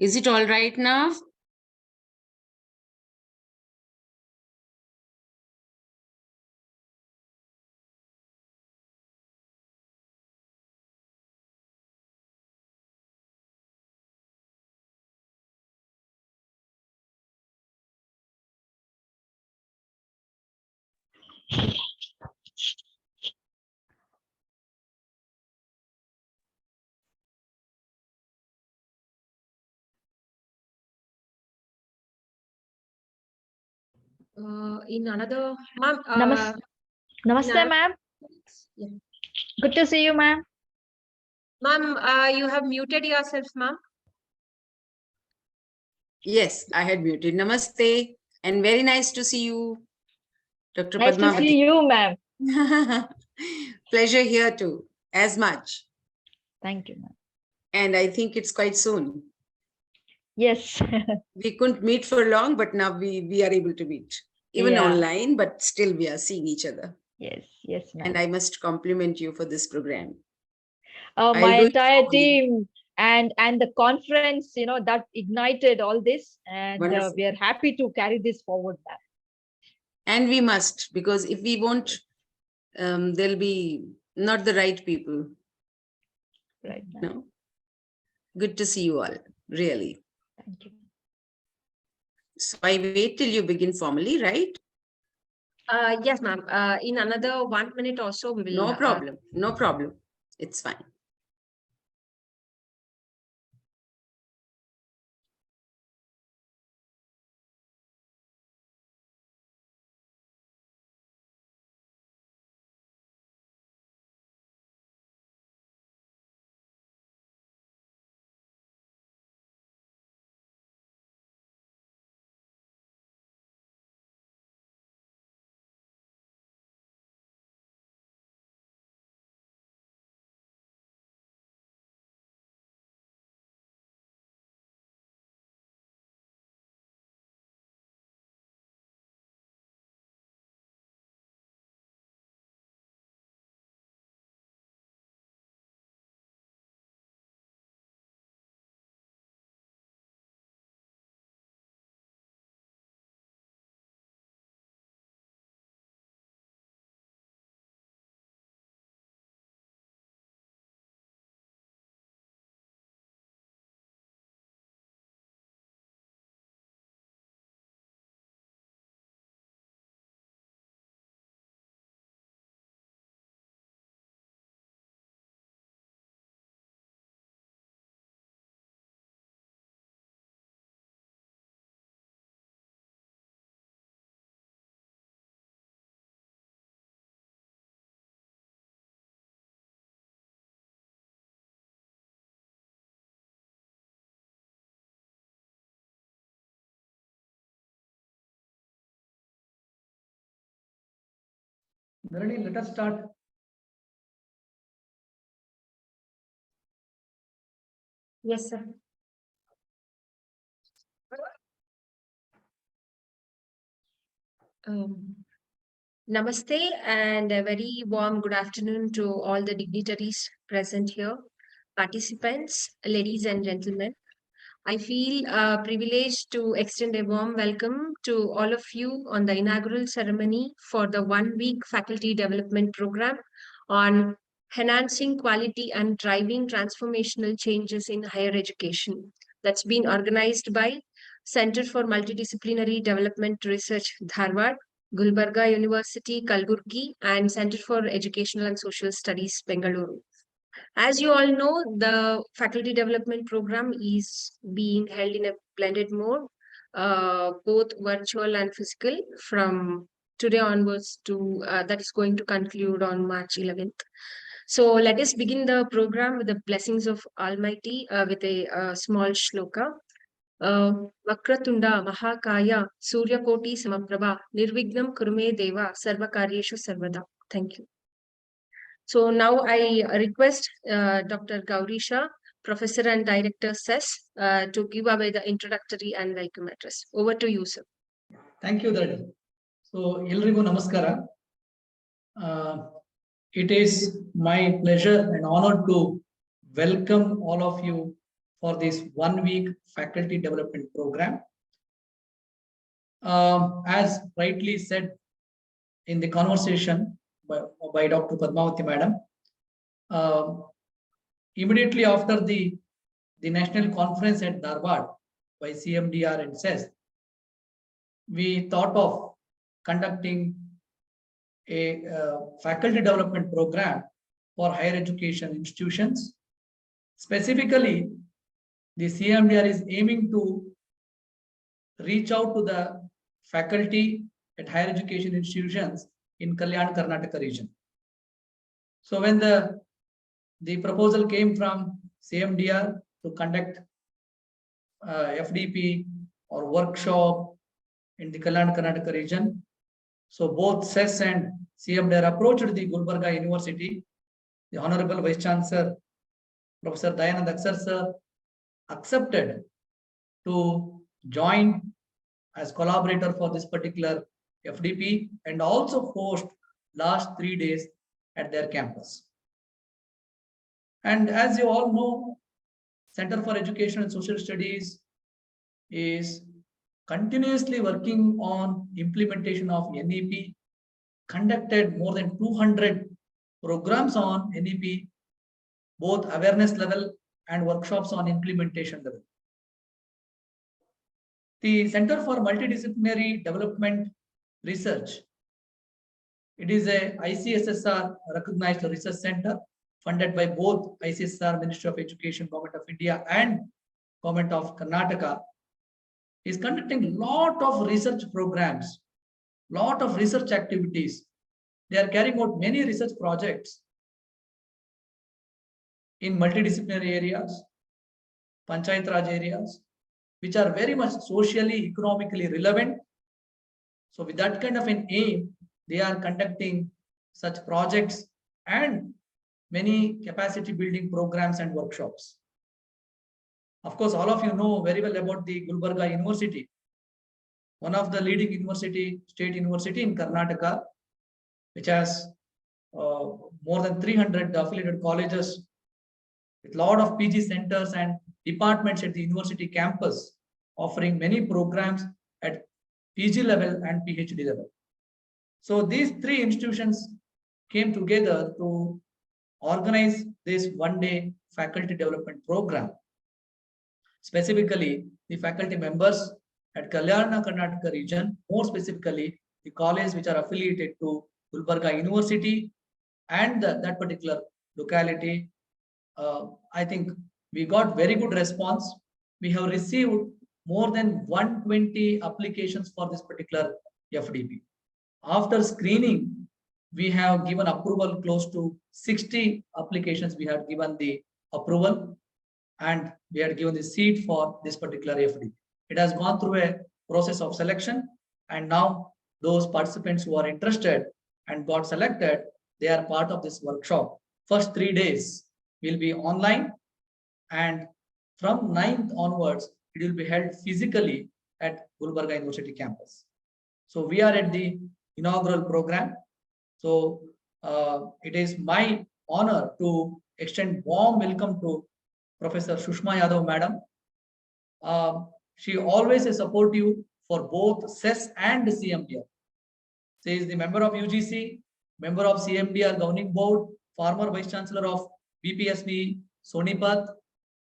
Is it all right now? In another, ma'am. Namaste, ma'am. Yeah. Good to see you, ma'am. Ma'am, you have muted yourself, ma'am. Yes, I had muted. Namaste, and very nice to see you, Dr. Nice to see Padmavati. you, ma'am. Pleasure here too, as much. Thank you, ma'am. And I think it's quite soon. Yes. We couldn't meet for long, but now we are able to meet. Even Yeah. online, but still we are seeing each other. Yes, ma'am. And I must compliment you for this program. My entire team and the conference, that ignited all this, and we are happy to carry this forward, ma'am. And we must, because if we won't, there'll be not the right people. Right. No. Good to see you all, really. Thank you. So I wait till you begin formally, right? Yes, ma'am. In another 1 minute or so, we will. No problem. No problem. It's fine. Dharani, let us start. Yes, sir. Namaste and a very warm good afternoon to all the dignitaries present here, participants, ladies and gentlemen. I feel privileged to extend a warm welcome to all of you on the inaugural ceremony for the 1-week faculty development program on enhancing quality and driving transformational changes in higher education. That's been organized by Center for Multidisciplinary Development Research, Dharwad, Gulbarga University, Kalburgi, and Center for Educational and Social Studies, Bengaluru. As you all know, the faculty development program is being held in a blended mode, both virtual and physical, from today onwards to that is going to conclude on March 11th. So let us begin the program with the blessings of Almighty with a small shloka. Vakratunda Mahakaya Suryakoti Samaprabha Nirvignam Kurume Deva Sarvakaryeshu Sarvada. Thank you. So now I request Dr. Gaurisha, Professor and Director CES, to give away the introductory and welcome address. Over to you, sir. Thank you, Dharani. So, Elrigu Namaskara. It is my pleasure and honor to welcome all of you for this 1 week faculty development program. As rightly said in the conversation by Dr. Padmavati Madam, immediately after the national conference at Dharwad by CMDR and CES, we thought of conducting a faculty development program for higher education institutions. Specifically, the CMDR is aiming to reach out to the faculty at higher education institutions in Kalyan Karnataka region. So when the proposal came from CMDR to conduct FDP or workshop in the Kalyan Karnataka region, so both CES and CMDR approached the Gulbarga University. The Honorable Vice Chancellor, Professor Dayanand Aksar sir, accepted to join as collaborator for this particular FDP and also host last 3 days at their campus. And as you all know, Center for Education and Social Studies is continuously working on implementation of NEP, conducted more than 200 programs on NEP, both awareness level and workshops on implementation level. The Center for Multidisciplinary Development Research, it is a ICSSR recognized research center funded by both ICSSR, Ministry of Education, Government of India and Government of Karnataka, is conducting lot of research programs, lot of research activities. They are carrying out many research projects in multidisciplinary areas, Panchayat Raj areas, which are very much socially, economically relevant. So with that kind of an aim, they are conducting such projects and many capacity building programs and workshops. Of course, all of you know very well about the Gulbarga University, one of the leading state university in Karnataka, which has more than 300 affiliated colleges with a lot of PG centers and departments at the university campus, offering many programs at PG level and PhD level. So these 3 institutions came together to organize this 1-day faculty development program. Specifically, the faculty members at Kalyana Karnataka region, more specifically, the colleges which are affiliated to Gulbarga University and that particular locality, I think we got very good response. We have received more than 120 applications for this particular FDP. After screening, we have given approval close to 60 applications. We have given the approval and we had given the seat for this particular FDP. It has gone through a process of selection, and now those participants who are interested and got selected, they are part of this workshop. First 3 days will be online, and from 9th onwards, it will be held physically at Gulbarga University campus. So we are at the inaugural program. So it is my honor to extend warm welcome to Professor Sushma Yadav Madam. She always is supportive for both CES and CMDR. She is the member of UGC, member of CMDR Governing Board, former Vice Chancellor of BPSB Sonipat,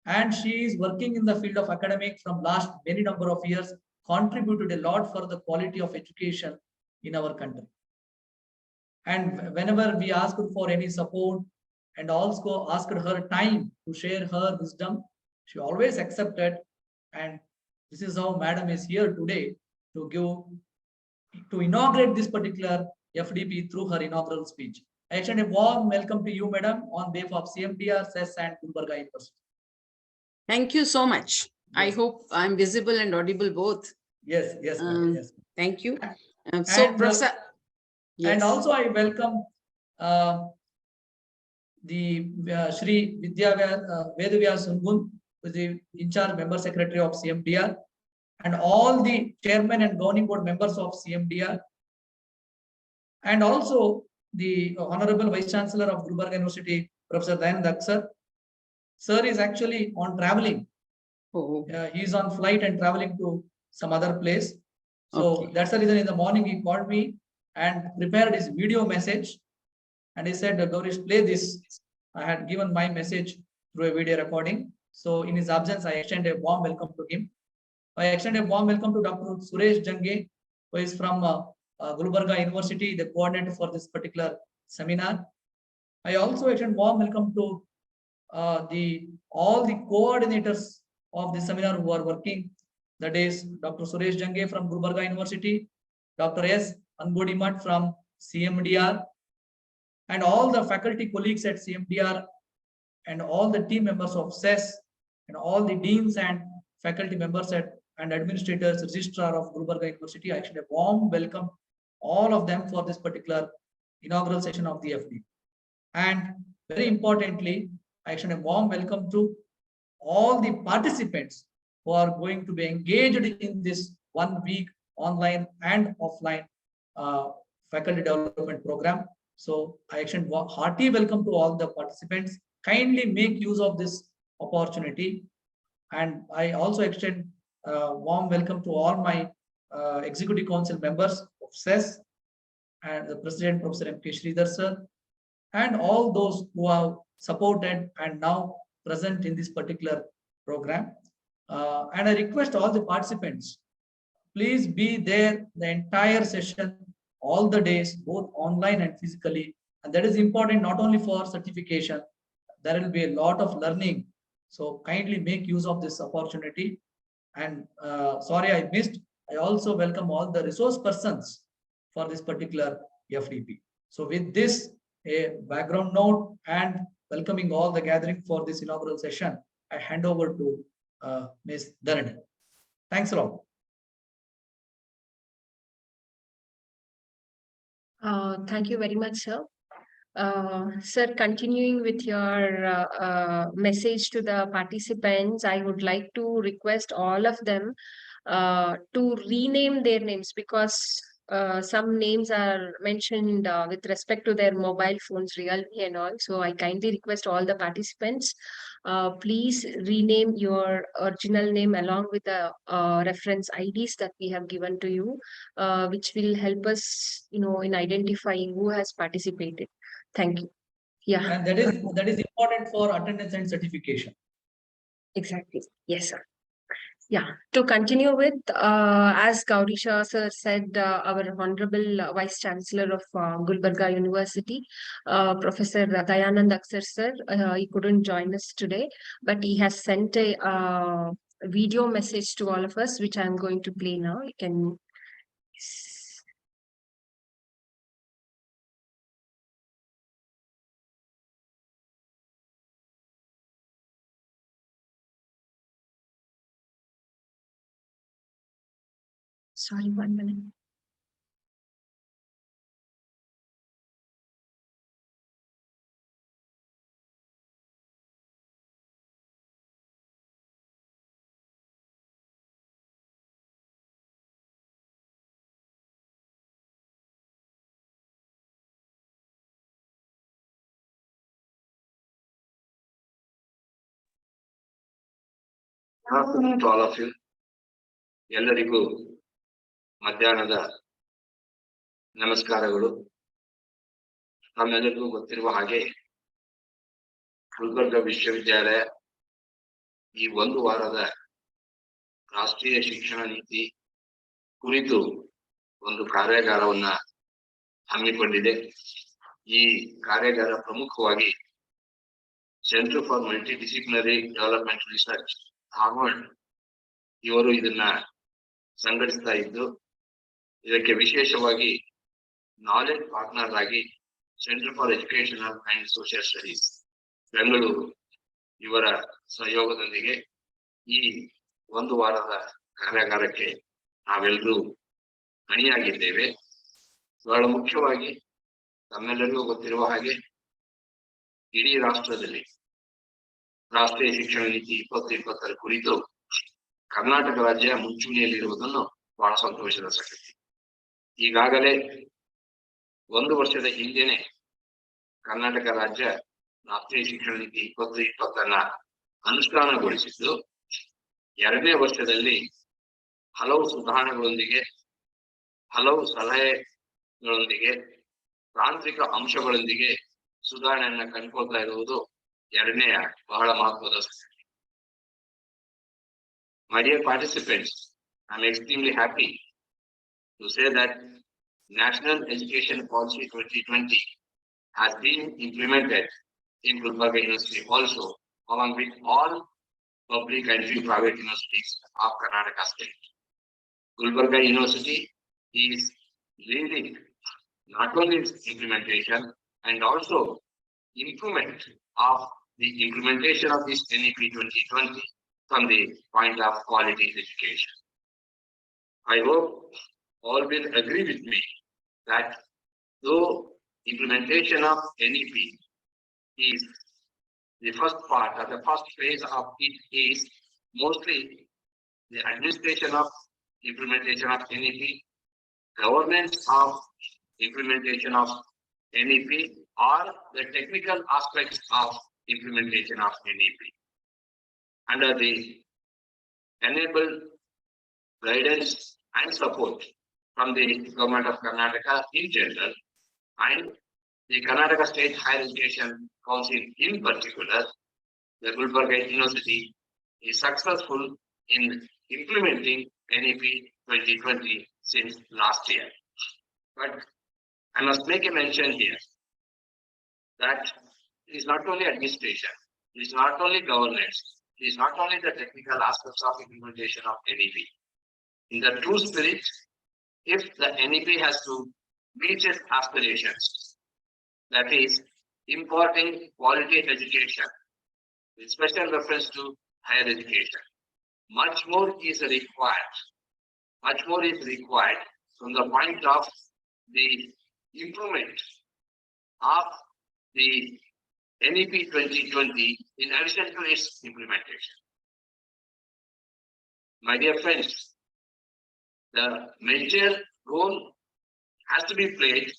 and she is working in the field of academic from last many number of years, contributed a lot for the quality of education in our country. And whenever we asked for any support and also asked her time to share her wisdom, she always accepted. And this is how Madam is here today to inaugurate this particular FDP through her inaugural speech. I extend a warm welcome to you, Madam, on behalf of CMDR, CES and Gulbarga University. Thank you so much. Yes. I hope I'm visible and audible both. Yes, yes, yes. Thank you. Professor. Yes. And also I welcome the Shri Vedavyas Sungun, who is the in-charge member secretary of CMDR, and all the chairman and governing board members of CMDR, and also the Honorable Vice Chancellor of Gulbarga University, Professor Dayanand Aksar. Sir is actually on traveling Oh, He's on flight and traveling to some other place. So okay. that's the reason in the morning he called me and prepared his video message. And he said, Gaurish, play this. I had given my message through a video recording. So in his absence, I extend a warm welcome to him. I extend a warm welcome to Dr. Suresh Jange, who is from Gulbarga University, the coordinator for this particular seminar. I also extend warm welcome to all the coordinators of the seminar who are working. That is Dr. Suresh Jange from Gulbarga University, Dr. S. Anbodimat from CMDR, and all the faculty colleagues at CMDR, and all the team members of CES, and all the deans and faculty members and administrators, registrar of Gulbarga University. I extend a warm welcome all of them for this particular inaugural session of the FD. And very importantly, I extend a warm welcome to all the participants who are going to be engaged in this 1 week online and offline faculty development program. So I extend hearty welcome to all the participants. Kindly make use of this opportunity. And I also extend warm welcome to all my executive council members of CES and the president, Professor M.K. Sridhar sir, and all those who have supported and now present in this particular program. And I request all the participants, please be there the entire session, all the days, both online and physically. And that is important not only for certification, there will be a lot of learning. So kindly make use of this opportunity. And sorry I missed, I also welcome all the resource persons for this particular FDP. So with this, a background note and welcoming all the gathering for this inaugural session, I hand over to Ms. Dhanani. Thanks a lot. Thank you very much, sir. Sir, continuing with your message to the participants, I would like to request all of them to rename their names, because some names are mentioned with respect to their mobile phones, Realme and all. So I kindly request all the participants, please rename your original name along with the reference IDs that we have given to you, which will help us, in identifying who has participated. Thank you. Yeah. And that is important for attendance and certification. Exactly. Yes, sir. Yeah. To continue with, as Gaurisha sir said, our Honorable Vice Chancellor of Gulbarga University, Professor Dayanand Aksar sir, he couldn't join us today, but he has sent a video message to all of us, which I'm going to play now. You can. Sorry, 1 minute. Good afternoon to all of you. ಎಲ್ಲರಿಗೂ ಮಧ್ಯಾಹ್ನದ ನಮಸ್ಕಾರಗಳು. ನಮ್ಮೆಲ್ಲರಿಗೂ ಗೊತ್ತಿರುವ ಹಾಗೆ ಗುಲ್ಬರ್ಗ ವಿಶ್ವವಿದ್ಯಾಲಯ ಈ 1 ವಾರದ ರಾಷ್ಟ್ರೀಯ ಶಿಕ್ಷಣ ನೀತಿ ಕುರಿತು ಒಂದು ಕಾರ್ಯಾಗಾರವನ್ನ ಹಮ್ಮಿಕೊಂಡಿದೆ. ಈ ಕಾರ್ಯಾಗಾರ ಪ್ರಮುಖವಾಗಿ centre for multi disciplinary development research Harvard ಇವರು ಇದನ್ನ ಸಂಘಟಿಸ್ತಾ ಇದ್ದು, ಇದಕ್ಕೆ ವಿಶೇಷವಾಗಿ ನಾಲೆಡ್ಜ್ ಪಾರ್ಟ್ನರ್ ಆಗಿ centre for educational and social studies Bengaluru ಇವರ ಸಹಯೋಗದೊಂದಿಗೆ ಈ 1 ವಾರದ ಕಾರ್ಯಾಗಾರಕ್ಕೆ ನಾವೆಲ್ಲರೂ ಅಣಿಯಾಗಿದ್ದೇವೆ. ಬಹಳ ಮುಖ್ಯವಾಗಿ ತಮ್ಮೆಲ್ಲರಿಗೂ ಗೊತ್ತಿರುವ ಹಾಗೆ ಇಡೀ ರಾಷ್ಟ್ರದಲ್ಲಿ ರಾಷ್ಟ್ರೀಯ ಶಿಕ್ಷಣ ನೀತಿ 2020 ಕುರಿತು ಕರ್ನಾಟಕ ರಾಜ್ಯ ಮುಂಚೂಣಿಯಲ್ಲಿರುವುದನ್ನು ಬಹಳ ಸಂತೋಷದ ಸಂಗತಿ. ಈಗಾಗಲೇ 1 ವರ್ಷದ ಹಿಂದೆನೆ ಕರ್ನಾಟಕ ರಾಜ್ಯ ರಾಷ್ಟ್ರೀಯ ಶಿಕ್ಷಣ ನೀತಿ 2020 ಅನುಷ್ಠಾನಗೊಳಿಸಿದ್ದು, ಎರಡನೇ ವರ್ಷದಲ್ಲಿ ಹಲವು ಸುಧಾರಣೆಗಳೊಂದಿಗೆ, ಹಲವು ಸಲಹೆಗಳೊಂದಿಗೆ, ತಾಂತ್ರಿಕ ಅಂಶಗಳೊಂದಿಗೆ ಸುಧಾರಣೆಯನ್ನ ಕಂಡುಕೊಳ್ತಾ ಇರುವುದು ಎರಡನೆಯ ಬಹಳ ಮಹತ್ವದ ಸಂಗತಿ. My dear participants, I am extremely happy to say that National Education Policy 2020 has been implemented in Gulbarga University also, along with all public and few private universities of Karnataka state. Gulbarga University is leading not only its implementation and also improvement of the implementation of this NEP 2020 from the point of quality education. I hope all will agree with me that though implementation of NEP is the first part or the first phase of it is mostly the administration of implementation of NEP, governance of implementation of NEP, or the technical aspects of implementation of NEP. Under the enabled guidance and support from the government of Karnataka in general and the Karnataka State Higher Education Council in particular, the Gulbarga University is successful in implementing NEP 2020 since last year. But I must make a mention here that it is not only administration, it is not only governance, it is not only the technical aspects of implementation of NEP. In the true spirit, if the NEP has to meet its aspirations, that is imparting quality education with special reference to higher education, much more is required. Much more is required from the point of the improvement of the NEP 2020 in addition to its implementation. My dear friends, the major role has to be played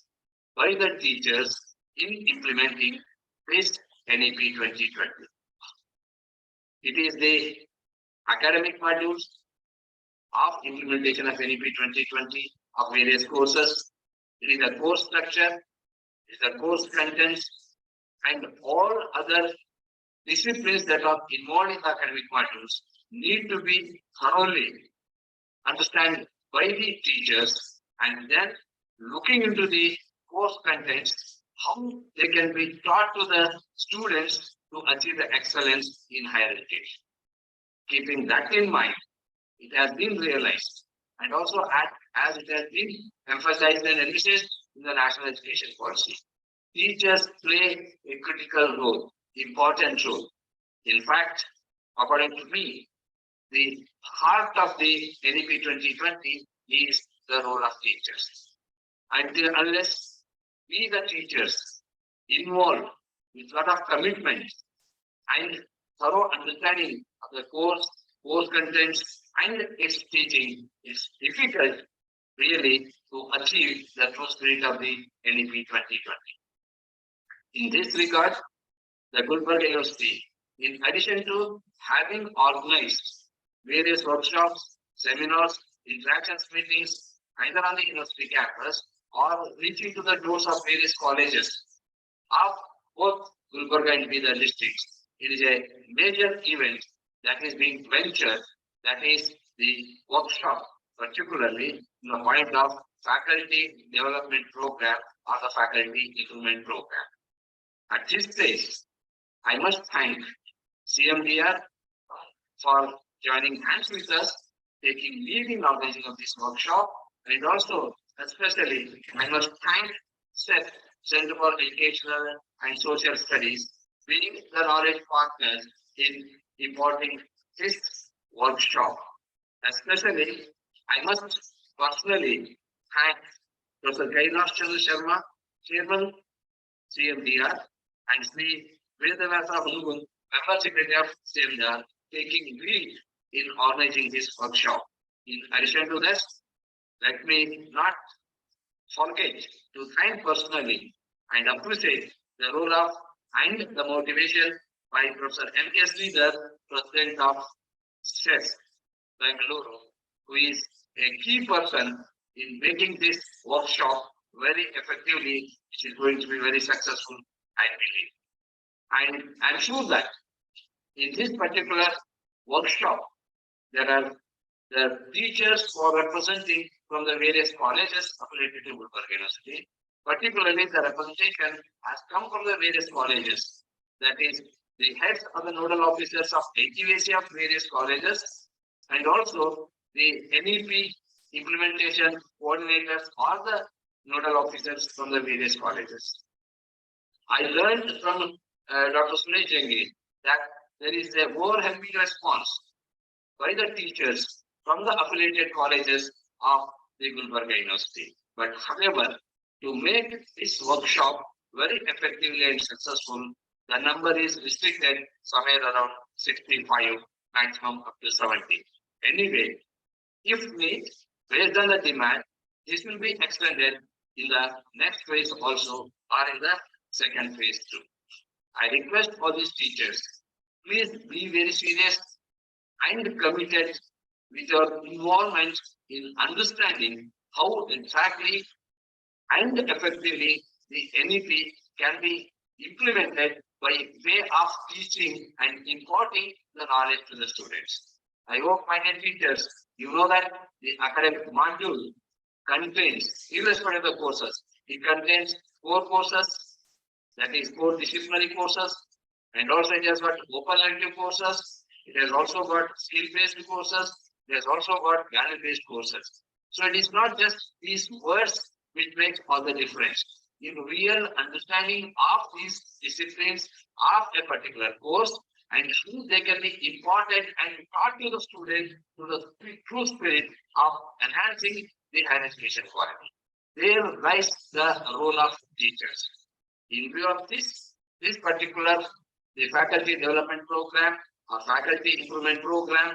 by the teachers in implementing this NEP 2020. It is the academic modules of implementation of NEP 2020 of various courses. It is the course structure, it is the course contents, and all other disciplines that are involved in the academic modules need to be thoroughly understood by the teachers, and then looking into the course contents, how they can be taught to the students to achieve the excellence in higher education. Keeping that in mind, it has been realized and also as it has been emphasized and envisaged in the National Education Policy. Teachers play a critical role, important role. In fact, according to me, the heart of the NEP 2020 is the role of teachers. Until unless we the teachers involved with a lot of commitment and thorough understanding of the course contents and its teaching, it's difficult really to achieve the true spirit of the NEP 2020. In this regard, the Gulbarga University, in addition to having organized various workshops, seminars, interactions meetings, either on the university campus or reaching to the doors of various colleges of both Gulbarga and Bidar districts, it is a major event that is being ventured, that is the workshop, particularly in the point of faculty development program or the faculty improvement program. At this place, I must thank CMDR for joining hands with us, taking lead in organizing of this workshop, and also especially I must thank CEF, Center for Educational and Social Studies, being the knowledge partners in imparting this workshop. Especially, I must personally thank Professor Kailash Chandra Sharma, Chairman CMDR, and Sri Vedavasa Hungun, Member Secretary of CMDR, taking lead in organizing this workshop. In addition to this, let me not forget to thank personally and appreciate the role of and the motivation by Professor M.K. Sridhar, President of CES, Bengaluru, who is a key person in making this workshop very effectively. It is going to be very successful, I believe. And I'm sure that in this particular workshop, there are the teachers who are representing from the various colleges affiliated to Gulbarga University. Particularly, the representation has come from the various colleges. That is, the heads of the nodal officers of HVAC of various colleges, and also the NEP implementation coordinators or the nodal officers from the various colleges. I learned from Dr. Suresh Jenge that there is a overwhelming response by the teachers from the affiliated colleges of the Gulbarga University. But however, to make this workshop very effectively and successful, the number is restricted somewhere around 65, maximum up to 70. Anyway, if need, based on the demand, this will be extended in the next phase also, or in the second phase too. I request all these teachers, please be very serious and committed with your involvement in understanding how exactly and effectively the NEP can be implemented by way of teaching and imparting the knowledge to the students. I hope, my dear teachers, you know that the academic module contains, irrespective of the courses, it contains 4 courses, that is 4 disciplinary courses, and also it has got open elective courses, it has also got skill-based courses, it has also got value-based courses. So it is not just these words which makes all the difference. In real understanding of these disciplines of a particular course, and how they can be imparted and taught to the student to the true spirit of enhancing the higher education quality. There lies the role of teachers. In view of this particular the faculty development program or faculty improvement program,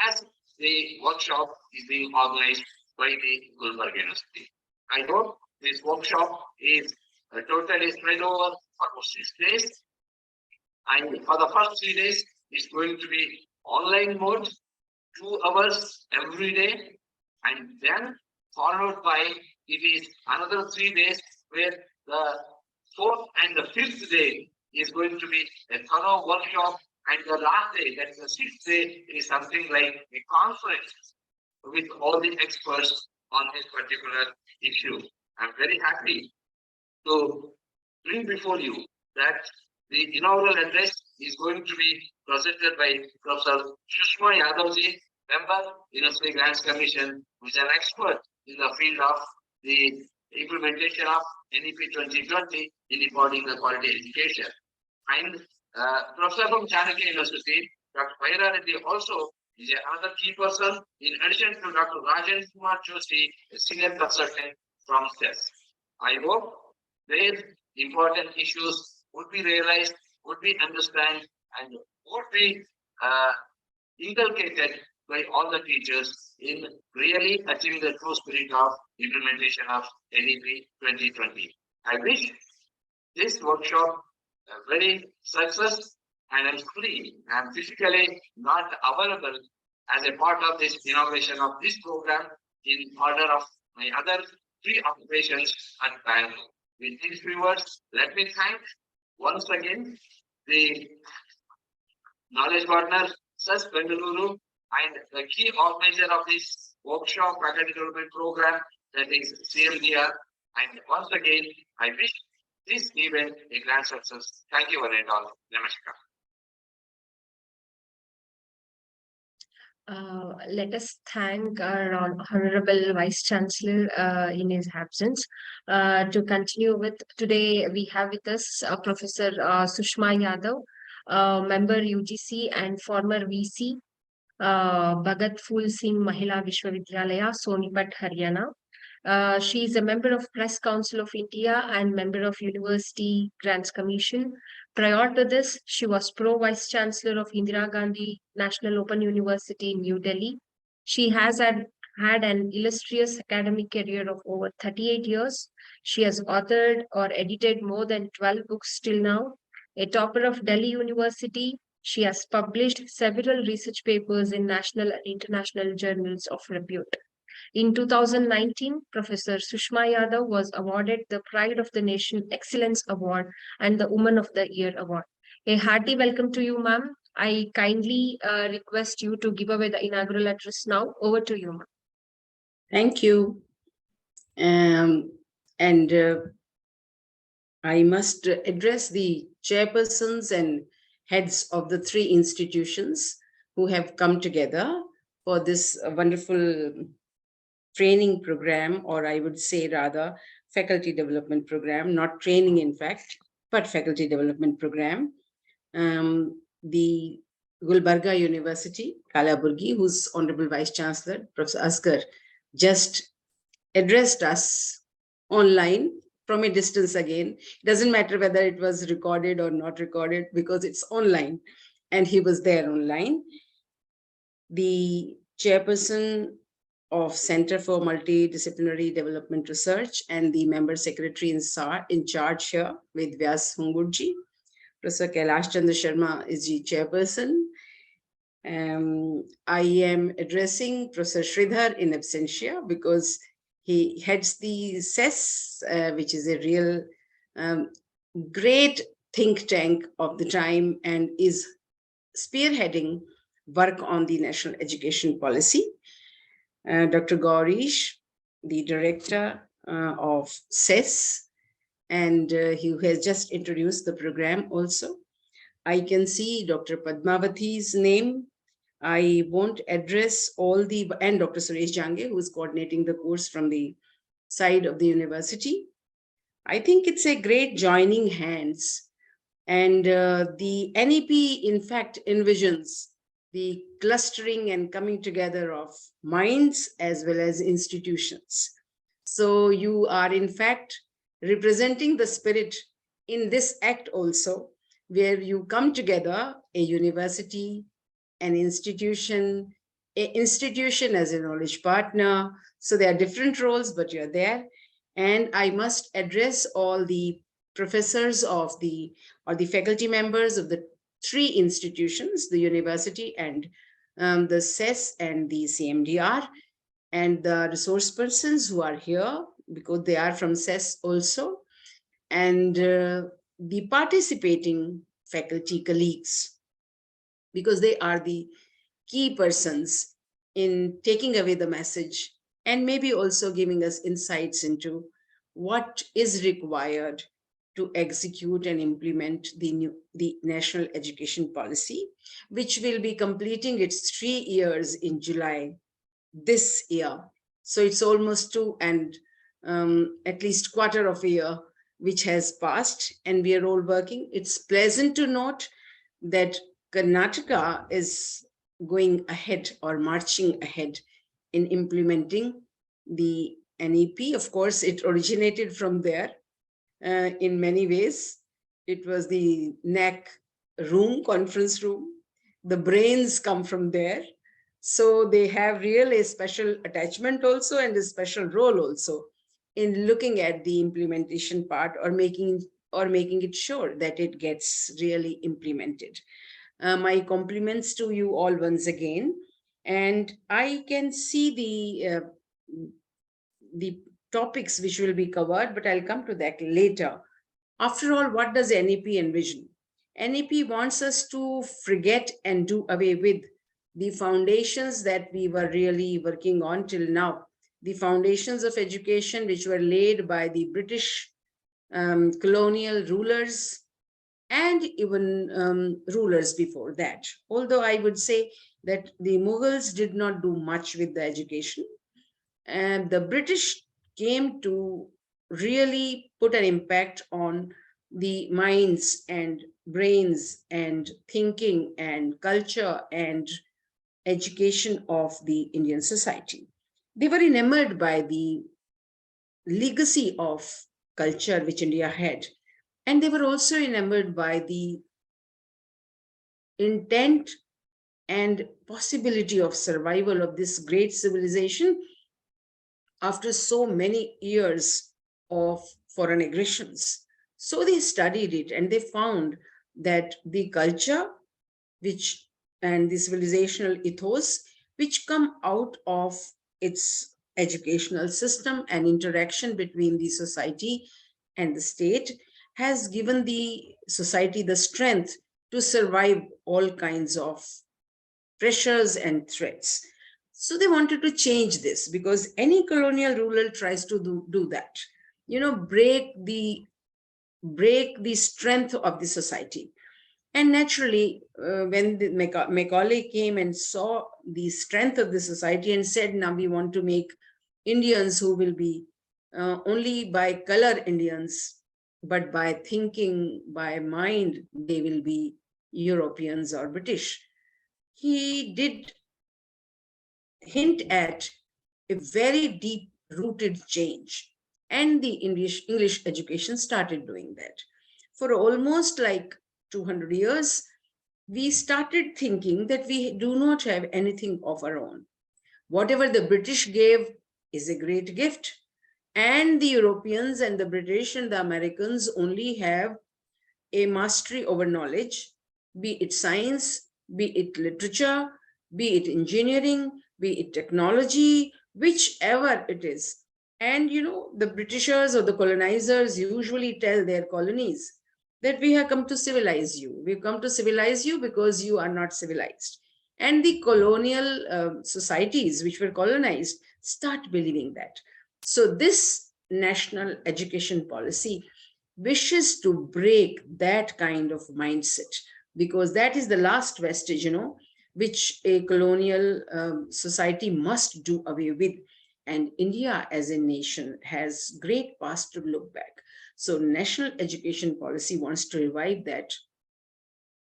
as the workshop is being organized by the Gulbarga University. I hope this workshop is totally spread over for 6 days. And for the first 3 days, it's going to be online mode, 2 hours every day. And then followed by, it is another 3 days where the 4th and the 5th day is going to be a thorough workshop. And the last day, that's the 6th day, is something like a conference with all the experts on this particular issue. I'm very happy to bring before you that the inaugural address is going to be presented by Professor Sushma Yadavji, member University Grants Commission, who is an expert in the field of the implementation of NEP 2020 in imparting the quality education. And Professor from Chanakya University, Dr. Vaira Reddy also is another key person, in addition to Dr. Rajan Kumar Joshi, a senior consultant from CES. I hope their important issues would be realized, would be understood, and would be inculcated by all the teachers in really achieving the true spirit of implementation of NEP 2020. I wish this workshop a very success, and I'm physically not available as a part of this inauguration of this program in order of my other 3 occupations at Bangalore. With these few words, let me thank once again the knowledge partner, CES Bengaluru, and the key organizer of this workshop faculty development program, that is CMDR. And once again, I wish this event a grand success. Thank you one and all. Namaskar. Let us thank our Honorable Vice Chancellor in his absence. To continue with, today we have with us Professor Sushma Yadav, member UGC and former VC, Bhagat Phul Singh Mahila Vishwavidyalaya, Sonipat, Haryana. She is a member of Press Council of India and member of University Grants Commission. Prior to this, she was Pro Vice Chancellor of Indira Gandhi National Open University in New Delhi. She has had an illustrious academic career of over 38 years. She has authored or edited more than 12 books till now. A topper of Delhi University, She has published several research papers in national and international journals of repute. In 2019, Professor Sushma Yadav was awarded the Pride of the Nation Excellence Award and the Woman of the Year Award. A hearty welcome to you, ma'am. I kindly request you to give away the inaugural address now. Over to you, ma'am. Thank you. And I must address the chairpersons and heads of the 3 institutions who have come together for this wonderful training program, or I would say rather faculty development program, not training in fact, but faculty development program. The Gulbarga University, Kalaburgi, whose Honorable Vice Chancellor, Professor Asghar, just addressed us online from a distance again. It doesn't matter whether it was recorded or not recorded because it's online, and he was there online. The chairperson of Center for Multidisciplinary Development Research and the member secretary in charge here with Vyas Hungurji. Professor Kailash Chandra Sharma is the chairperson. I am addressing Professor Sridhar in absentia because he heads the CES, which is a real great think tank of the time and is spearheading work on the national education policy. Dr. Gaurish, the director of CES, and he has just introduced the program also. I can see Dr. Padmavati's name. I won't address all the, and Dr. Suresh Jange, who is coordinating the course from the side of the university. I think it's a great joining hands. And the NEP, in fact, envisions the clustering and coming together of minds as well as institutions. So you are, in fact, representing the spirit in this act also, where you come together, a university, an institution as a knowledge partner. So there are different roles, but you're there. And I must address all the professors of the, or the faculty members of the 3 institutions, the university and the CES and the CMDR, and the resource persons who are here because they are from CES also, and the participating faculty colleagues, because they are the key persons in taking away the message and maybe also giving us insights into what is required to execute and implement the national education policy, which will be completing its 3 years in July this year. So it's almost 2 and at least quarter of a year which has passed, and we are all working. It's pleasant to note that Karnataka is going ahead or marching ahead in implementing the NEP. Of course, it originated from there in many ways. It was the NAC room, conference room. The brains come from there. So they have really a special attachment also and a special role also in looking at the implementation part or making it sure that it gets really implemented. My compliments to you all once again. And I can see the topics which will be covered, but I'll come to that later. After all, what does NEP envision? NEP wants us to forget and do away with the foundations that we were really working on till now, the foundations of education which were laid by the British colonial rulers and even rulers before that. Although I would say that the Mughals did not do much with the education, and the British came to really put an impact on the minds and brains and thinking and culture and education of the Indian society. They were enamored by the legacy of culture which India had. And they were also enamored by the intent and possibility of survival of this great civilization after so many years of foreign aggressions. So they studied it and they found that the culture and the civilizational ethos which come out of its educational system and interaction between the society and the state has given the society the strength to survive all kinds of pressures and threats. So they wanted to change this because any colonial ruler tries to do that, break the strength of the society. And naturally, when Macaulay came and saw the strength of the society and said, now we want to make Indians who will be only by color Indians, but by thinking, by mind, they will be Europeans or British. He did hint at a very deep rooted change, and the English education started doing that. For almost like 200 years, we started thinking that we do not have anything of our own. Whatever the British gave is a great gift, and the Europeans and the British and the Americans only have a mastery over knowledge, be it science, be it literature, be it engineering, be it technology, whichever it is. And the Britishers or the colonizers usually tell their colonies that we have come to civilize you. We've come to civilize you because you are not civilized. And the colonial societies which were colonized start believing that. So this national education policy wishes to break that kind of mindset, because that is the last vestige, which a colonial society must do away with. And India as a nation has great past to look back. So national education policy wants to revive that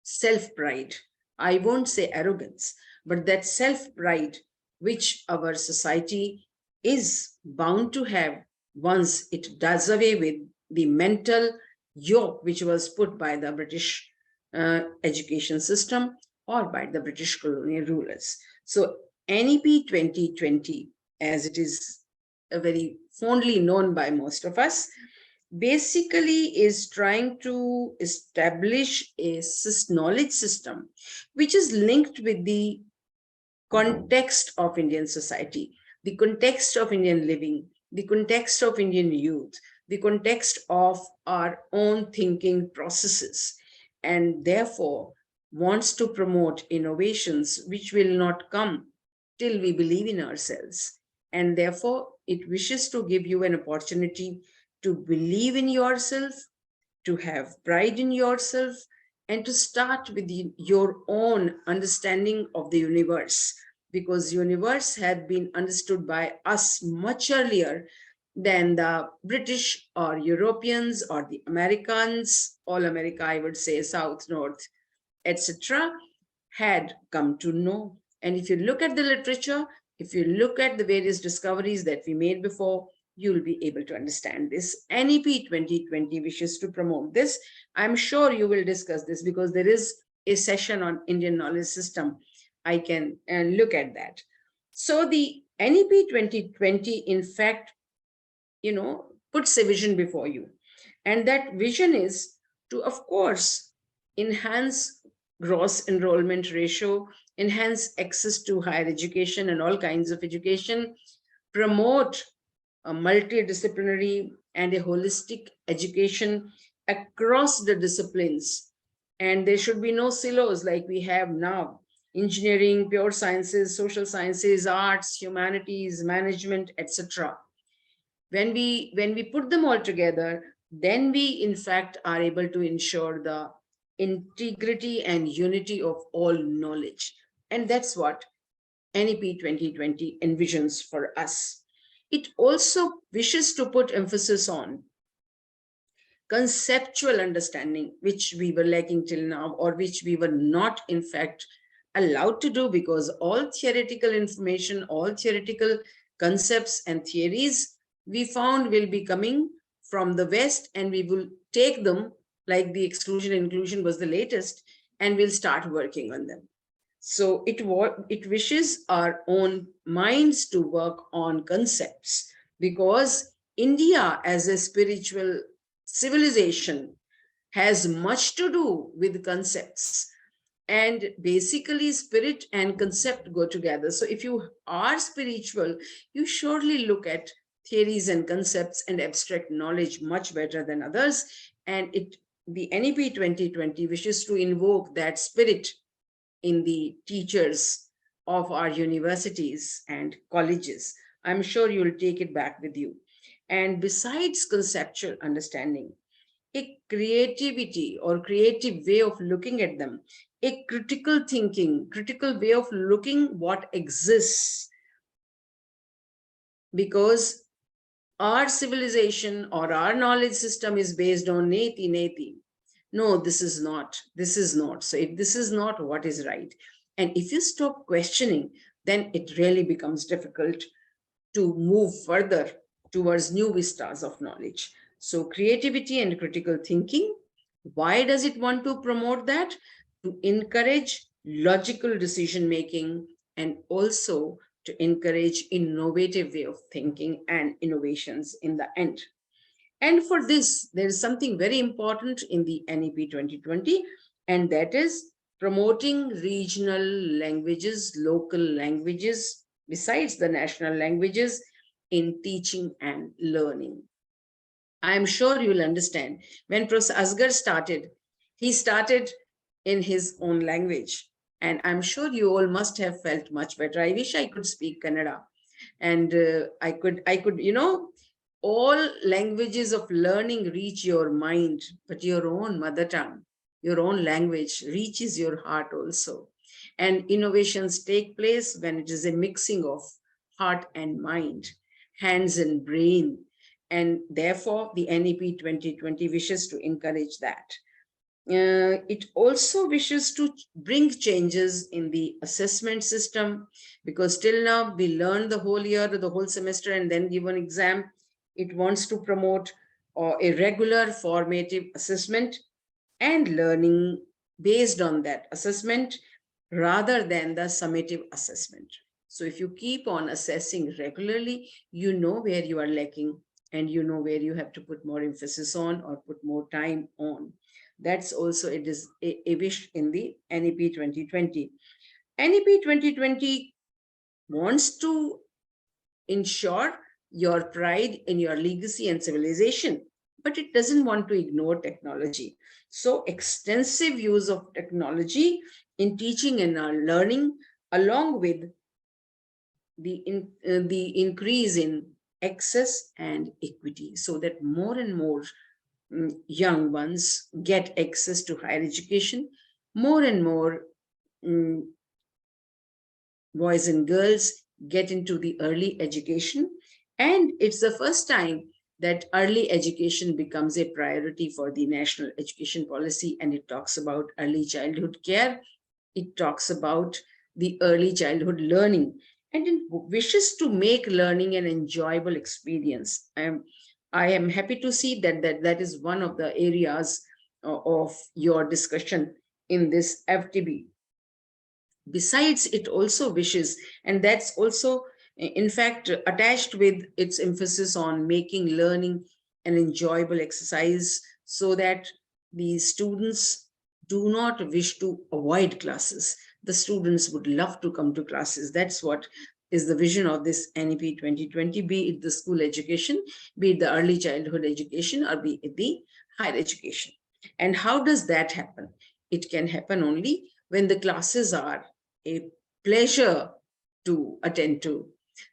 self-pride. I won't say arrogance, but that self-pride which our society is bound to have once it does away with the mental yoke which was put by the British education system or by the British colonial rulers. So NEP 2020, as it is very fondly known by most of us, basically is trying to establish a knowledge system which is linked with the context of Indian society, the context of Indian living, the context of Indian youth, the context of our own thinking processes, and therefore wants to promote innovations which will not come till we believe in ourselves. And therefore, it wishes to give you an opportunity to believe in yourself, to have pride in yourself, and to start with your own understanding of the universe, because universe had been understood by us much earlier than the British or Europeans or the Americans, all America, I would say, South, North, etc., had come to know. And if you look at the literature, if you look at the various discoveries that we made before, you'll be able to understand this. NEP 2020 wishes to promote this. I'm sure you will discuss this because there is a session on Indian knowledge system. I can look at that. So the NEP 2020, in fact, puts a vision before you. And that vision is to, of course, enhance gross enrollment ratio, enhance access to higher education and all kinds of education, promote a multidisciplinary and a holistic education across the disciplines. And there should be no silos like we have now: engineering, pure sciences, social sciences, arts, humanities, management, etc. When we put them all together, then we in fact are able to ensure the integrity and unity of all knowledge. And that's what NEP 2020 envisions for us. It also wishes to put emphasis on conceptual understanding, which we were lacking till now, or which we were not in fact allowed to do, because all theoretical information, all theoretical concepts and theories we found will be coming from the West, and we will take them, like the exclusion inclusion was the latest, and we'll start working on them. So it wishes our own minds to work on concepts, because India as a spiritual civilization has much to do with concepts. And basically spirit and concept go together. So if you are spiritual, you surely look at theories and concepts and abstract knowledge much better than others. And the NEP 2020 wishes to invoke that spirit in the teachers of our universities and colleges. I'm sure you'll take it back with you. And besides conceptual understanding, a creativity or creative way of looking at them, a critical thinking, critical way of looking what exists. Because our civilization or our knowledge system is based on neti. No, this is not. This is not. So if this is not, what is right? And if you stop questioning, then it really becomes difficult to move further towards new vistas of knowledge. So creativity and critical thinking, why does it want to promote that? To encourage logical decision making and also to encourage innovative way of thinking and innovations in the end. And for this, there is something very important in the NEP 2020, and that is promoting regional languages, local languages, besides the national languages, in teaching and learning. I'm sure you'll understand. When Professor Asgar started, he started in his own language. And I'm sure you all must have felt much better. I wish I could speak Kannada. And I could, all languages of learning reach your mind, but your own mother tongue, your own language reaches your heart also. And innovations take place when it is a mixing of heart and mind, hands and brain. And therefore, the NEP 2020 wishes to encourage that. It also wishes to bring changes in the assessment system, because till now we learn the whole year or the whole semester and then give an exam. It wants to promote a regular formative assessment and learning based on that assessment rather than the summative assessment. So if you keep on assessing regularly, you know where you are lacking and you know where you have to put more emphasis on or put more time on. That's also a wish in the NEP 2020. NEP 2020 wants to ensure your pride in your legacy and civilization, but it doesn't want to ignore technology. So extensive use of technology in teaching and learning, along with the increase in access and equity, so that more and more young ones get access to higher education, more and more boys and girls get into the early education. And it's the first time that early education becomes a priority for the national education policy. And it talks about early childhood care. It talks about the early childhood learning, and it wishes to make learning an enjoyable experience. I am happy to see that is one of the areas of your discussion in this FTB. Besides, it also wishes, and that's also in fact attached with its emphasis on making learning an enjoyable exercise, so that the students do not wish to avoid classes. The students would love to come to classes. That's what is the vision of this NEP 2020, be it the school education, be it the early childhood education, or be it the higher education. And how does that happen? It can happen only when the classes are a pleasure to attend to.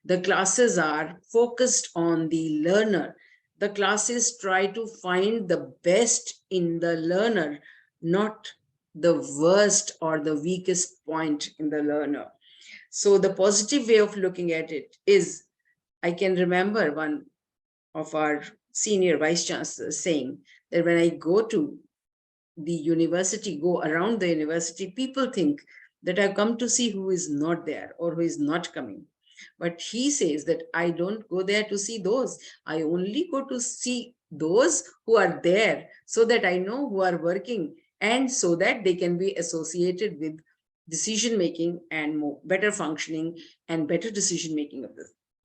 The classes are focused on the learner. The classes try to find the best in the learner, not the worst or the weakest point in the learner. So the positive way of looking at it is, I can remember one of our senior vice chancellors saying that when I go to the university, go around the university, people think that I've come to see who is not there or who is not coming. But he says that I don't go there to see those. I only go to see those who are there, so that I know who are working, and so that they can be associated with decision making and more better functioning and better decision making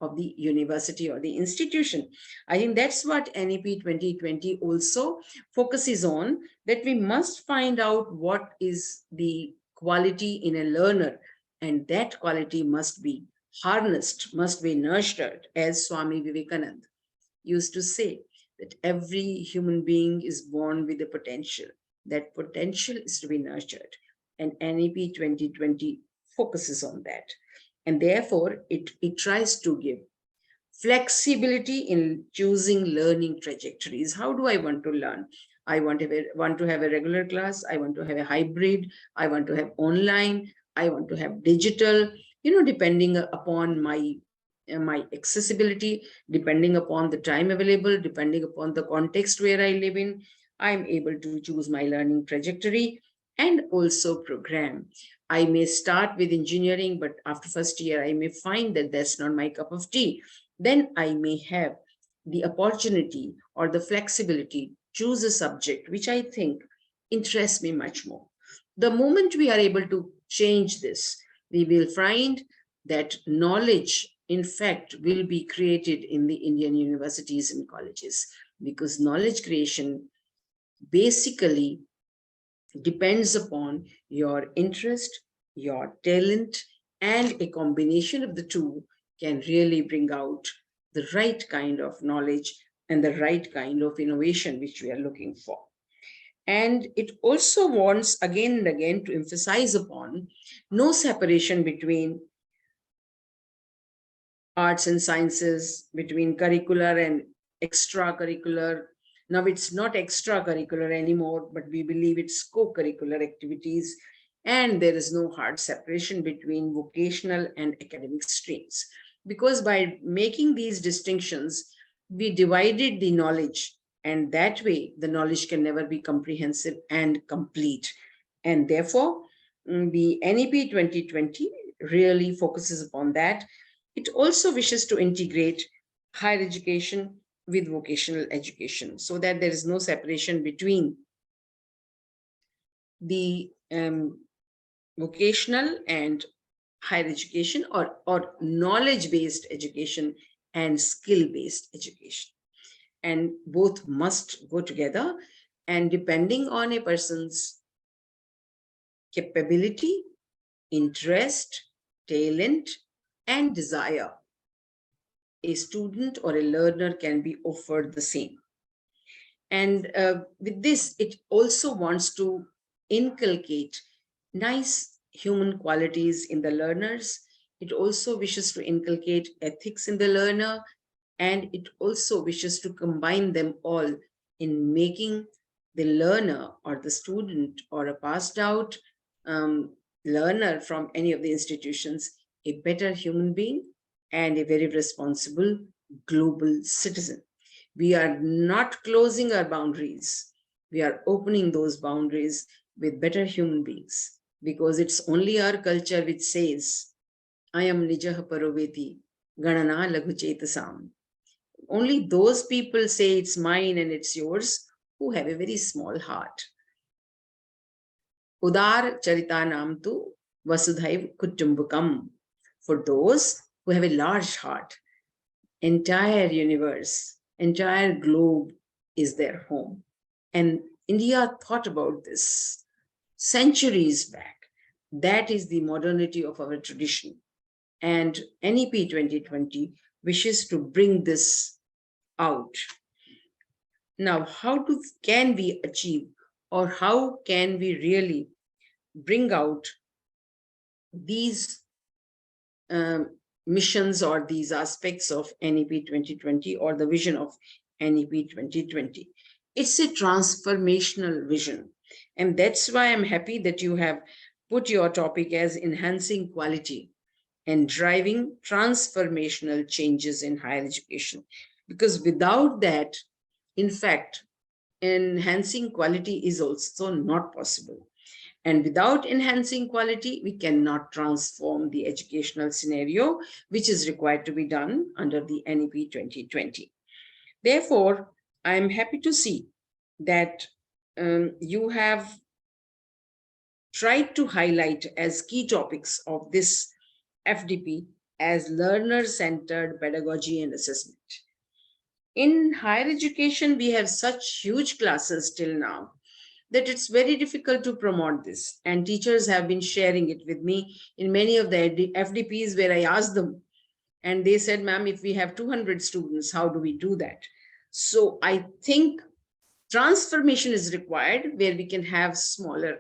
of the university or the institution. I think that's what NEP 2020 also focuses on, that we must find out what is the quality in a learner, and that quality must be harnessed, must be nurtured, as Swami Vivekananda used to say, that every human being is born with a potential. That potential is to be nurtured. And NEP 2020 focuses on that. And therefore, it tries to give flexibility in choosing learning trajectories. How do I want to learn? I want to have a regular class. I want to have a hybrid. I want to have online. I want to have digital, depending upon my accessibility, depending upon the time available, depending upon the context where I live in, I'm able to choose my learning trajectory and also program. I may start with engineering, but after first year, I may find that that's not my cup of tea. Then I may have the opportunity or the flexibility, choose a subject which I think interests me much more. The moment we are able to change this, we will find that knowledge, in fact, will be created in the Indian universities and colleges, because knowledge creation basically depends upon your interest, your talent, and a combination of the two can really bring out the right kind of knowledge and the right kind of innovation which we are looking for. And it also wants again and again to emphasize upon no separation between arts and sciences, between curricular and extracurricular. Now it's not extracurricular anymore, but we believe it's co-curricular activities. And there is no hard separation between vocational and academic streams. Because by making these distinctions, we divided the knowledge, and that way the knowledge can never be comprehensive and complete. And therefore, the NEP 2020 really focuses upon that. It also wishes to integrate higher education with vocational education so that there is no separation between the vocational and higher education, or knowledge-based education and skill-based education. And both must go together, and depending on a person's capability, interest, talent, and desire, a student or a learner can be offered the same. And with this, it also wants to inculcate nice human qualities in the learners. It also wishes to inculcate ethics in the learner, and it also wishes to combine them all in making the learner or the student or a passed out learner from any of the institutions a better human being and a very responsible global citizen. We are not closing our boundaries. We are opening those boundaries with better human beings, because it's only our culture which says, I am Nijaha Paroveti, Ganana Laghuchetasam. Only those people say it's mine and it's yours who have a very small heart. Udar Charitanam tu Vasudhaiv Kutumbakam. For those who have a large heart, entire universe, entire globe is their home. And India thought about this centuries back. That is the modernity of our tradition. And NEP 2020 wishes to bring this out. Now, how can we achieve, or how can we really bring out these missions or these aspects of NEP 2020 or the vision of NEP 2020? It's a transformational vision. And that's why I'm happy that you have put your topic as enhancing quality and driving transformational changes in higher education. Because without that, in fact, enhancing quality is also not possible. And without enhancing quality, we cannot transform the educational scenario, which is required to be done under the NEP 2020. Therefore, I'm happy to see that you have tried to highlight as key topics of this FDP as learner-centered pedagogy and assessment. In higher education, we have such huge classes till now, that it's very difficult to promote this. And teachers have been sharing it with me in many of the FDPs where I asked them, and they said, ma'am, if we have 200 students, how do we do that? So I think transformation is required where we can have smaller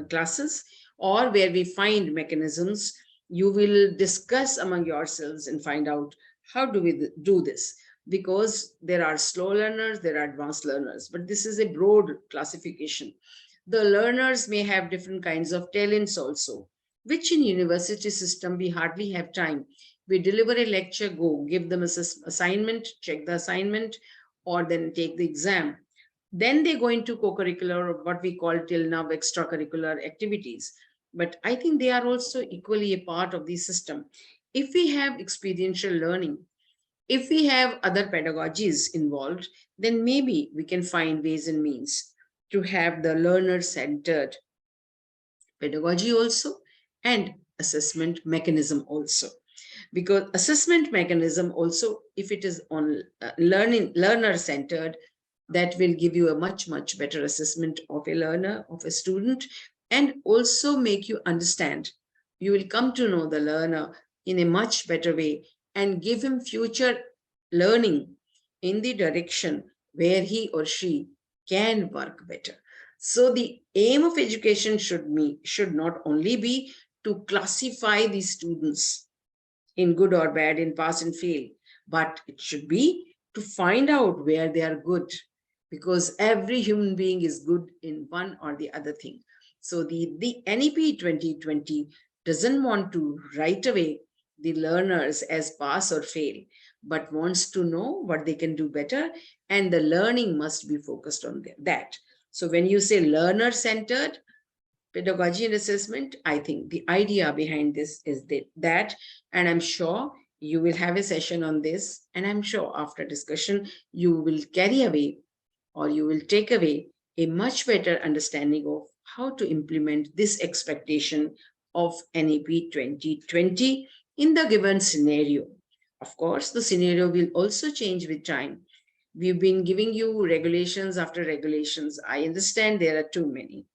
classes, or where we find mechanisms. You will discuss among yourselves and find out how do we do this, because there are slow learners, there are advanced learners, but this is a broad classification. The learners may have different kinds of talents also, which in university system we hardly have time. We deliver a lecture, go give them assignment, check the assignment, or then take the exam. Then they go into co-curricular, or what we call till now extracurricular activities. But I think they are also equally a part of the system. If we have experiential learning, if we have other pedagogies involved, then maybe we can find ways and means to have the learner-centered pedagogy also, and assessment mechanism also. Because assessment mechanism also, if it is on learner-centered, that will give you a much better assessment of a learner, of a student, and also make you understand. You will come to know the learner in a much better way and give him future learning in the direction where he or she can work better. So the aim of education should not only be to classify the students in good or bad, in pass and fail, but it should be to find out where they are good, because every human being is good in one or the other thing. So the NEP 2020 doesn't want to right away the learners as pass or fail, but wants to know what they can do better, and the learning must be focused on that. So when you say learner-centered pedagogy and assessment, I think the idea behind this is that, and I'm sure you will have a session on this, and I'm sure after discussion, you will carry away, or you will take away a much better understanding of how to implement this expectation of NEP 2020 in the given scenario. Of course, the scenario will also change with time. We've been giving you regulations after regulations. I understand there are too many,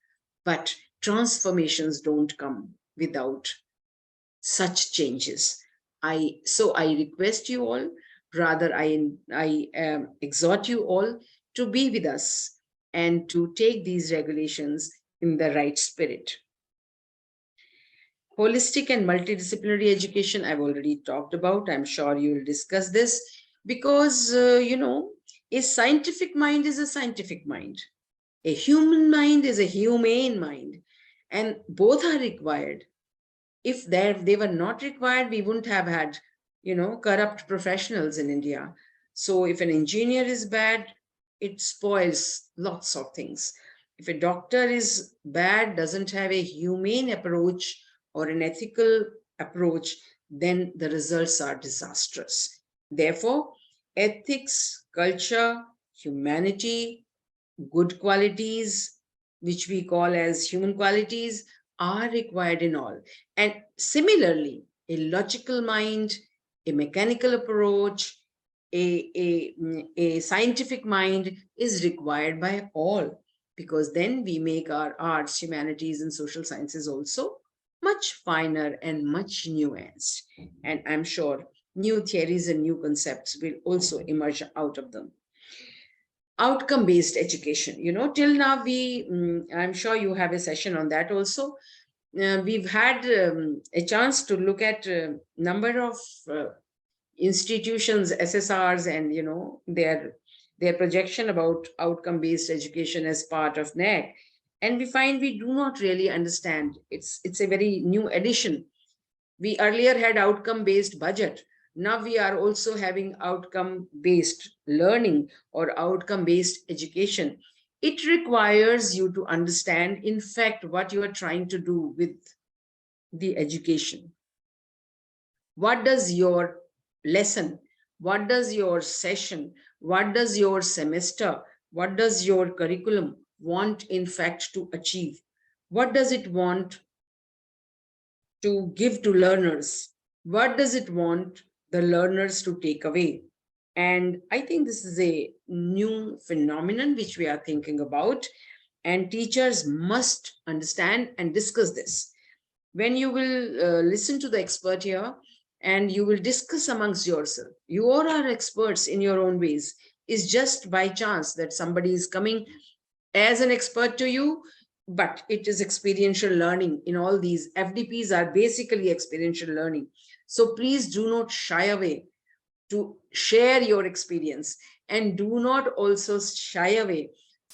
but transformations don't come without such changes. So I request you all, rather I exhort you all to be with us and to take these regulations in the right spirit. Holistic and multidisciplinary education, I've already talked about. I'm sure you will discuss this, because, a scientific mind is a scientific mind. A human mind is a humane mind, and both are required. If they were not required, we wouldn't have had, corrupt professionals in India. So if an engineer is bad, it spoils lots of things. If a doctor is bad, doesn't have a humane approach or an ethical approach, then the results are disastrous. Therefore, ethics, culture, humanity, good qualities, which we call as human qualities, are required in all. And similarly, a logical mind, a mechanical approach, a scientific mind is required by all, because then we make our arts, humanities, and social sciences also much finer and much nuanced. And I'm sure new theories and new concepts will also emerge out of them. Outcome-based education, till now I'm sure you have a session on that also. We've had a chance to look at a number of institutions, SSRs, and their projection about outcome-based education as part of NAC. And we find we do not really understand. It's a very new addition. We earlier had outcome-based budget. Now we are also having outcome-based learning or outcome-based education. It requires you to understand, in fact, what you are trying to do with the education. What does your lesson, what does your session, what does your semester, what does your curriculum want, in fact, to achieve? What does it want to give to learners? What does it want the learners to take away? And I think this is a new phenomenon which we are thinking about. And teachers must understand and discuss this. When you will listen to the expert here and you will discuss amongst yourself, you all are experts in your own ways. It's just by chance that somebody is coming as an expert to you, but it is experiential learning. In all these FDPs are basically experiential learning. So please do not shy away to share your experience, and do not also shy away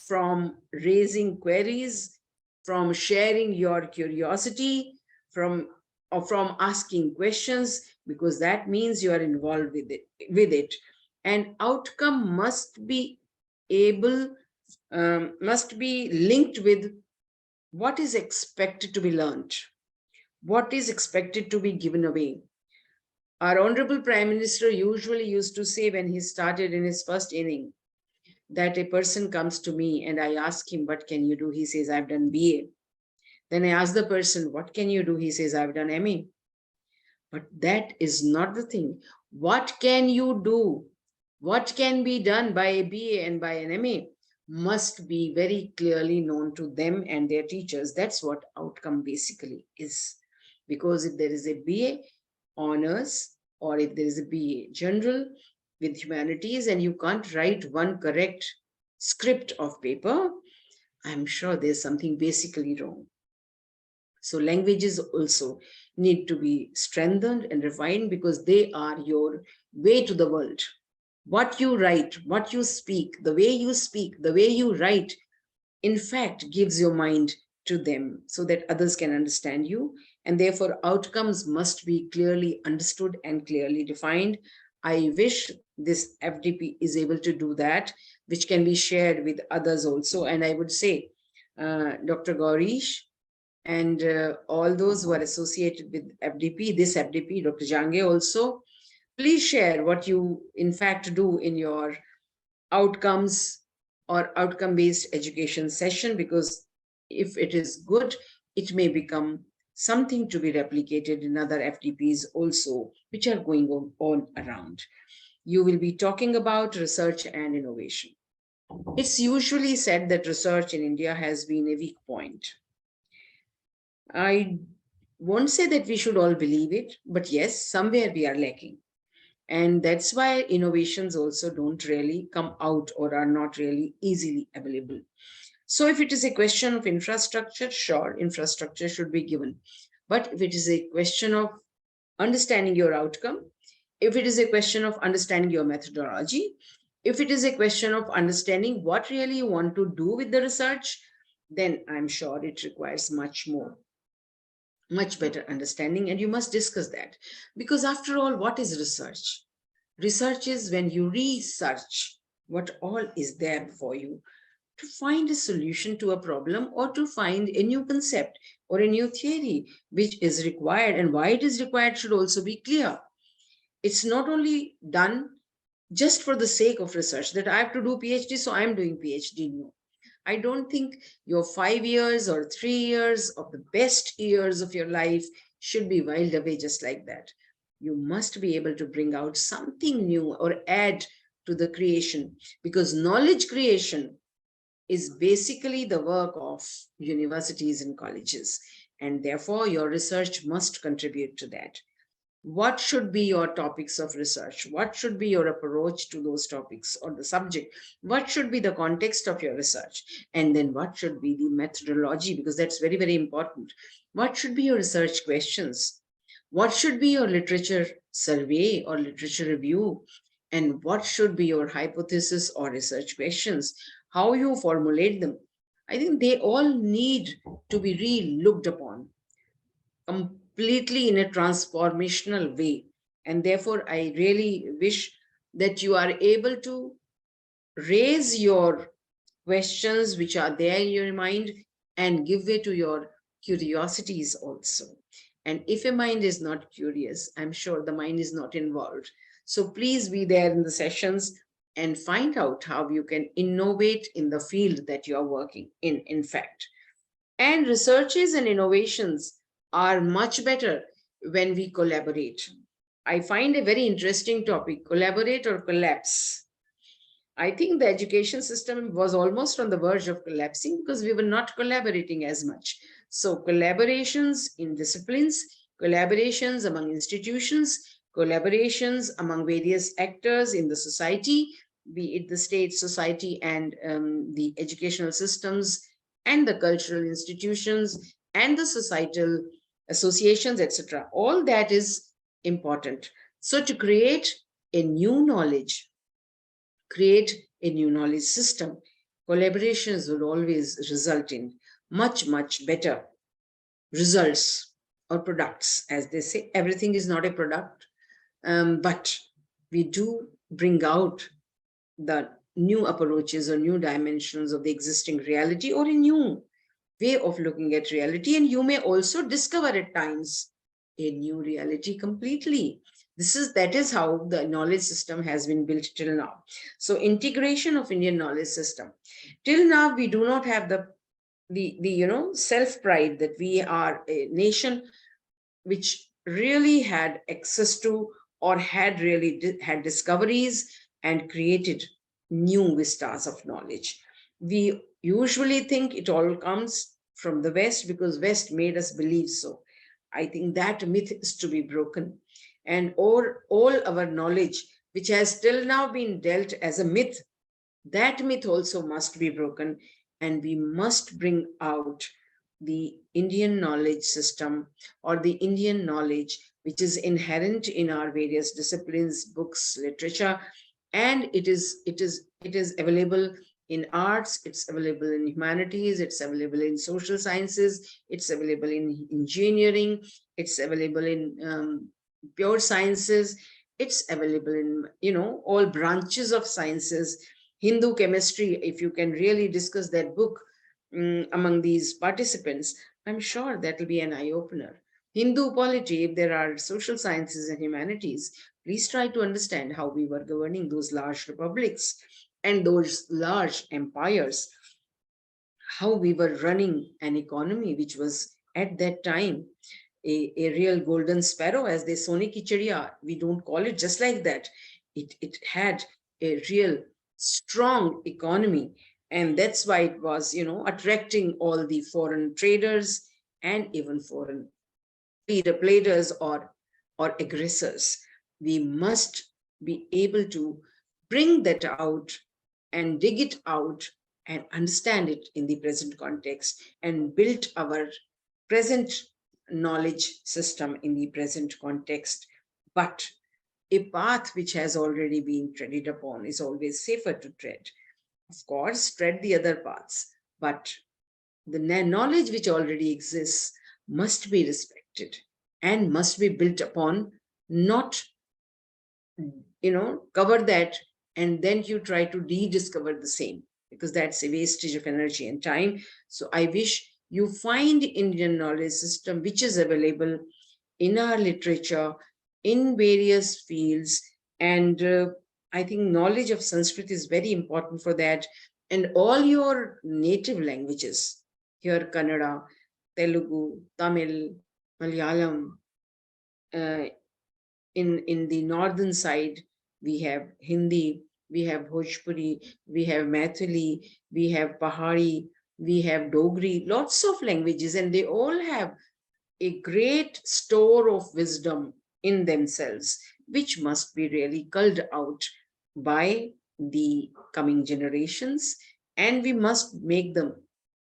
from raising queries, from sharing your curiosity, from asking questions, because that means you are involved with it. And outcome must be must be linked with what is expected to be learned, what is expected to be given away. Our Honorable Prime Minister usually used to say when he started in his first inning that a person comes to me and I ask him, what can you do? He says, I've done BA. Then I ask the person, what can you do? He says, I've done MA. But that is not the thing. What can you do? What can be done by a BA and by an MA must be very clearly known to them and their teachers. That's what outcome basically is. Because if there is a BA honors, or if there is a BA general with humanities and you can't write one correct script of paper, I'm sure there's something basically wrong. So languages also need to be strengthened and refined, because they are your way to the world. What you write, what you speak, the way you write, in fact, gives your mind to them so that others can understand you. And therefore, outcomes must be clearly understood and clearly defined. I wish this FDP is able to do that, which can be shared with others also. And I would say, Dr. Gaurish, and all those who are associated with FDP, this FDP, Dr. Jange also, please share what you in fact do in your outcomes or outcome-based education session, because if it is good, it may become something to be replicated in other FDPs also, which are going on around. You will be talking about research and innovation. It's usually said that research in India has been a weak point. I won't say that we should all believe it, but yes, somewhere we are lacking. And that's why innovations also don't really come out or are not really easily available. So if it is a question of infrastructure, sure, infrastructure should be given. But if it is a question of understanding your outcome, if it is a question of understanding your methodology, if it is a question of understanding what really you want to do with the research, then I'm sure it requires much better understanding, and you must discuss that. Because after all, what is research? Research is when you research what all is there for you to find a solution to a problem, or to find a new concept or a new theory which is required, and why it is required should also be clear. It's not only done just for the sake of research that I have to do PhD, so I'm doing PhD. No. I don't think your 5 years or 3 years of the best years of your life should be whiled away just like that. You must be able to bring out something new or add to the creation, because knowledge creation is basically the work of universities and colleges, and therefore your research must contribute to that. What should be your topics of research? What should be your approach to those topics or the subject? What should be the context of your research? And then what should be the methodology? Because that's very, very important. What should be your research questions? What should be your literature survey or literature review? And what should be your hypothesis or research questions? How you formulate them? I think they all need to be re-looked upon completely in a transformational way. And therefore, I really wish that you are able to raise your questions which are there in your mind and give way to your curiosities also. And if a mind is not curious, I'm sure the mind is not involved. So please be there in the sessions and find out how you can innovate in the field that you are working in fact. And researches and innovations are much better when we collaborate. I find a very interesting topic, collaborate or collapse. I think the education system was almost on the verge of collapsing because we were not collaborating as much. So collaborations in disciplines, collaborations among institutions, collaborations among various actors in the society, be it the state, society, and the educational systems, and the cultural institutions, and the societal associations, etc. All that is important. So to create a new knowledge, create a new knowledge system, collaborations will always result in much, much better results or products. As they say, everything is not a product, but we do bring out the new approaches or new dimensions of the existing reality, or a new way of looking at reality. And you may also discover at times a new reality completely. That is how the knowledge system has been built till now. So integration of Indian knowledge system. Till now, we do not have the self-pride that we are a nation which really had access to, or had really had discoveries and created new vistas of knowledge. We usually think it all comes from the West because West made us believe so. I think that myth is to be broken. And all our knowledge, which has till now been dealt as a myth, that myth also must be broken. And we must bring out the Indian knowledge system, or the Indian knowledge which is inherent in our various disciplines, books, literature, and it is available in arts, it's available in humanities, it's available in social sciences, it's available in engineering, it's available in pure sciences, it's available in all branches of sciences. Hindu chemistry, if you can really discuss that book among these participants, I'm sure that will be an eye-opener. Hindu polity, if there are social sciences and humanities, please try to understand how we were governing those large republics and those large empires, how we were running an economy which was at that time a real golden sparrow, as they Sone ki Chidiya. We don't call it just like that. It had a real strong economy, and that's why it was attracting all the foreign traders and even foreign leader players or aggressors. We must be able to bring that out and dig it out and understand it in the present context, and build our present knowledge system in the present context. But a path which has already been treaded upon is always safer to tread. Of course, tread the other paths, but the knowledge which already exists must be respected and must be built upon, not cover that and then you try to rediscover the same, because that's a wastage of energy and time. So I wish you find Indian knowledge system which is available in our literature, in various fields. And I think knowledge of Sanskrit is very important for that. And all your native languages, here Kannada, Telugu, Tamil, Malayalam, in the northern side, we have Hindi, we have Bhojpuri, we have Maithili, we have Pahari, we have Dogri, lots of languages, and they all have a great store of wisdom in themselves, which must be really culled out by the coming generations, and we must make them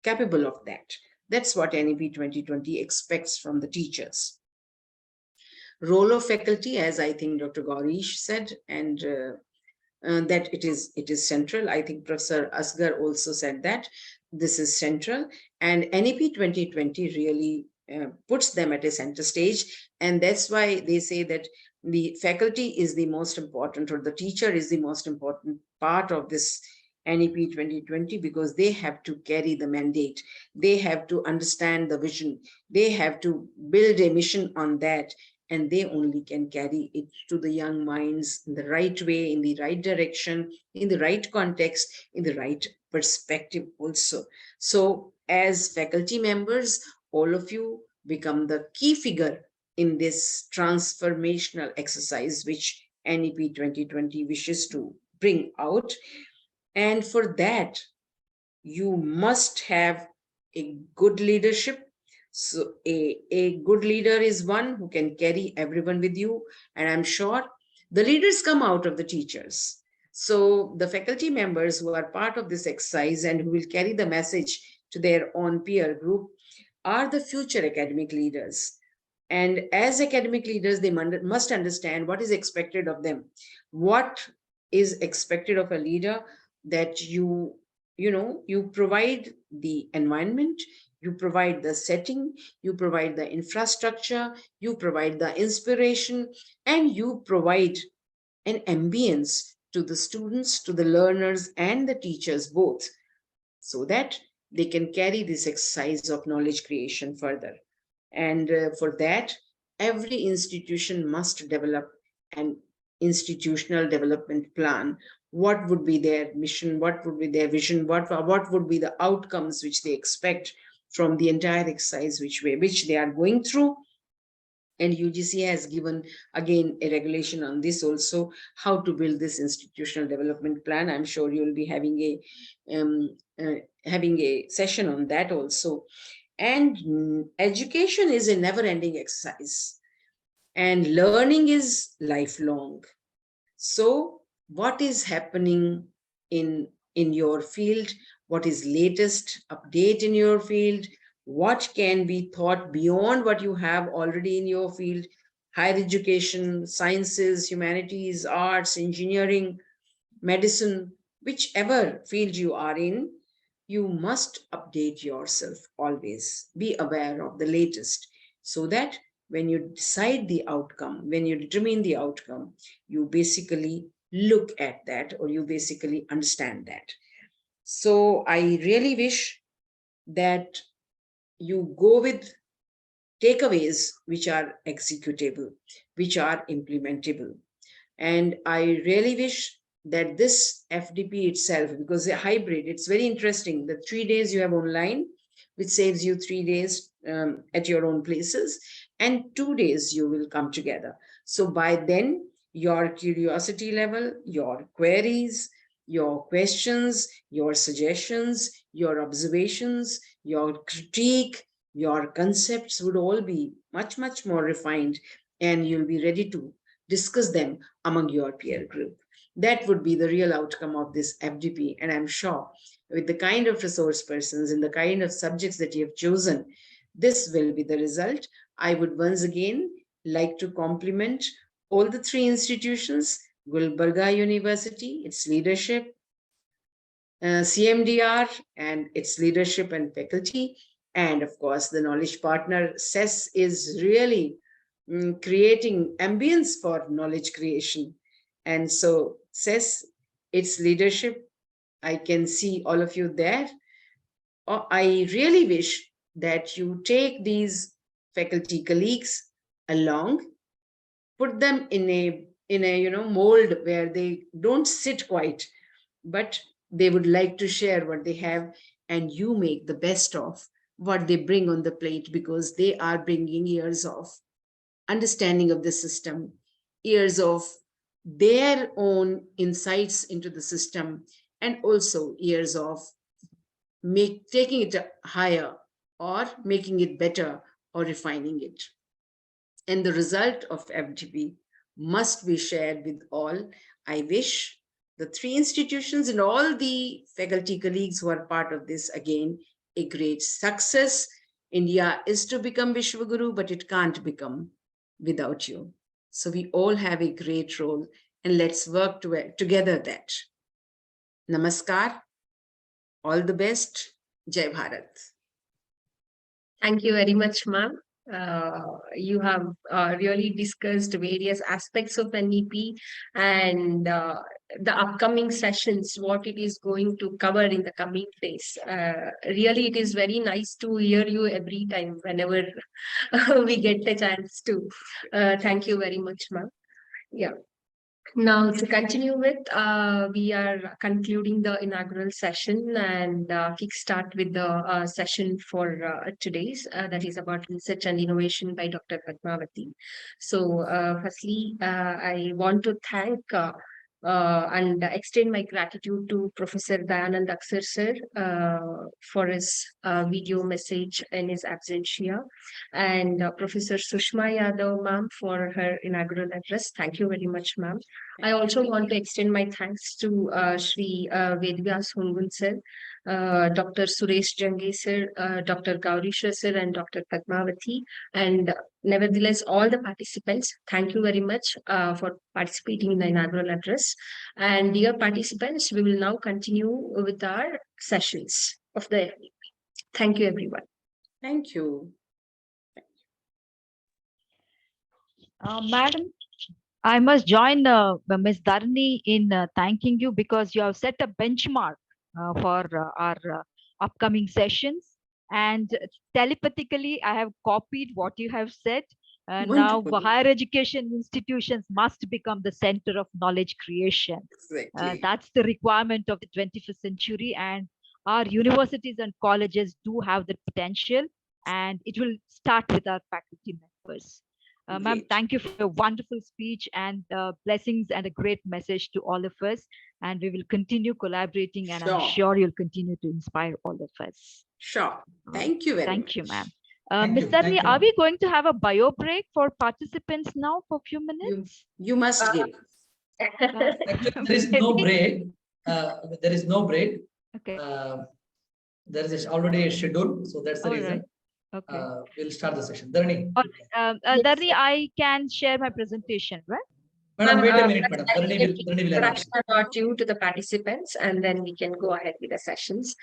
capable of that. That's what NEP 2020 expects from the teachers. Role of faculty, as I think Dr. Gaurish said, and that it is central. I think Professor Asgar also said that this is central, and NEP 2020 really puts them at a center stage. And that's why they say that the faculty is the most important, or the teacher is the most important part of this NEP 2020, because they have to carry the mandate. They have to understand the vision. They have to build a mission on that. And they only can carry it to the young minds in the right way, in the right direction, in the right context, in the right perspective also. So as faculty members, all of you become the key figure in this transformational exercise which NEP 2020 wishes to bring out. And for that, you must have a good leadership. So a good leader is one who can carry everyone with you. And I'm sure the leaders come out of the teachers. So the faculty members who are part of this exercise and who will carry the message to their own peer group are the future academic leaders. And as academic leaders, they must understand what is expected of them. What is expected of a leader, that you provide the environment, you provide the setting, you provide the infrastructure, you provide the inspiration, and you provide an ambience to the students, to the learners, and the teachers both, so that they can carry this exercise of knowledge creation further. And for that, every institution must develop an institutional development plan. What would be their mission? What would be their vision? What would be the outcomes which they expect from the entire exercise which they are going through? And UGC has given again a regulation on this also, how to build this institutional development plan. I'm sure you'll be having a session on that also. And education is a never-ending exercise, and learning is lifelong. So what is happening in your field? What is latest update in your field? What can be taught beyond what you have already in your field? Higher education, sciences, humanities, arts, engineering, medicine, whichever field you are in, you must update yourself always. Be aware of the latest, so that when you decide the outcome, when you determine the outcome, you basically look at that, or you basically understand that. So I really wish that you go with takeaways which are executable, which are implementable. And I really wish that this FDP itself, because a hybrid, it's very interesting. The 3 days you have online, which saves you 3 days at your own places, and 2 days you will come together. So by then, your curiosity level, your queries, your questions, your suggestions, your observations, your critique, your concepts would all be much, much more refined, and you'll be ready to discuss them among your peer group. That would be the real outcome of this FDP. And I'm sure with the kind of resource persons and the kind of subjects that you have chosen, this will be the result. I would once again like to compliment all the 3 institutions: Gulbarga University, its leadership, CMDR and its leadership and faculty, and of course the knowledge partner. CES is really creating ambience for knowledge creation. And so CES, its leadership, I can see all of you there. I really wish that you take these faculty colleagues along, put them in a mold where they don't sit quiet, but they would like to share what they have, and you make the best of what they bring on the plate, because they are bringing years of understanding of the system, years of their own insights into the system, and also years of taking it higher, or making it better, or refining it. And the result of FDP must be shared with all. I wish the 3 institutions and all the faculty colleagues who are part of this, again, a great success. India is to become Vishwaguru, but it can't become without you. So we all have a great role, and let's work together that. Namaskar. All the best. Jai Bharat. Thank you very much, ma'am. You have really discussed various aspects of NEP and the upcoming sessions, what it is going to cover in the coming days. Really, it is very nice to hear you every time whenever we get the chance to. Thank you very much, ma'am. Yeah. Now, to continue with, we are concluding the inaugural session and kickstart with the session for today's, that is about research and innovation by Dr. Padmavati. So, firstly, I want to thank and extend my gratitude to Professor Dayanand Aksar sir for his video message in his absentia, and Professor Sushma Yadav ma'am for her inaugural address. Thank you very much, ma'am. I also want to extend my thanks to Shri Vedvyas Hungul sir, Dr. Suresh Jangi sir, Dr. Gaurisha sir, and Dr. Padmavati, and nevertheless, all the participants, thank you very much for participating in the inaugural address. And dear participants, we will now continue with our sessions of the evening. Thank you, everyone. Thank you. Madam, I must join Ms. Dharani in thanking you because you have set a benchmark for our upcoming sessions. And telepathically, I have copied what you have said. Now, higher education institutions must become the center of knowledge creation. Exactly. That's the requirement of the 21st century. And our universities and colleges do have the potential. And it will start with our faculty members. Ma'am, thank you for a wonderful speech and blessings and a great message to all of us. And we will continue collaborating, and I'm sure you'll continue to inspire all of us. Sure. Thank you very much. Thank you, ma'am. Ms. Dharani, are we going to have a bio break for participants now for a few minutes? You must give. Actually, there is no break. There is no break. Okay. There is already a schedule, so that's the reason. Right. Okay. We'll start the session. Dharani. Dharani, I can share my presentation, right? Madam, wait a minute, madam. Dharani will announce. Introduction or two to the participants, and then we can go ahead with the sessions.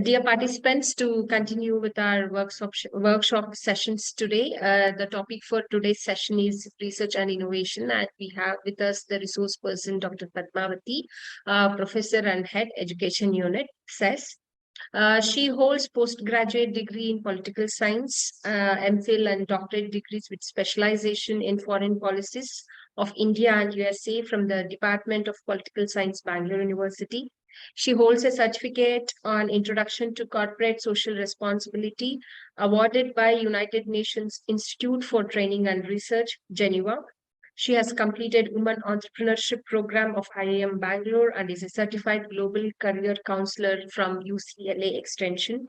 Dear participants, to continue with our workshop sessions today, the topic for today's session is research and innovation, and we have with us the resource person, Dr. Padmavati, Professor and Head Education Unit, SES. She holds postgraduate degree in political science, MPhil and doctorate degrees with specialization in foreign policies of India and USA from the Department of Political Science, Bangalore University. She holds a certificate on Introduction to Corporate Social Responsibility, awarded by United Nations Institute for Training and Research, Geneva. She has completed Women Entrepreneurship Program of IIM Bangalore and is a certified global career counselor from UCLA Extension.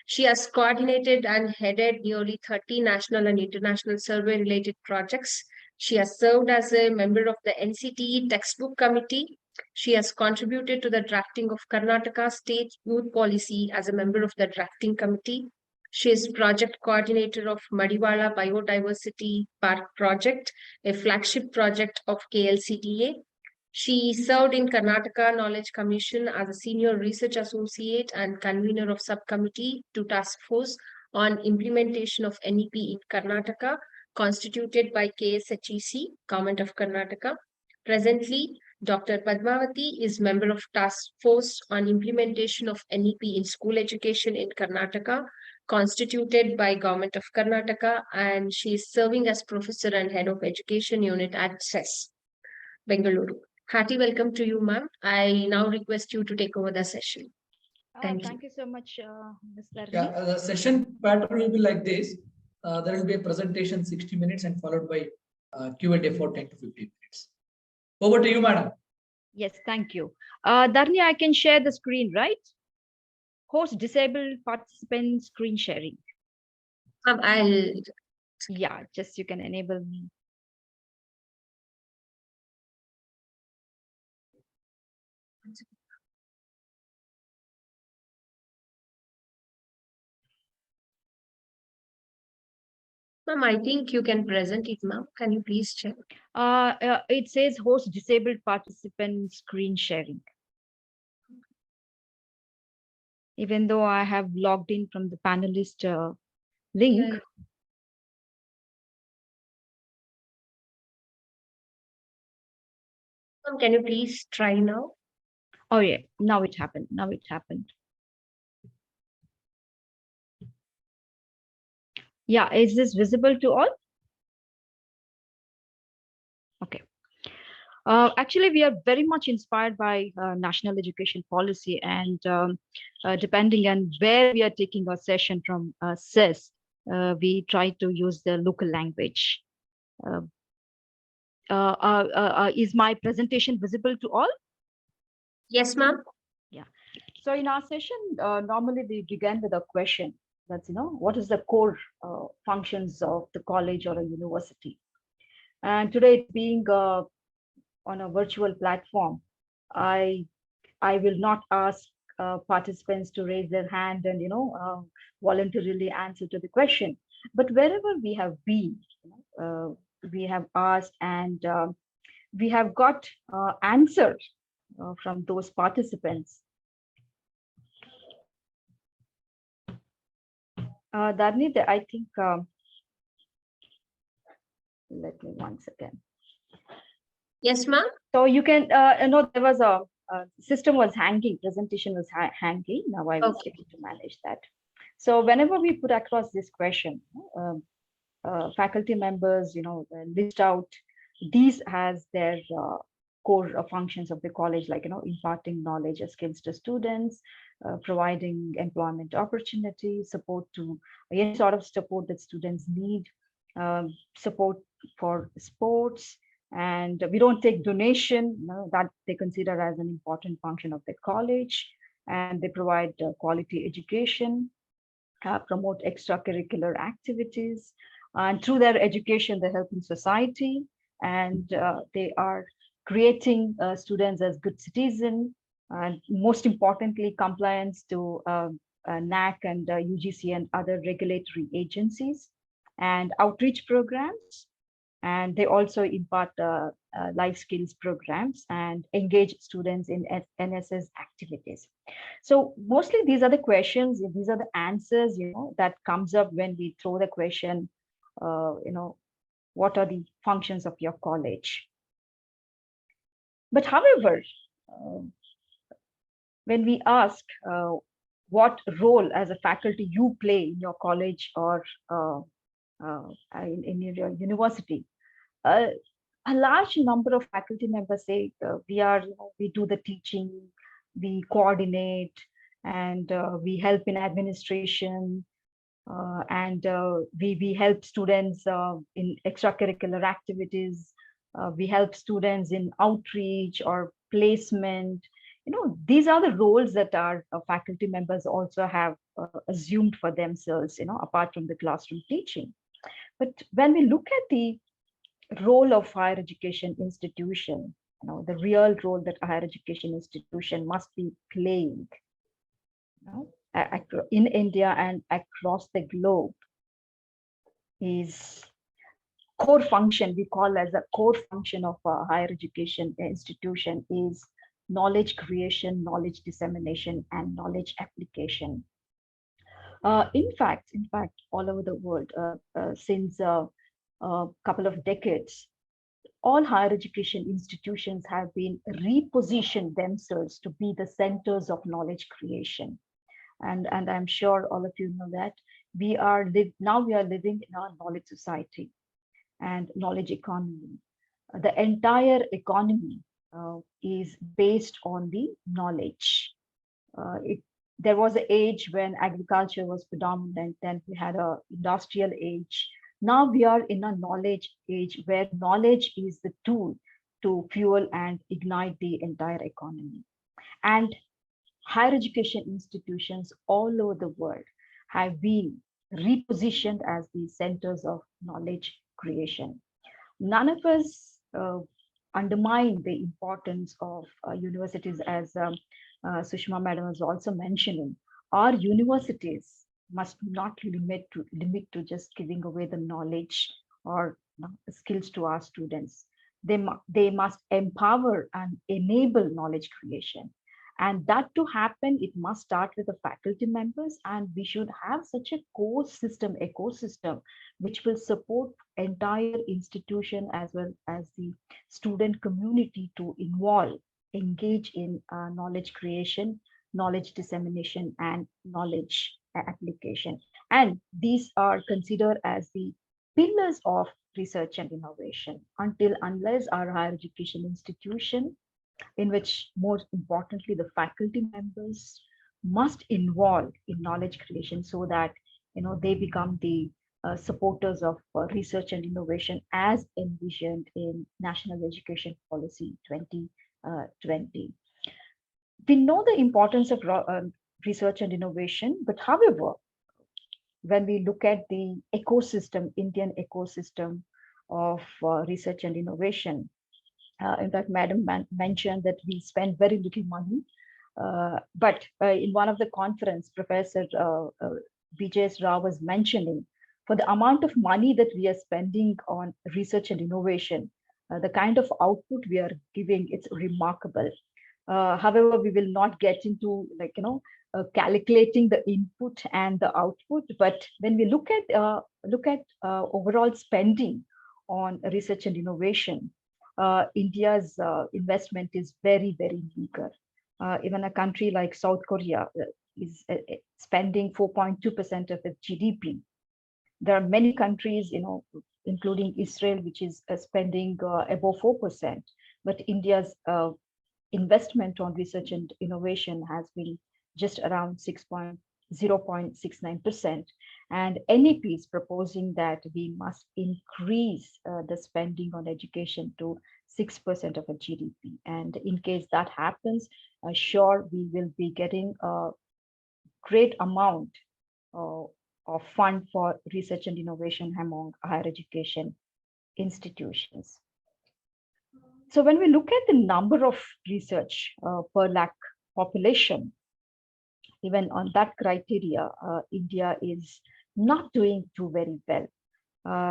She has coordinated and headed nearly 30 national and international survey-related projects. She has served as a member of the NCTE Textbook Committee. She has contributed to the drafting of Karnataka State Youth Policy as a member of the drafting committee. She is project coordinator of Madiwala Biodiversity Park Project, a flagship project of KLCTA. She served in Karnataka Knowledge Commission as a senior research associate and convener of subcommittee to task force on implementation of NEP in Karnataka, constituted by KSHEC, Government of Karnataka. Presently, Dr. Padmavati is member of task force on implementation of NEP in school education in Karnataka, constituted by Government of Karnataka, and she is serving as professor and head of education unit at SES, Bengaluru. Hearty welcome to you, ma'am. I now request you to take over the session. Thank you so much, Ms. Dharani. Yeah, the session pattern will be like this. There will be a presentation 60 minutes and followed by Q&A for 10 to 15 minutes. Over to you, madam. Yes, thank you. Dharani, I can share the screen, right? Host disabled participant screen sharing. Yeah, just you can enable me. Ma'am, I think you can present it, ma'am. Can you please check? It says host disabled participant screen sharing. Even though I have logged in from the panelist link. Can you please try now? Oh yeah, now it happened. Now it happened. Yeah, is this visible to all? Okay. Actually, we are very much inspired by national education policy, and depending on where we are taking our session from SES, we try to use the local language. Is my presentation visible to all? Yes, ma'am. So in our session, normally we begin with a question. That's, what is the core functions of the college or a university? And today, it's being on a virtual platform, I will not ask participants to raise their hand and voluntarily answer to the question. But wherever we have been, we have asked and we have got answers from those participants. Dharni, I think, let me once again. Yes, ma'am. So you can, there was a system was hanging, presentation was hanging. Now I was able to manage that. So whenever we put across this question, faculty members, list out these as their core functions of the college, like, imparting knowledge and skills to students, providing employment opportunity, support to any sort of support that students need, support for sports, and we don't take donation, that they consider as an important function of the college, and they provide quality education, promote extracurricular activities, and through their education, they're helping society, and they are creating students as good citizens, and most importantly, compliance to NAC and UGC and other regulatory agencies, and outreach programs. And they also impart life skills programs and engage students in NSS activities. So mostly these are the questions, these are the answers, that comes up when we throw the question, what are the functions of your college? But however, when we ask what role as a faculty you play in your college or in your university, a large number of faculty members say we do the teaching, we coordinate, and we help in administration, and we help students in extracurricular activities. We help students in outreach or placement. These are the roles that our faculty members also have assumed for themselves, apart from the classroom teaching. But when we look at the role of higher education institution, the real role that a higher education institution must be playing, in India and across the globe, is core function, we call as a core function of a higher education institution, is knowledge creation, knowledge dissemination, and knowledge application. In fact, all over the world, since a couple of decades, all higher education institutions have been repositioned themselves to be the centers of knowledge creation. And I'm sure all of you know that now we are living in our knowledge society and knowledge economy. The entire economy is based on the knowledge. There was an age when agriculture was predominant, then we had an industrial age. Now we are in a knowledge age where knowledge is the tool to fuel and ignite the entire economy. And higher education institutions all over the world have been repositioned as the centers of knowledge creation. None of us undermine the importance of universities, as Sushma Madam was also mentioning. Our universities must not limit to just giving away the knowledge or skills to our students. They must empower and enable knowledge creation. And that to happen, it must start with the faculty members, and we should have such a ecosystem, which will support entire institution as well as the student community to engage in knowledge creation, knowledge dissemination, and knowledge application. And these are considered as the pillars of research and innovation. Unless our higher education institution, in which most importantly the faculty members must involve in knowledge creation, so that they become the supporters of research and innovation as envisioned in National Education Policy 2020. We know the importance of research and innovation, but however, when we look at the ecosystem, Indian ecosystem of research and innovation, in fact, Madam mentioned that we spend very little money. But in one of the conference, Professor Vijay Rao was mentioning, for the amount of money that we are spending on research and innovation, the kind of output we are giving, it's remarkable. However, we will not get into calculating the input and the output. But when we look at overall spending on research and innovation, India's investment is very, very meager. Even a country like South Korea is spending 4.2% of its GDP. There are many countries, including Israel, which is spending above 4%. But India's investment on research and innovation has been just around 0.69%. And NEP is proposing that we must increase the spending on education to 6% of a GDP. And in case that happens, sure, we will be getting a great amount of fund for research and innovation among higher education institutions. So when we look at the number of research per lakh population, even on that criteria, India is not doing too very well.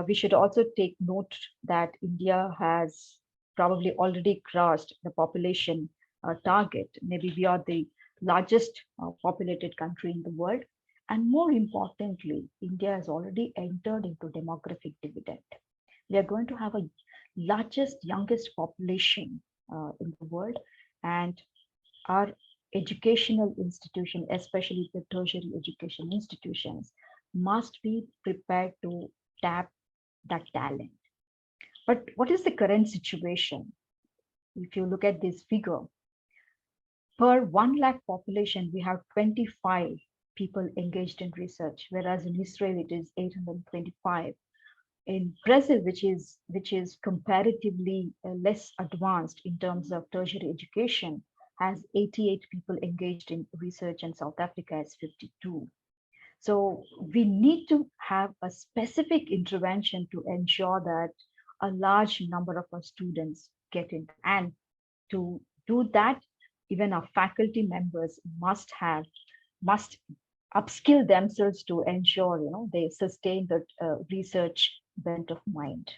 We should also take note that India has probably already crossed the population target. Maybe we are the largest populated country in the world. And more importantly, India has already entered into demographic dividend. We are going to have a largest, youngest population in the world, and our educational institution, especially the tertiary education institutions, must be prepared to tap that talent. But what is the current situation? If you look at this figure, per 1 lakh population, we have 25 people engaged in research, whereas in Israel it is 825. In Brazil, which is comparatively less advanced in terms of tertiary education, has 88 people engaged in research, and South Africa has 52. So we need to have a specific intervention to ensure that a large number of our students get in. And to do that, even our faculty members must upskill themselves to ensure they sustain the research bent of mind.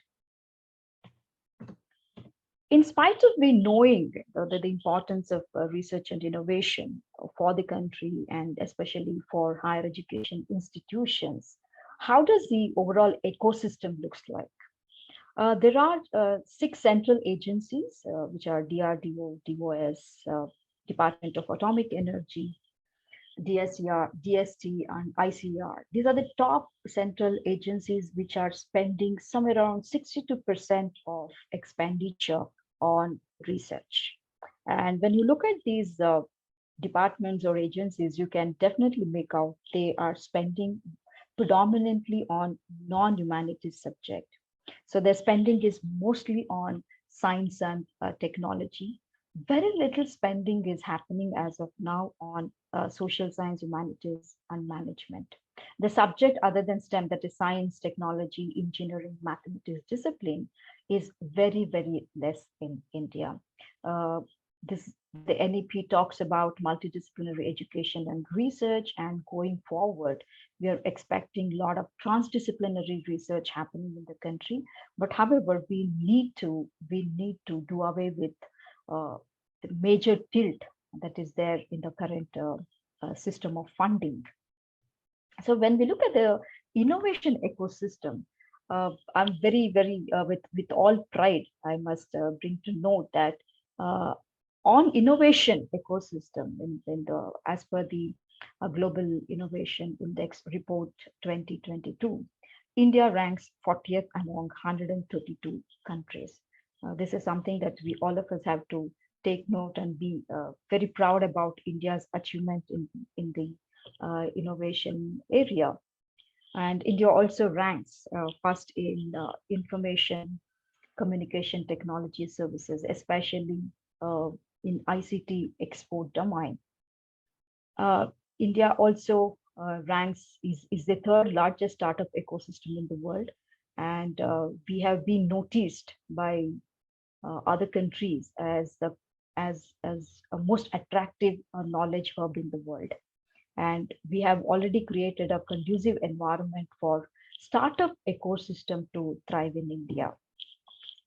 In spite of me knowing the importance of research and innovation for the country, and especially for higher education institutions, how does the overall ecosystem looks like? There are 6 central agencies, which are DRDO, DOS, Department of Atomic Energy, DSER, DST, and ICER. These are the top central agencies which are spending somewhere around 62% of expenditure on research. And when you look at these departments or agencies, you can definitely make out they are spending predominantly on non-humanities subject. So their spending is mostly on science and technology. Very little spending is happening as of now on social science, humanities, and management. The subject other than STEM, that is science, technology, engineering, mathematics discipline, is very, very less in India. The NEP talks about multidisciplinary education and research, and going forward, we are expecting a lot of transdisciplinary research happening in the country. But however, we need to do away with the major tilt that is there in the current system of funding. So when we look at the innovation ecosystem, I'm very, very, with all pride, I must bring to note that on innovation ecosystem, as per the Global Innovation Index Report 2022, India ranks 40th among 132 countries. This is something that all of us have to take note and be very proud about India's achievement in the innovation area. And India also ranks first in information communication technology services, especially uh, in ICT export domain. Uh, India also ranks is the third largest startup ecosystem in the world, and we have been noticed by other countries as the as a most attractive knowledge hub in the world. And we have already created a conducive environment for startup ecosystem to thrive in India.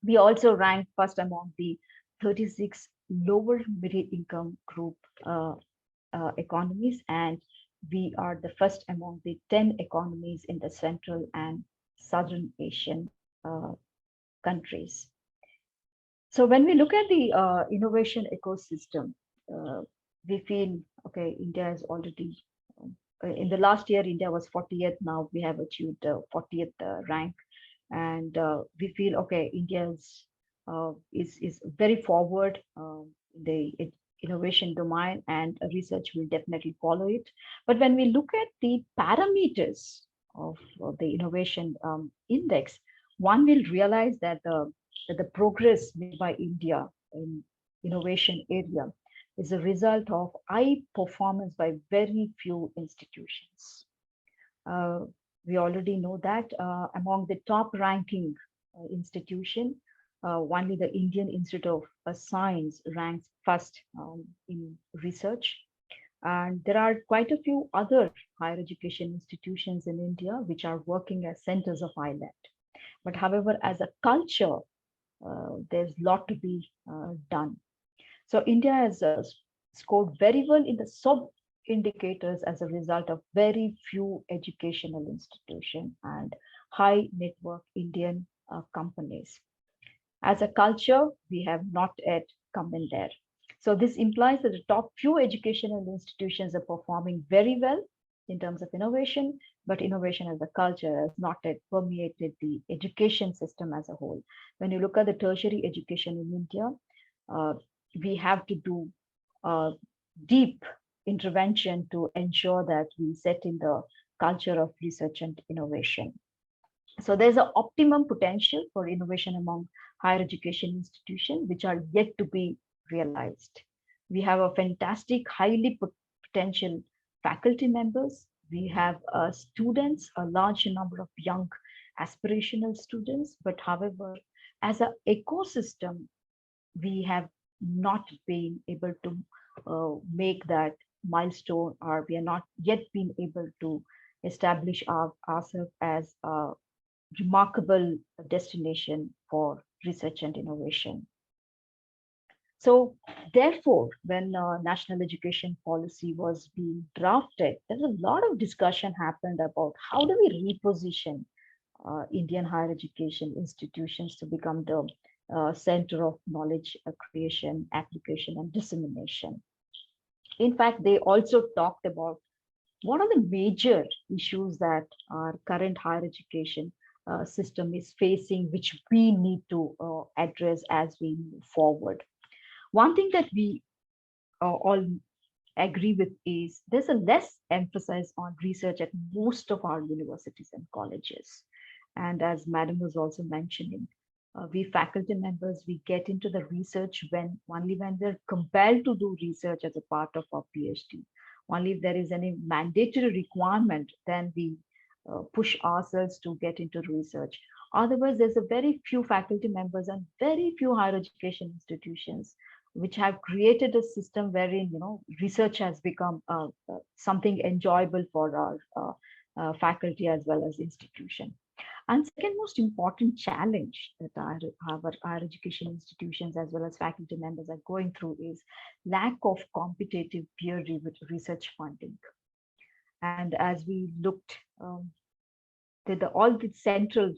We also rank first among the 36 lower middle income group economies, and we are the first among the 10 economies in the Central and Southern Asian uh, countries. So when we look at the innovation ecosystem, uh, we feel, okay, India is already, in the last year, India was 40th. Now we have achieved 40th rank. And we feel, okay, India is very forward in the innovation domain, and research will definitely follow it. But when we look at the parameters of the innovation index, one will realize that the progress made by India in innovation area is a result of high performance by very few institutions. Uh, we already know that among the top ranking institution, only the Indian Institute of Science ranks first in research. And there are quite a few other higher education institutions in India which are working as centers of island. But however, as a culture, there's a lot to be done. So India has scored very well in the sub indicators as a result of very few educational institutions and high network Indian companies. As a culture, we have not yet come in there. So this implies that the top few educational institutions are performing very well in terms of innovation, but innovation as a culture has not yet permeated the education system as a whole. When you look at the tertiary education in India, uh, we have to do deep intervention to ensure that we set in the culture of research and innovation. So there's an optimum potential for innovation among higher education institutions, which are yet to be realized. We have a fantastic, highly potential faculty members. We have students, a large number of young aspirational students, but however, as an ecosystem, we have not been able to make that milestone, or we are not yet been able to establish ourselves as a remarkable destination for research and innovation. So therefore, when national education policy was being drafted, there's a lot of discussion happened about how do we reposition Indian higher education institutions to become the center of knowledge creation, application, and dissemination. In fact, they also talked about what are the major issues that our current higher education system is facing, which we need to address as we move forward. One thing that we all agree with is there's a less emphasis on research at most of our universities and colleges. And as Madam was also mentioning, we faculty members, we get into the research when only when we're compelled to do research as a part of our PhD. Only if there is any mandatory requirement, then we push ourselves to get into research. Otherwise, there's a very few faculty members and very few higher education institutions which have created a system wherein research has become something enjoyable for our faculty as well as institution. And second most important challenge that our higher education institutions as well as faculty members are going through is lack of competitive peer research funding. And as we looked, all the central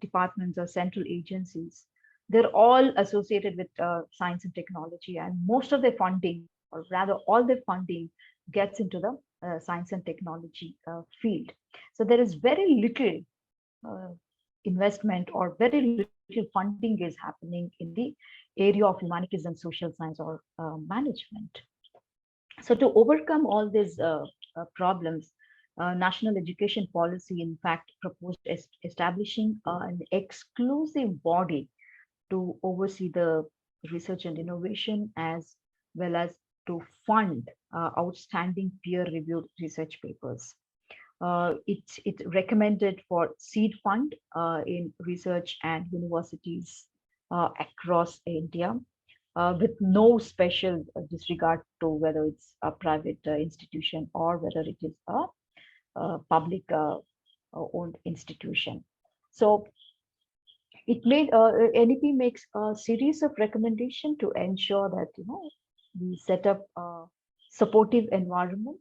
departments or central agencies, they're all associated with science and technology, and most of their funding, or rather all their funding, gets into the science and technology field. So there is very little investment or very little funding is happening in the area of humanities and social science or management. So to overcome all these problems, National Education Policy, in fact, proposed establishing an exclusive body to oversee the research and innovation, as well as to fund outstanding peer-reviewed research papers. It recommended for seed fund in research and universities across India, with no special disregard to whether it's a private institution or whether it is a public owned institution. So it made NEP makes a series of recommendations to ensure that we set up a supportive environment.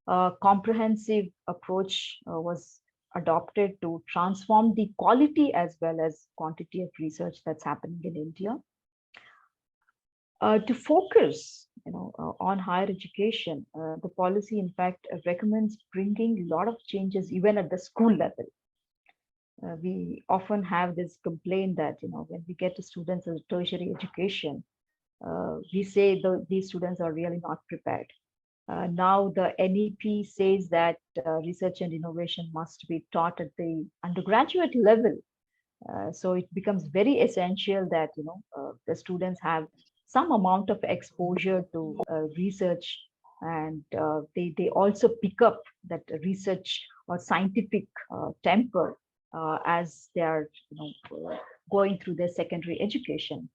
A comprehensive approach was adopted to transform the quality as well as quantity of research that's happening in India. To focus on higher education, the policy in fact recommends bringing a lot of changes even at the school level. We often have this complaint that when we get to students in tertiary education, we say these students are really not prepared. Now the NEP says that research and innovation must be taught at the undergraduate level. So it becomes very essential that the students have some amount of exposure to research, and they also pick up that research or scientific temper as they are going through their secondary education.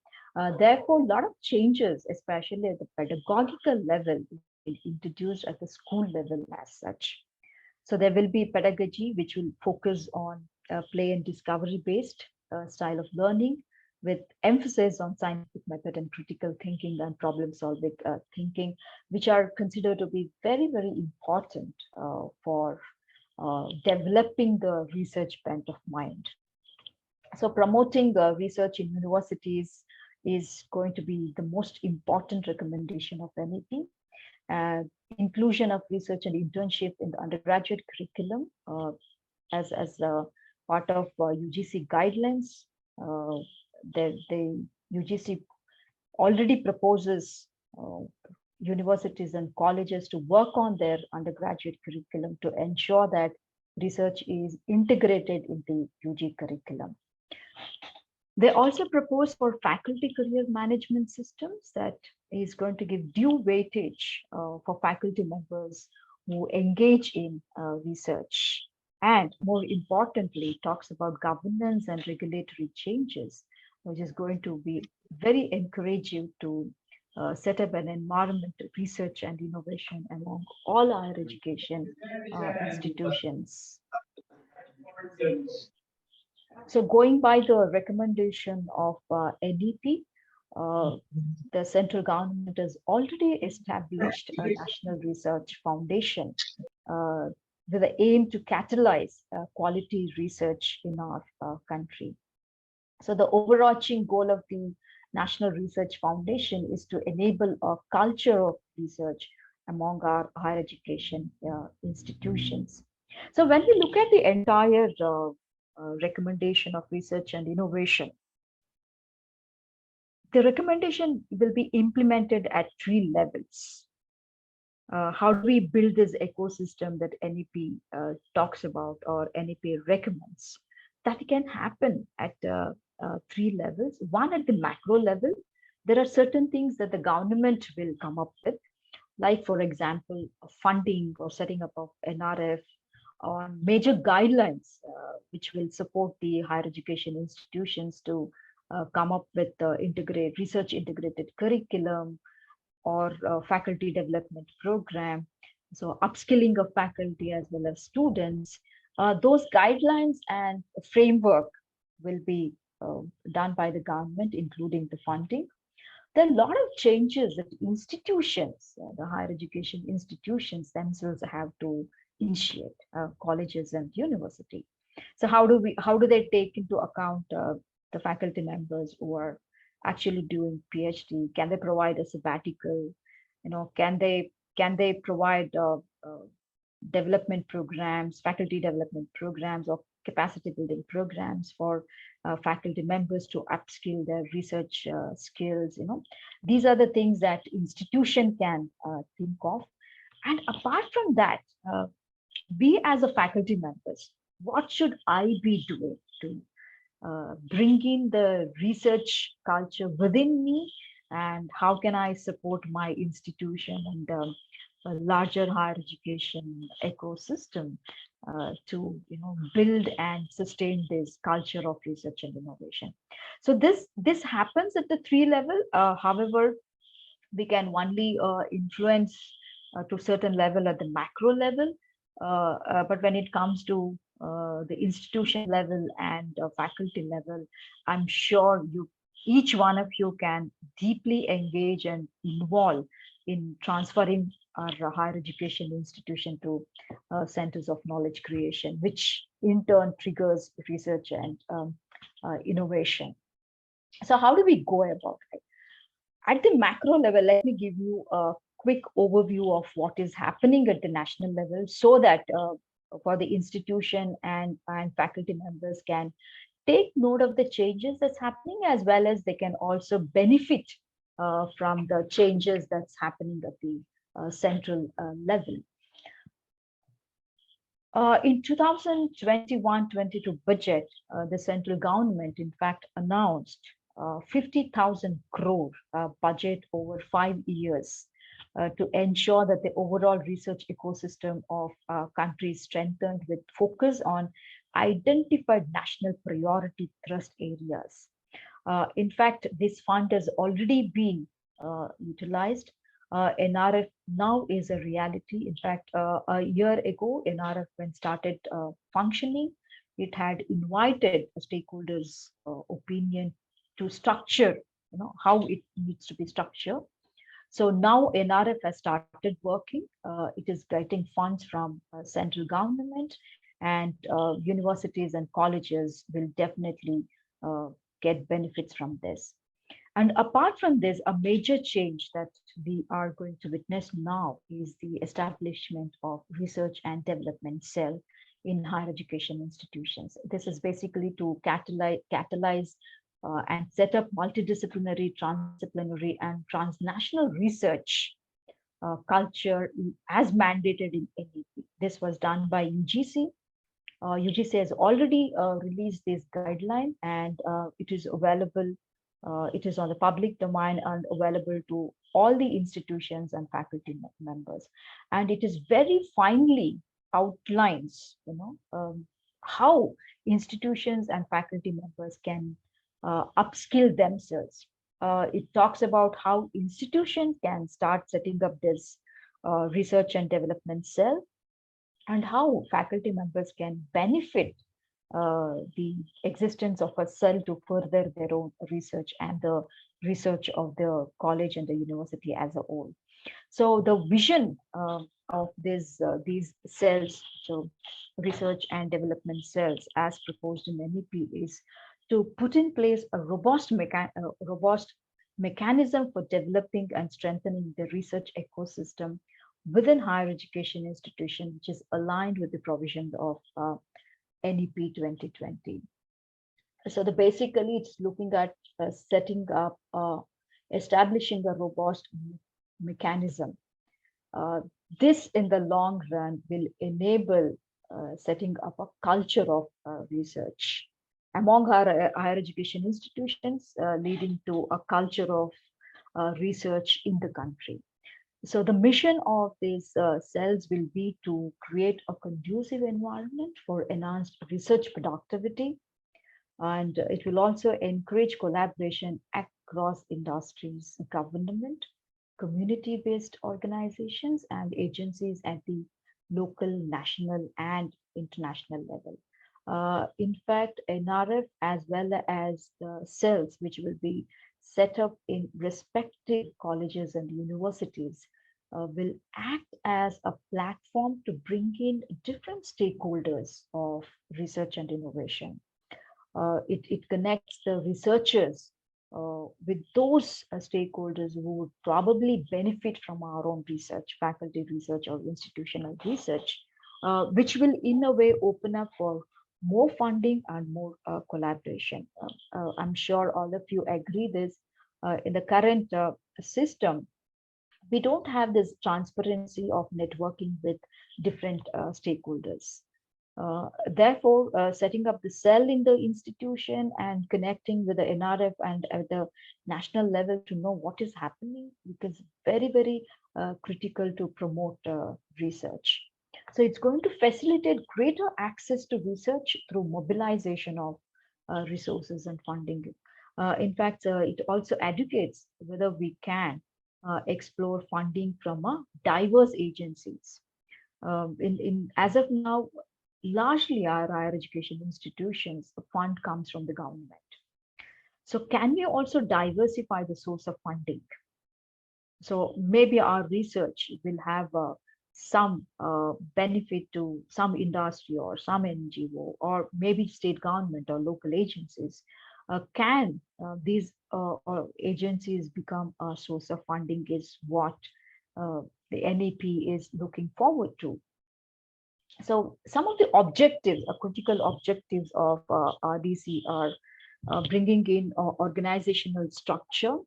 Therefore, a lot of changes, especially at the pedagogical level, will be introduced at the school level as such. So there will be pedagogy which will focus on play and discovery based style of learning, with emphasis on scientific method and critical thinking and problem solving thinking, which are considered to be very, very important for developing the research bent of mind. So promoting research in universities is going to be the most important recommendation of NEP. Inclusion of research and internship in the undergraduate curriculum as part of UGC guidelines. The UGC already proposes universities and colleges to work on their undergraduate curriculum to ensure that research is integrated in the UG curriculum. They also propose for faculty career management systems that is going to give due weightage for faculty members who engage in research. And more importantly, talks about governance and regulatory changes, which is going to be very encouraging to set up an environment of research and innovation among all higher education institutions. So going by the recommendation of NEP, the central government has already established a National Research Foundation with the aim to catalyze quality research in our country. So the overarching goal of the National Research Foundation is to enable a culture of research among our higher education institutions. So when we look at the entire recommendation of research and innovation, the recommendation will be implemented at 3 levels. How do we build this ecosystem that NEP talks about or NEP recommends? That can happen at 3 levels. One, at the macro level, there are certain things that the government will come up with, like, for example, funding or setting up of NRF on major guidelines, which will support the higher education institutions to come up with research integrated curriculum or faculty development program. So upskilling of faculty as well as students. Those guidelines and framework will be done by the government, including the funding. There are a lot of changes that institutions, the higher education institutions themselves have to initiate, colleges and university. So how do they take into account the faculty members who are actually doing PhD? Can they provide a sabbatical? Can they provide development programs, faculty development programs, or capacity building programs for faculty members to upskill their research skills? These are the things that institution can think of. And apart from that, we as a faculty members, what should I be doing to bring in the research culture within me, and how can I support my institution and a larger higher education ecosystem to build and sustain this culture of research and innovation. So this happens at the three level. However, we can only influence to certain level at the macro level, but when it comes to the institution level and faculty level, I'm sure each one of you can deeply engage and involve in transferring our higher education institution to centers of knowledge creation, which in turn triggers research and innovation. So how do we go about it? At the macro level, let me give you a quick overview of what is happening at the national level, so that for the institution and faculty members can take note of the changes that's happening, as well as they can also benefit from the changes that's happening at the central level. In 2021-22 budget, the central government, in fact, announced 50,000 crore budget over 5 years to ensure that the overall research ecosystem of country is strengthened, with focus on identified national priority thrust areas. In fact, this fund has already been utilized. NRF now is a reality. In fact, a year ago, NRF, when started functioning, it had invited stakeholders' opinion to structure, how it needs to be structured. So now NRF has started working. It is getting funds from central government, and universities and colleges will definitely get benefits from this. And apart from this, a major change that we are going to witness now is the establishment of research and development cell in higher education institutions. This is basically to catalyze and set up multidisciplinary, transdisciplinary, and transnational research culture as mandated in NEP. This was done by UGC. UGC has already released this guideline, and it is available. It is on the public domain and available to all the institutions and faculty members. And it is very finely outlines, how institutions and faculty members can upskill themselves. It talks about how institutions can start setting up this research and development cell, and how faculty members can benefit the existence of a cell to further their own research and the research of the college and the university as a whole. So the vision of these cells, so research and development cells as proposed in NEP, is to put in place a robust mechanism for developing and strengthening the research ecosystem within higher education institution, which is aligned with the provisions of NEP 2020. So basically it's looking at setting up, establishing a robust mechanism. This in the long run will enable setting up a culture of research among our higher education institutions, leading to a culture of research in the country. So the mission of these cells will be to create a conducive environment for enhanced research productivity, and it will also encourage collaboration across industries, government, community-based organizations, and agencies at the local, national, and international level. In fact, NRF, as well as the cells which will be set up in respective colleges and universities, will act as a platform to bring in different stakeholders of research and innovation. It connects the researchers with those stakeholders who would probably benefit from our own research, faculty research or institutional research, which will in a way open up for more funding and more collaboration. I'm sure all of you agree this. In the current system, we don't have this transparency of networking with different stakeholders. Therefore, setting up the cell in the institution and connecting with the NRF and at the national level to know what is happening becomes very, very critical to promote research. So it's going to facilitate greater access to research through mobilization of resources and funding. In fact, it also educates whether we can explore funding from diverse agencies. As of now, largely our higher education institutions, the fund comes from the government. So can we also diversify the source of funding? So maybe our research will have some benefit to some industry or some NGO or maybe state government or local agencies. Can these agencies become a source of funding is what the NEP is looking forward to. So some of the objectives, critical objectives of RDC are bringing in organizational structure.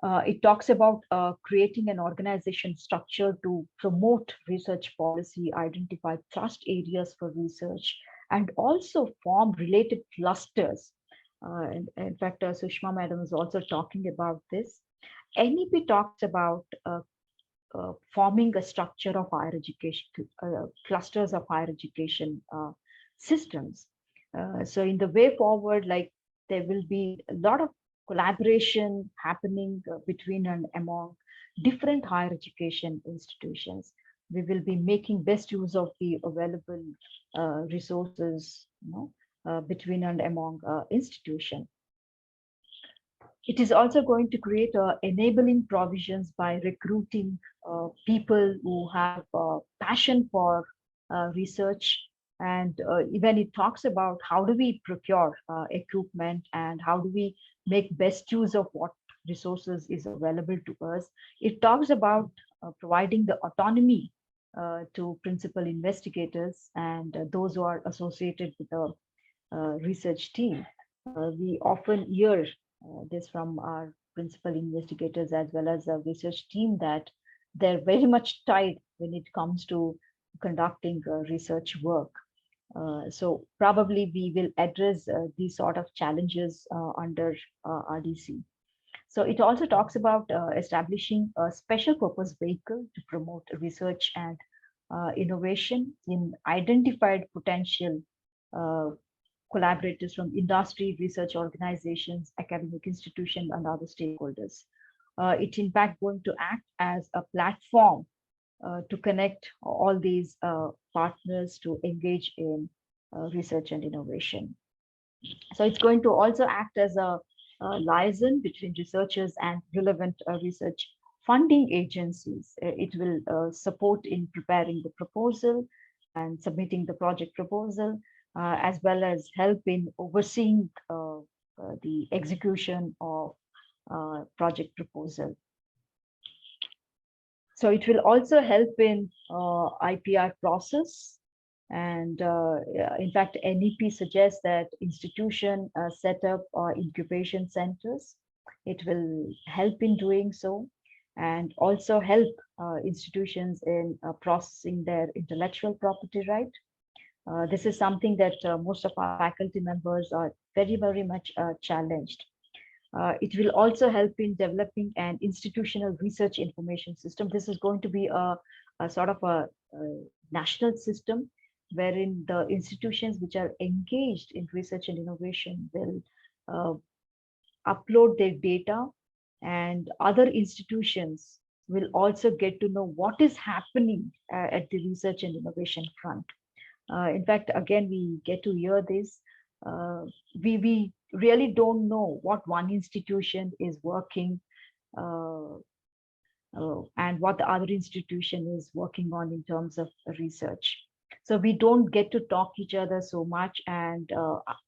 It talks about creating an organization structure to promote research policy, identify trust areas for research, and also form related clusters. In fact, Sushma Madam is also talking about this. NEP talks about forming a structure of higher education, clusters of higher education systems. So in the way forward, like there will be a lot of collaboration happening between and among different higher education institutions. We will be making best use of the available resources, between and among institutions. It is also going to create enabling provisions by recruiting people who have passion for research. And even it talks about how do we procure equipment and how do we make best use of what resources is available to us. It talks about providing the autonomy to principal investigators and those who are associated with the research team. We often hear this from our principal investigators as well as the research team that they're very much tied when it comes to conducting research work. So probably we will address these sort of challenges under RDC. So it also talks about establishing a special purpose vehicle to promote research and innovation in identified potential collaborators from industry, research organizations, academic institutions, and other stakeholders. It's in fact going to act as a platform to connect all these partners to engage in research and innovation. So it's going to also act as a liaison between researchers and relevant research funding agencies. It will support in preparing the proposal and submitting the project proposal, as well as help in overseeing the execution of project proposal. So it will also help in IPR process. And in fact, NEP suggests that institution set up incubation centers. It will help in doing so and also help institutions in processing their intellectual property right. This is something that most of our faculty members are very, very much challenged. It will also help in developing an institutional research information system. This is going to be a sort of a national system wherein the institutions which are engaged in research and innovation will upload their data, and other institutions will also get to know what is happening at the research and innovation front. In fact, again, we get to hear this. We really don't know what one institution is working and what the other institution is working on in terms of research. So we don't get to talk each other so much, and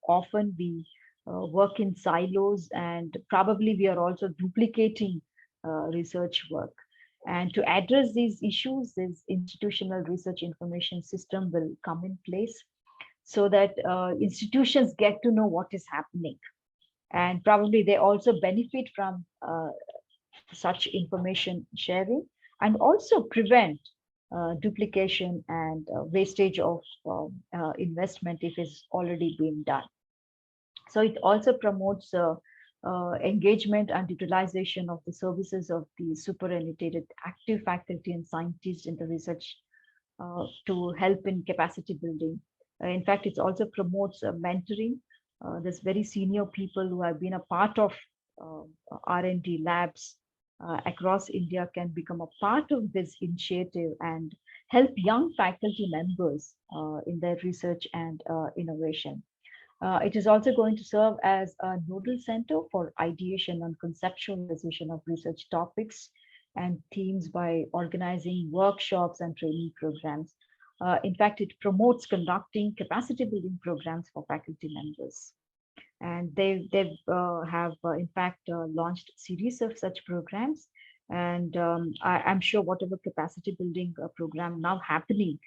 often we work in silos, and probably we are also duplicating research work. And to address these issues, this institutional research information system will come in place so that institutions get to know what is happening. And probably they also benefit from such information sharing, and also prevent duplication and wastage of investment if it's already been done. So it also promotes engagement and utilization of the services of the superannuated active faculty and scientists in the research to help in capacity building. In fact, it also promotes mentoring. There's very senior people who have been a part of uh, R&D labs across India can become a part of this initiative and help young faculty members in their research and innovation. It is also going to serve as a nodal center for ideation and conceptualization of research topics and themes by organizing workshops and training programs. In fact, it promotes conducting capacity building programs for faculty members. And they have, in fact, launched series of such programs. And I'm sure whatever capacity building program now happening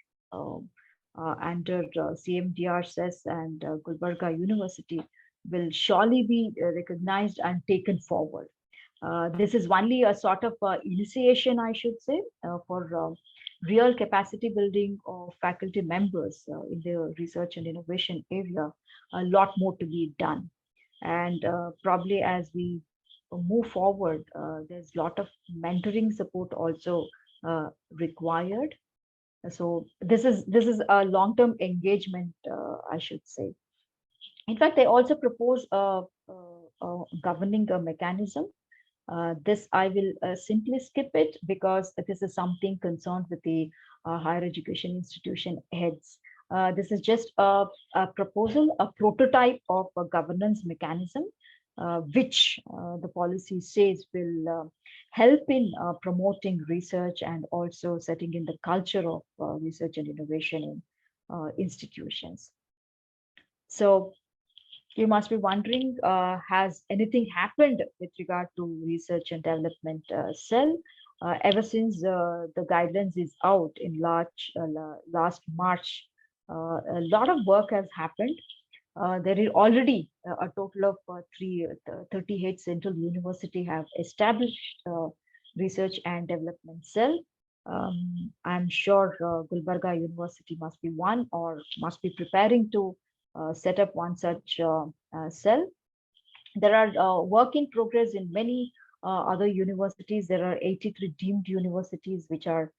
under CMDR CES and Gulbarga University will surely be recognized and taken forward. This is only a sort of initiation, I should say, for real capacity building of faculty members in the research and innovation area. A lot more to be done. And probably as we move forward, there's a lot of mentoring support also required. So this is a long-term engagement, I should say. In fact, they also propose a governing a mechanism. This I will simply skip it because this is something concerned with the higher education institution heads. This is just a proposal, a prototype of a governance mechanism, which the policy says will help in promoting research and also setting in the culture of research and innovation in institutions. So you must be wondering, has anything happened with regard to research and development cell? Ever since the guidelines is out in last March, a lot of work has happened. There is already a total of 38 central university have established research and development cell. I'm sure Gulbarga University must be one or must be preparing to set up one such cell. There are work in progress in many other universities. There are 83 deemed universities which are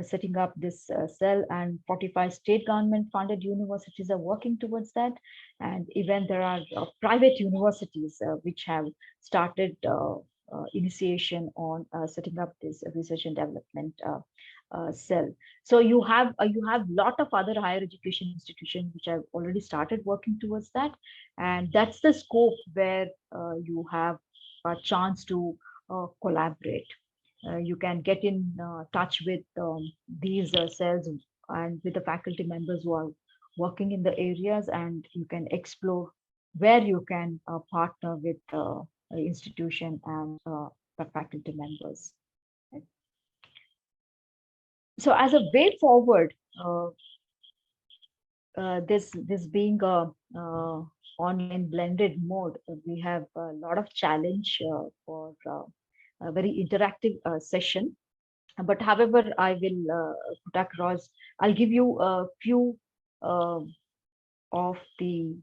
setting up this cell, and 45 state government funded universities are working towards that. And even there are private universities which have started initiation on setting up this research and development cell. So you have lot of other higher education institutions which have already started working towards that, and that's the scope where you have a chance to collaborate. You can get in touch with these cells and with the faculty members who are working in the areas, and you can explore where you can partner with institution and the faculty members. So as a way forward, this being a online blended mode, we have a lot of challenge for a very interactive session. But however, I will put across, I'll give you a few of the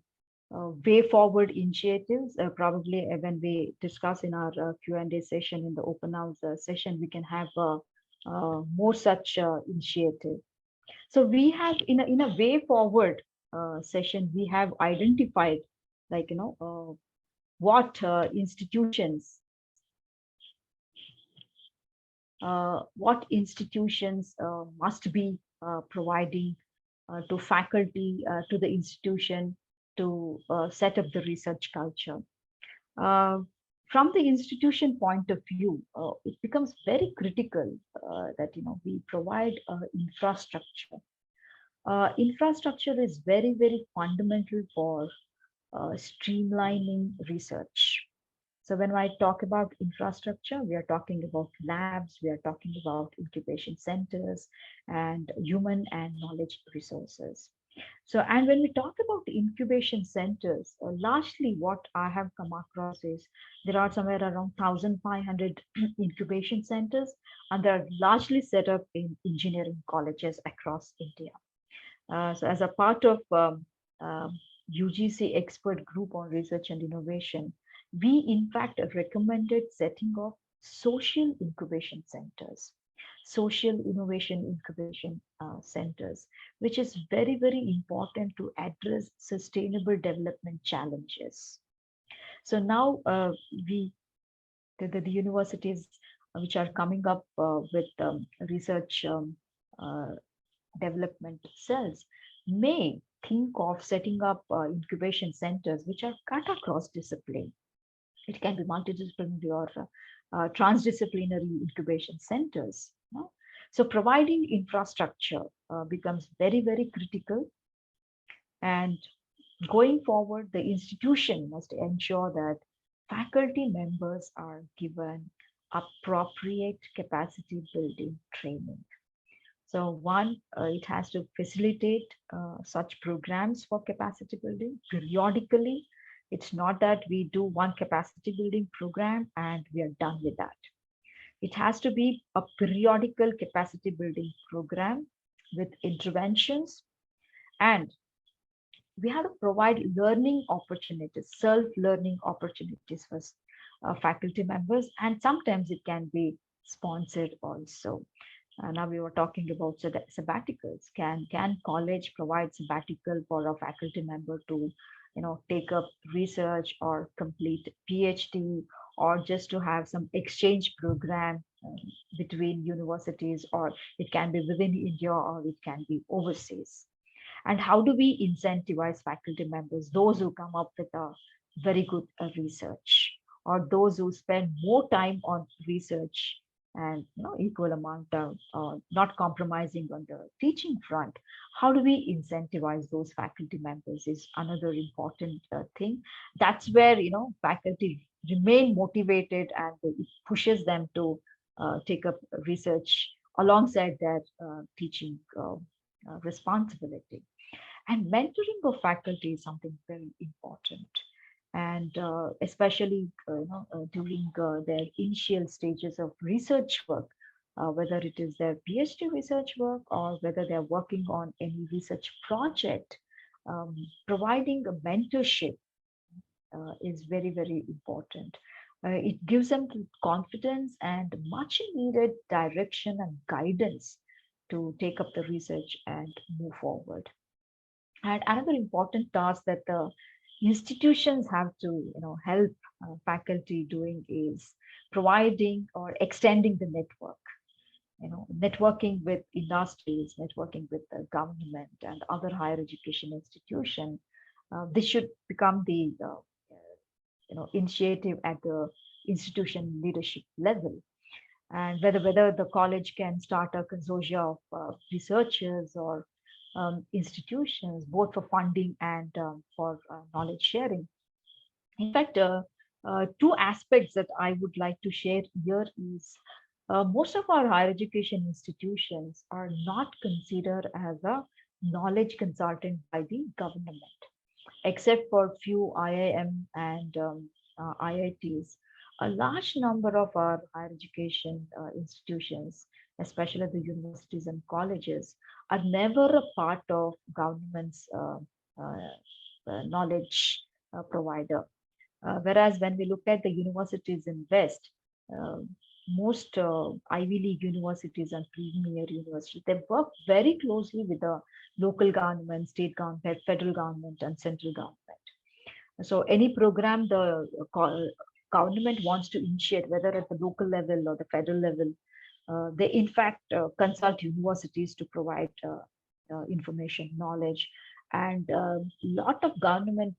way forward initiatives. Probably when we discuss in our Q&A session, in the open house session, we can have more such initiative. So we have in a way forward session, we have identified, like, what institutions must be providing to faculty, to the institution, to set up the research culture. From the institution point of view, it becomes very critical that we provide infrastructure. Infrastructure is very, very fundamental for streamlining research. So when I talk about infrastructure, we are talking about labs, we are talking about incubation centers and human and knowledge resources. So, and when we talk about incubation centers, largely what I have come across is there are somewhere around 1,500 incubation centers, and they're largely set up in engineering colleges across India. So, as a part of UGC expert group on research and innovation, we in fact recommended setting up social incubation centers, social innovation incubation centers, which is very, very important to address sustainable development challenges. So now the universities which are coming up with research uh, development cells may think of setting up incubation centers which are cut across discipline. It can be multidisciplinary or transdisciplinary incubation centers. No? So providing infrastructure becomes very, very critical. And going forward, the institution must ensure that faculty members are given appropriate capacity building training. So one, it has to facilitate such programs for capacity building periodically. It's not that we do one capacity building program and we are done with that. It has to be a periodical capacity building program with interventions, and we have to provide learning opportunities, self-learning opportunities for faculty members, and sometimes it can be sponsored also. Now we were talking about sabbaticals. Can college provide sabbatical for a faculty member to, take up research or complete PhD, or just to have some exchange program between universities, or it can be within India or it can be overseas. And how do we incentivize faculty members, those who come up with a very good research, or those who spend more time on research and equal amount of not compromising on the teaching front? How do we incentivize those faculty members is another important thing. That's where faculty remain motivated, and it pushes them to take up research alongside their teaching responsibility. And mentoring of faculty is something very important, and especially during their initial stages of research work, whether it is their PhD research work or whether they're working on any research project. Providing a mentorship is very, very important. It gives them confidence and much needed direction and guidance to take up the research and move forward. And another important task that the institutions have to help faculty doing is providing or extending the network, networking with industries, networking with the government and other higher education institution. This should become the initiative at the institution leadership level. And whether the college can start a consortia of researchers or institutions, both for funding and for knowledge sharing. In fact, two aspects that I would like to share here is most of our higher education institutions are not considered as a knowledge consultant by the government, except for few IIM and IITs. A large number of our higher education institutions, especially the universities and colleges, are never a part of government's knowledge provider. Whereas when we look at the universities in West, most Ivy League universities and premier universities, they work very closely with the local government, state government, federal government, and central government. So any program the government wants to initiate, whether at the local level or the federal level, they in fact consult universities to provide information, knowledge, and a lot of government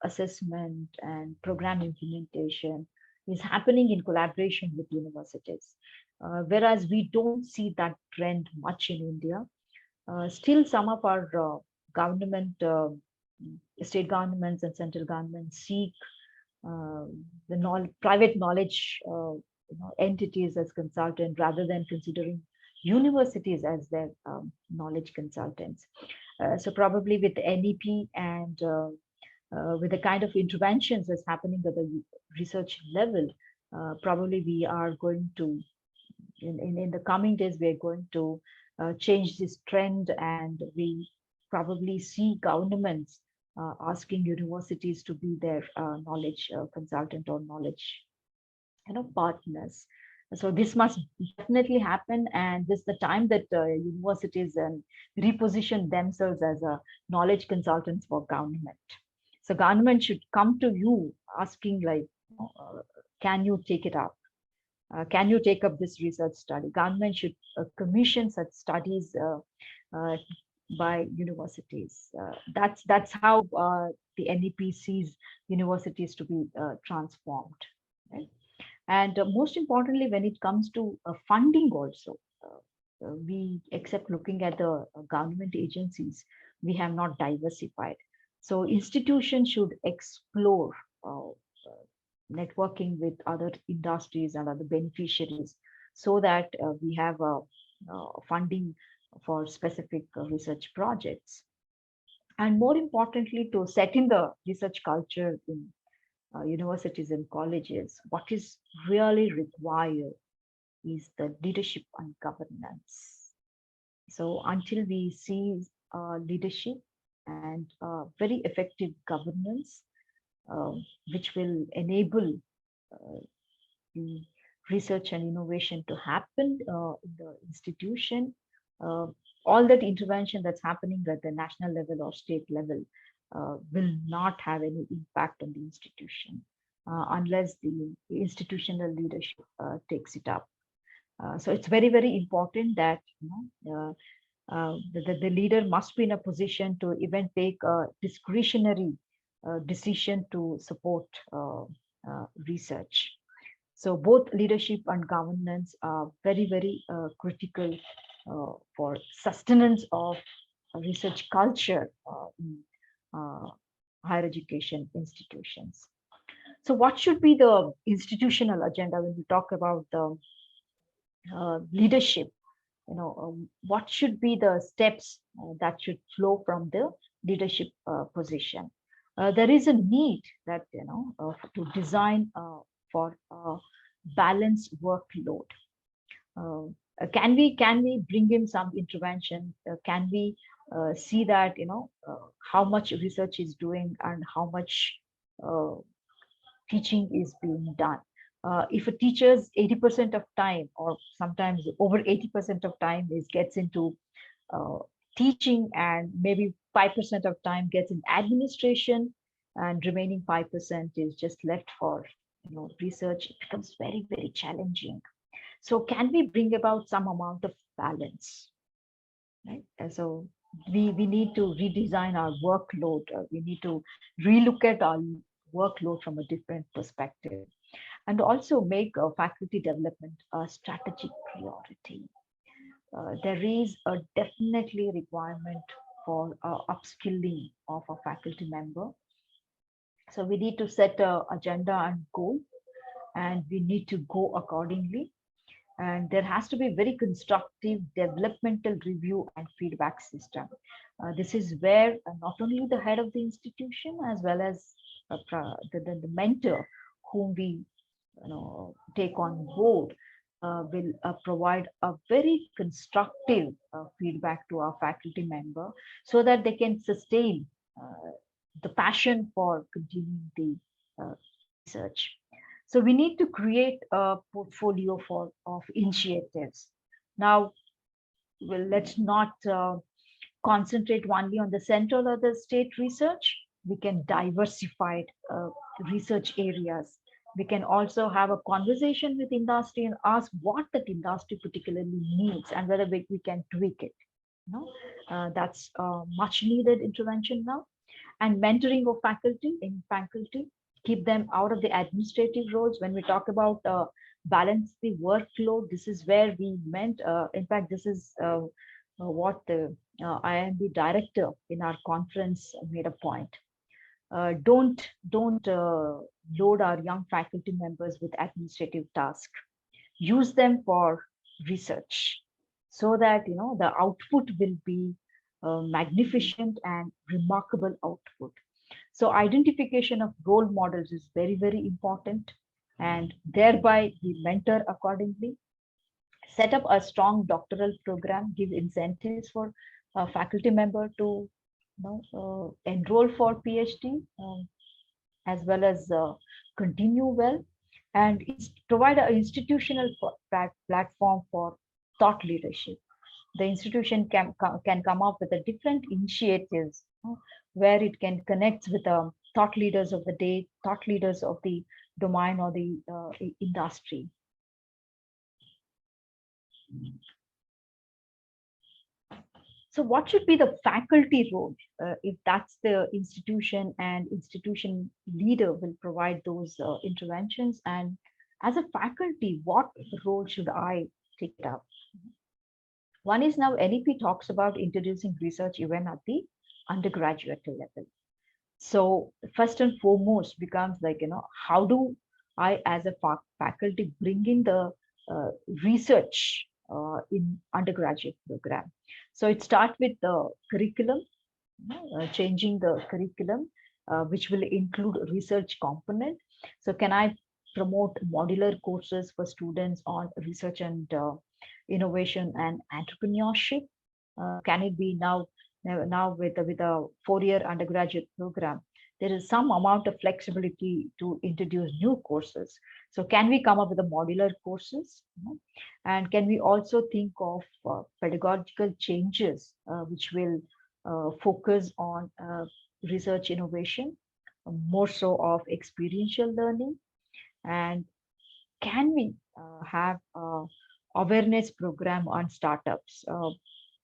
assessment and program implementation is happening in collaboration with universities. Whereas we don't see that trend much in India. Still, some of our government, state governments and central governments seek the private knowledge entities as consultant rather than considering universities as their knowledge consultants. So probably with NEP and with the kind of interventions that's happening at the research level, probably we are going to, in the coming days, we're going to change this trend, and we probably see governments asking universities to be their knowledge consultant or knowledge partners. So this must definitely happen, and this is the time that universities reposition themselves as a knowledge consultants for government. So government should come to you asking like, can you take it up? Can you take up this research study? Government should commission such studies by universities. That's how the NEP sees universities to be transformed. Right? And most importantly, when it comes to funding also, we, except looking at the government agencies, we have not diversified. So institutions should explore networking with other industries and other beneficiaries, so that we have funding for specific research projects. And more importantly, to set in the research culture in universities and colleges, what is really required is the leadership and governance. So until we see leadership and very effective governance, which will enable the research and innovation to happen in the institution, all that intervention that's happening at the national level or state level will not have any impact on the institution unless the institutional leadership takes it up. So it's very, very important that the leader must be in a position to even take a discretionary decision to support research. So both leadership and governance are very, very critical for sustenance of research culture in higher education institutions. So what should be the institutional agenda when we talk about the leadership? What should be the steps that should flow from the leadership position? There is a need that to design for balanced workload. Can we bring in some intervention? Can we see that how much research is doing and how much teaching is being done? If a teacher's 80% of time, or sometimes over 80% of time, gets into teaching, and maybe 5% of time gets in administration, and remaining 5% is just left for research, it becomes very, very challenging. So can we bring about some amount of balance, right? And so we need to redesign our workload. We need to relook at our workload from a different perspective, and also make faculty development a strategic priority. There is a definitely requirement for upskilling of a faculty member. So we need to set an agenda and goal, and we need to go accordingly. And there has to be very constructive developmental review and feedback system. This is where not only the head of the institution, as well as the mentor whom we take on board, will provide a very constructive feedback to our faculty member, so that they can sustain the passion for continuing the research. So we need to create a portfolio of initiatives. Now, well, let's not concentrate only on the central or the state research. We can diversify research areas. We can also have a conversation with industry and ask what that industry particularly needs, and whether we can tweak it. That's much needed intervention now. And mentoring of faculty, keep them out of the administrative roles. When we talk about balance the workload, this is where we meant, in fact, this is what the IIMB director in our conference made a point. Don't load our young faculty members with administrative tasks. Use them for research, so that the output will be magnificent and remarkable output. So identification of role models is very, very important, and thereby we mentor accordingly. Set up a strong doctoral program, give incentives for a faculty member to enroll for PhD, as well as continue well, and provide an institutional platform for thought leadership. The institution can come up with a different initiatives where it can connect with thought leaders of the day, thought leaders of the domain or the industry. So what should be the faculty role if that's the institution, and institution leader will provide those interventions? And as a faculty, what role should I take it up? One is now NEP talks about introducing research even at the undergraduate level. So first and foremost becomes like, how do I as a faculty bring in the research in undergraduate program? So it starts with the curriculum, changing the curriculum, which will include research component. So can I promote modular courses for students on research and innovation and entrepreneurship? Can it be now with a 4-year undergraduate program, there is some amount of flexibility to introduce new courses. So can we come up with the modular courses? And can we also think of pedagogical changes which will focus on research innovation, more so of experiential learning? And can we have awareness program on startups?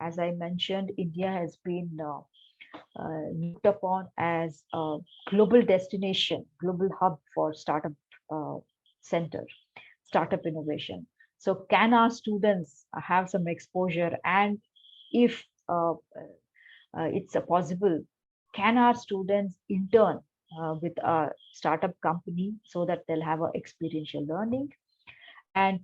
As I mentioned, India has been looked upon as a global destination, global hub for startup center, startup innovation. So can our students have some exposure? And if it's possible, can our students intern with a startup company so that they'll have a experiential learning? And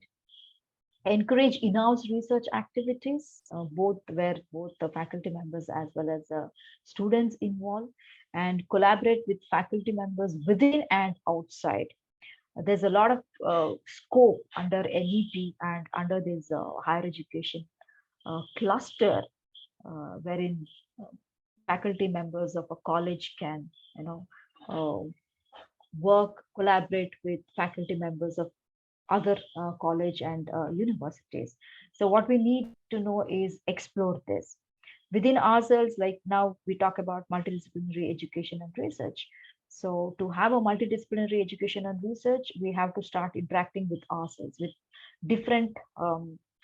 encourage in-house research activities, both the faculty members as well as students involved, and collaborate with faculty members within and outside. There's a lot of scope under NEP and under this higher education cluster, wherein faculty members of a college can, work, collaborate with faculty members of other college and universities. So what we need to know is explore this within ourselves. Like now we talk about multidisciplinary education and research. So to have a multidisciplinary education and research, we have to start interacting with ourselves, with different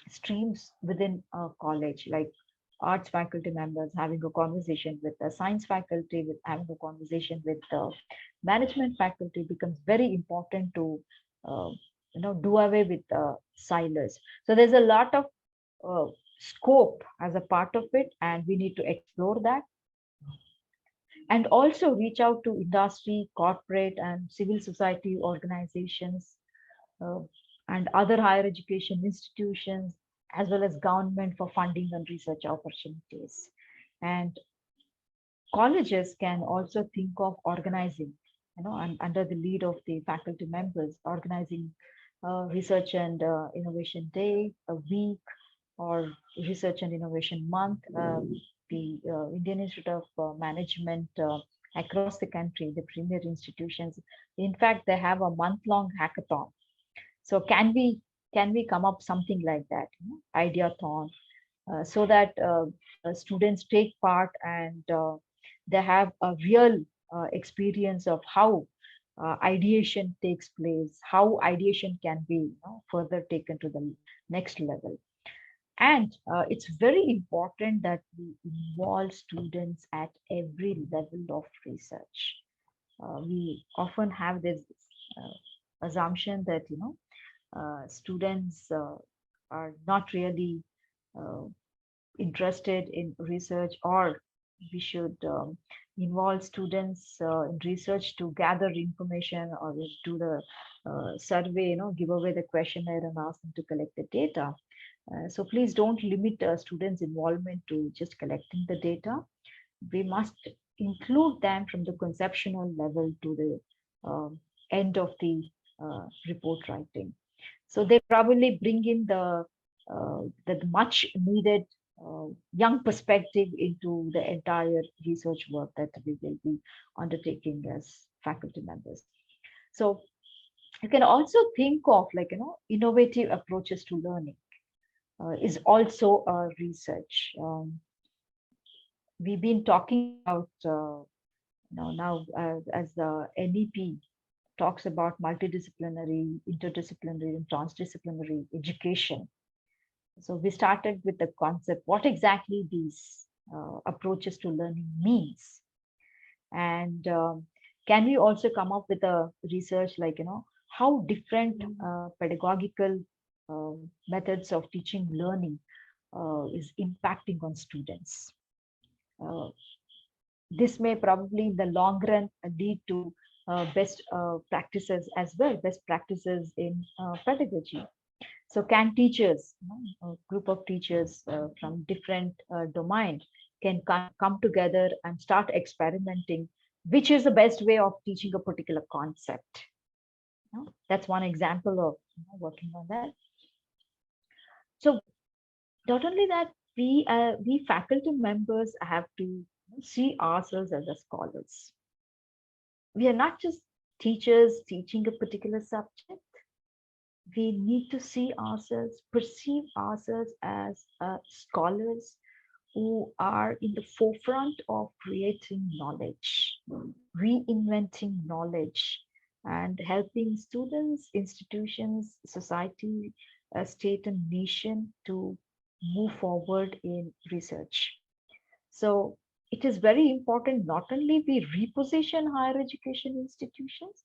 streams within a college, like arts faculty members having a conversation with the science faculty, with having a conversation with the management faculty becomes very important to do away with silos. So there's a lot of scope as a part of it, and we need to explore that. And also reach out to industry, corporate, and civil society organizations, and other higher education institutions, as well as government for funding and research opportunities. And colleges can also think of organizing, and under the lead of the faculty members, organizing research and innovation day, a week, or research and innovation month. The Indian Institute of Management across the country, the premier institutions, in fact, they have a month-long hackathon. So can we come up something like that, ideathon, so that students take part and they have a real experience of how ideation takes place, how ideation can be further taken to the next level. And it's very important that we involve students at every level of research. We often have this assumption that students are not really interested in research, or we should involve students in research to gather information, or do the survey, give away the questionnaire and ask them to collect the data. So please don't limit students' involvement to just collecting the data. We must include them from the conceptual level to the end of the report writing. So they probably bring in the much needed young perspective into the entire research work that we will be undertaking as faculty members. So you can also think of innovative approaches to learning is also a research. We've been talking about now as the NEP talks about multidisciplinary, interdisciplinary, and transdisciplinary education. So we started with the concept, what exactly these approaches to learning means. And can we also come up with a research like, how different pedagogical methods of teaching learning is impacting on students. This may probably in the long run lead to best practices as well, best practices in pedagogy. So can teachers, a group of teachers from different domains can come together and start experimenting, which is the best way of teaching a particular concept. That's one example of working on that. So not only that, we faculty members have to see ourselves as a scholars. We are not just teachers teaching a particular subject. We need to see ourselves, perceive ourselves as scholars who are in the forefront of creating knowledge, reinventing knowledge, and helping students, institutions, society, state, and nation to move forward in research. So it is very important not only we reposition higher education institutions,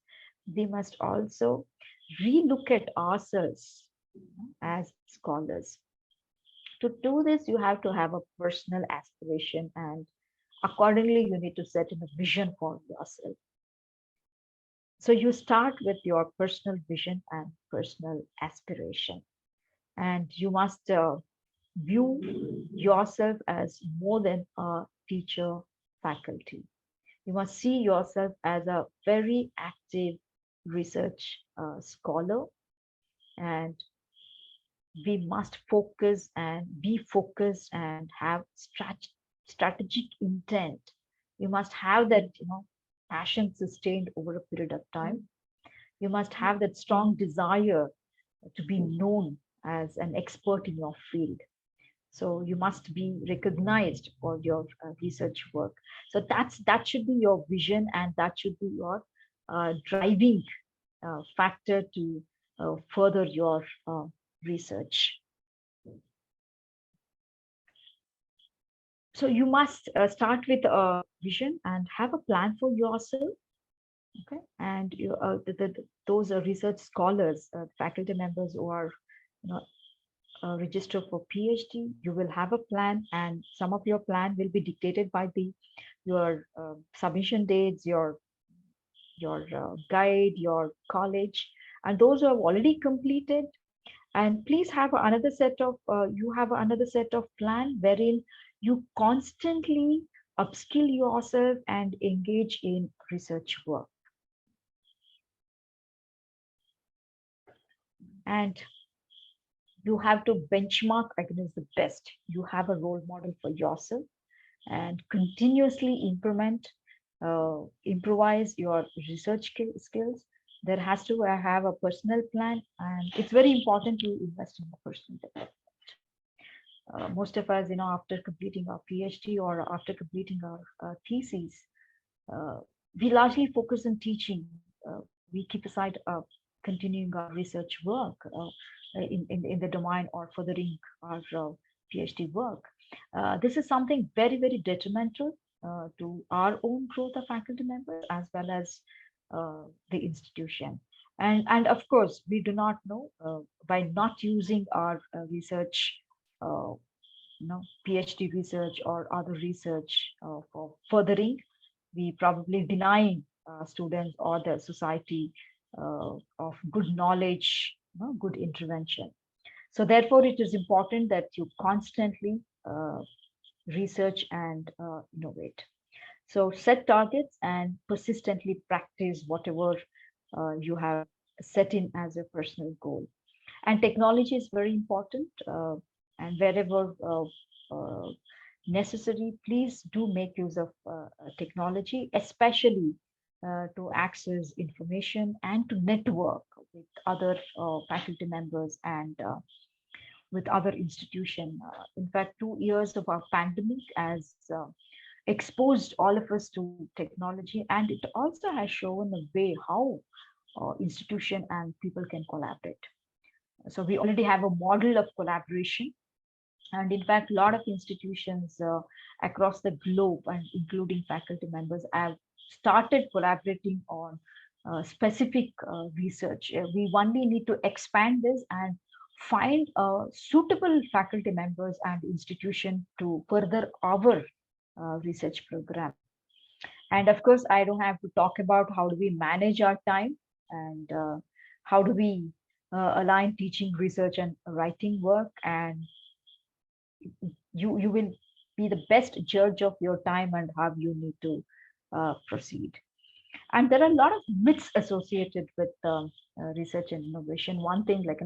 we must also relook at ourselves as scholars. To do this, you have to have a personal aspiration, and accordingly, you need to set in a vision for yourself. So you start with your personal vision and personal aspiration, and you must view yourself as more than a teacher faculty. You must see yourself as a very active research scholar, and we must focus and be focused and have strategic intent. You must have that passion sustained over a period of time. You must have that strong desire to be known as an expert in your field. So you must be recognized for your research work. So that should be your vision, and that should be your driving factor to further your research. So you must start with a vision and have a plan for yourself. Okay, and you, those are research scholars, faculty members who are register for PhD, you will have a plan, and some of your plan will be dictated by your submission dates, your guide, your college, and those who have already completed. And please have another set of plan wherein you constantly upskill yourself and engage in research work. And you have to benchmark against the best. You have a role model for yourself and continuously improvise your research skills. There has to have a personal plan, and it's very important to invest in the personal development. Most of us, after completing our PhD or after completing our theses, we largely focus on teaching. We keep aside continuing our research work in the domain or furthering our PhD work. This is something very, very detrimental to our own growth of faculty members as well as the institution. And of course, we do not know by not using our research, PhD research or other research for furthering, we probably denying students or the society of good knowledge, good intervention. So therefore, it is important that you constantly research and innovate. So set targets and persistently practice whatever you have set in as a personal goal. And technology is very important. And wherever necessary, please do make use of technology, especially to access information and to network with other faculty members and with other institutions. In fact, 2 years of our pandemic has exposed all of us to technology, and it also has shown a way how institution and people can collaborate. So we already have a model of collaboration, and in fact, a lot of institutions across the globe, and including faculty members, have started collaborating on specific research. We only need to expand this and find suitable faculty members and institution to further our research program. And of course, I don't have to talk about how do we manage our time, and how do we align teaching, research, and writing work. And you will be the best judge of your time and how you need to proceed. And there are a lot of myths associated with research and innovation. One thing, like,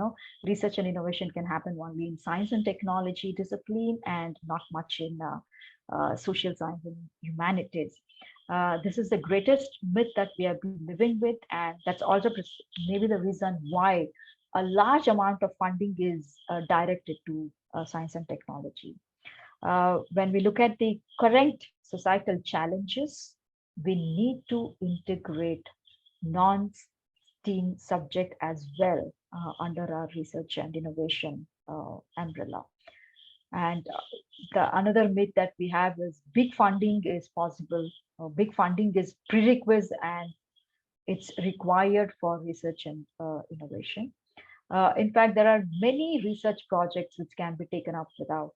research and innovation can happen only in science and technology discipline, and not much in social science and humanities. This is the greatest myth that we have been living with, and that's also maybe the reason why a large amount of funding is directed to science and technology. When we look at the current societal challenges, we need to integrate non-STEAM subject as well under our research and innovation umbrella. And the another myth that we have is big funding is possible. Big funding is prerequisite, and it's required for research and innovation. In fact, there are many research projects which can be taken up without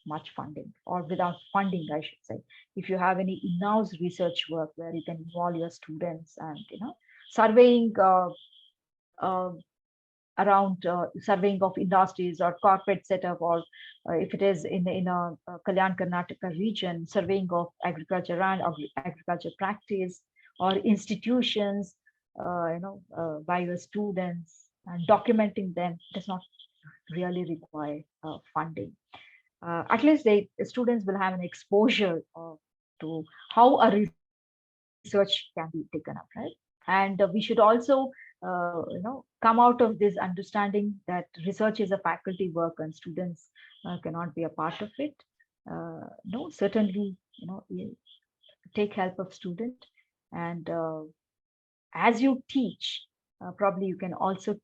much funding, or without funding, I should say. If you have any in-house research work where you can involve your students and surveying around surveying of industries or corporate setup, or if it is in a Kalyan Karnataka region, surveying of agriculture and agriculture practice, or institutions, by your students, and documenting them does not really require funding. At least students will have an exposure to how a research can be taken up, right? And we should also come out of this understanding that research is a faculty work and students cannot be a part of it. No, certainly, take help of student, and as you teach, probably you can also,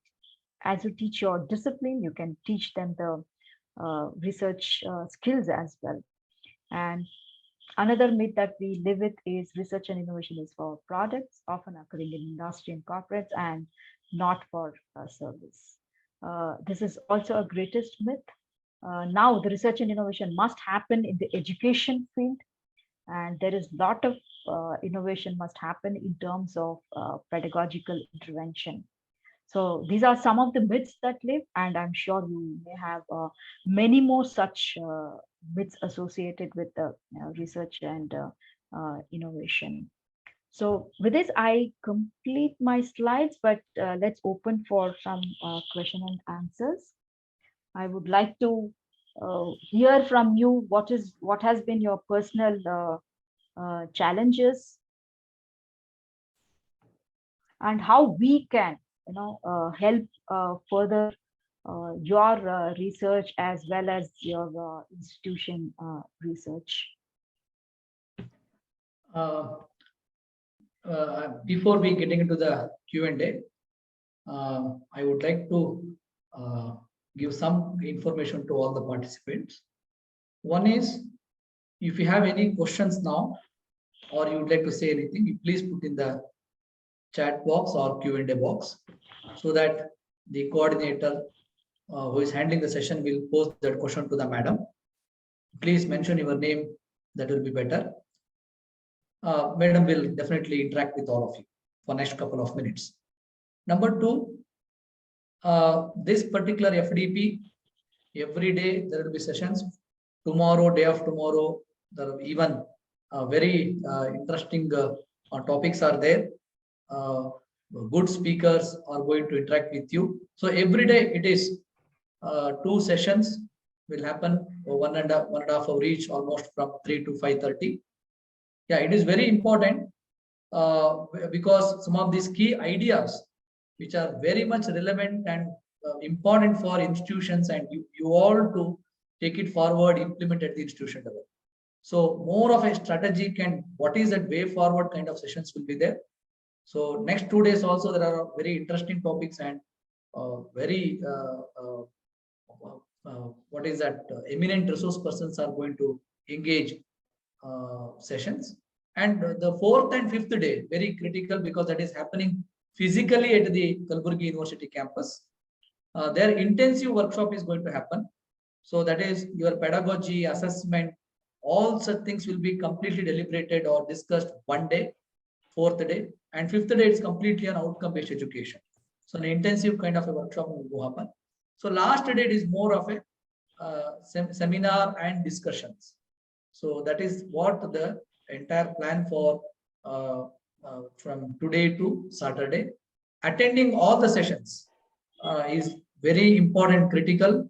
as you teach your discipline, you can teach them the research skills as well. And another myth that we live with is research and innovation is for products, often occurring in industry and corporates, and not for service. This is also a greatest myth. Now, the research and innovation must happen in the education field, and there is a lot of innovation must happen in terms of pedagogical intervention. So these are some of the myths that live, and I'm sure you may have many more such myths associated with the research and innovation. So with this, I complete my slides, but let's open for some question and answers. I would like to hear from you what has been your personal challenges, and how we can help further your research as well as your institution research. Before we getting into the Q&A, I would like to give some information to all the participants. One is, if you have any questions now, or you would like to say anything, please put in the chat box or Q&A box, so that the coordinator who is handling the session will pose that question to the madam. Please mention your name, that will be better. Madam will definitely interact with all of you for next couple of minutes. Number two, this particular FDP Every day there will be sessions. Tomorrow, day of tomorrow, there are even very interesting topics are there. Good speakers are going to interact with you. So every day it is 2 sessions will happen, one and a half hour each, almost from 3 to 5:30. Yeah, it is very important because some of these key ideas which are very much relevant and important for institutions, and you all to take it forward, implement at the institution level. So more of a strategic and what is that way forward kind of sessions will be there. So next 2 days also there are very interesting topics and very what is that eminent resource persons are going to engage sessions. And the 4th and 5th day, very critical because that is happening physically at the Kalaburagi University campus. Their intensive workshop is going to happen. So that is your pedagogy, assessment, all such things will be completely deliberated or discussed one day, 4th day, and 5th day it's completely an outcome-based education. So an intensive kind of a workshop will happen. So last day it is more of a seminar and discussions. So that is what the entire plan for from today to Saturday. Attending all the sessions is very important, critical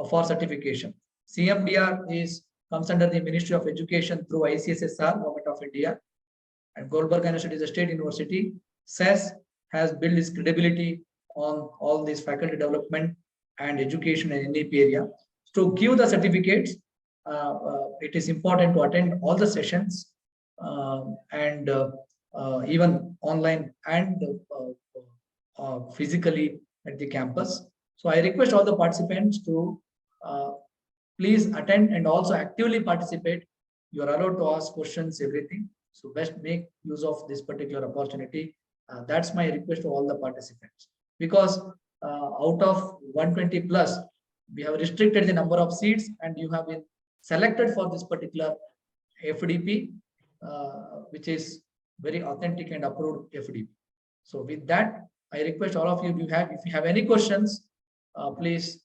for certification. CMDR comes under the Ministry of Education through ICSSR, Government of India, and Gulbarga University is a state university. CES has built its credibility on all this faculty development and education in NEP area. To give the certificates, it is important to attend all the sessions and even online and physically at the campus. So I request all the participants to please attend and also actively participate. You are allowed to ask questions, everything. So best make use of this particular opportunity. That's my request to all the participants. Because out of 120 plus, we have restricted the number of seats and you have been selected for this particular FDP, which is very authentic and approved FDP. So with that, I request all of you, if you have any questions, please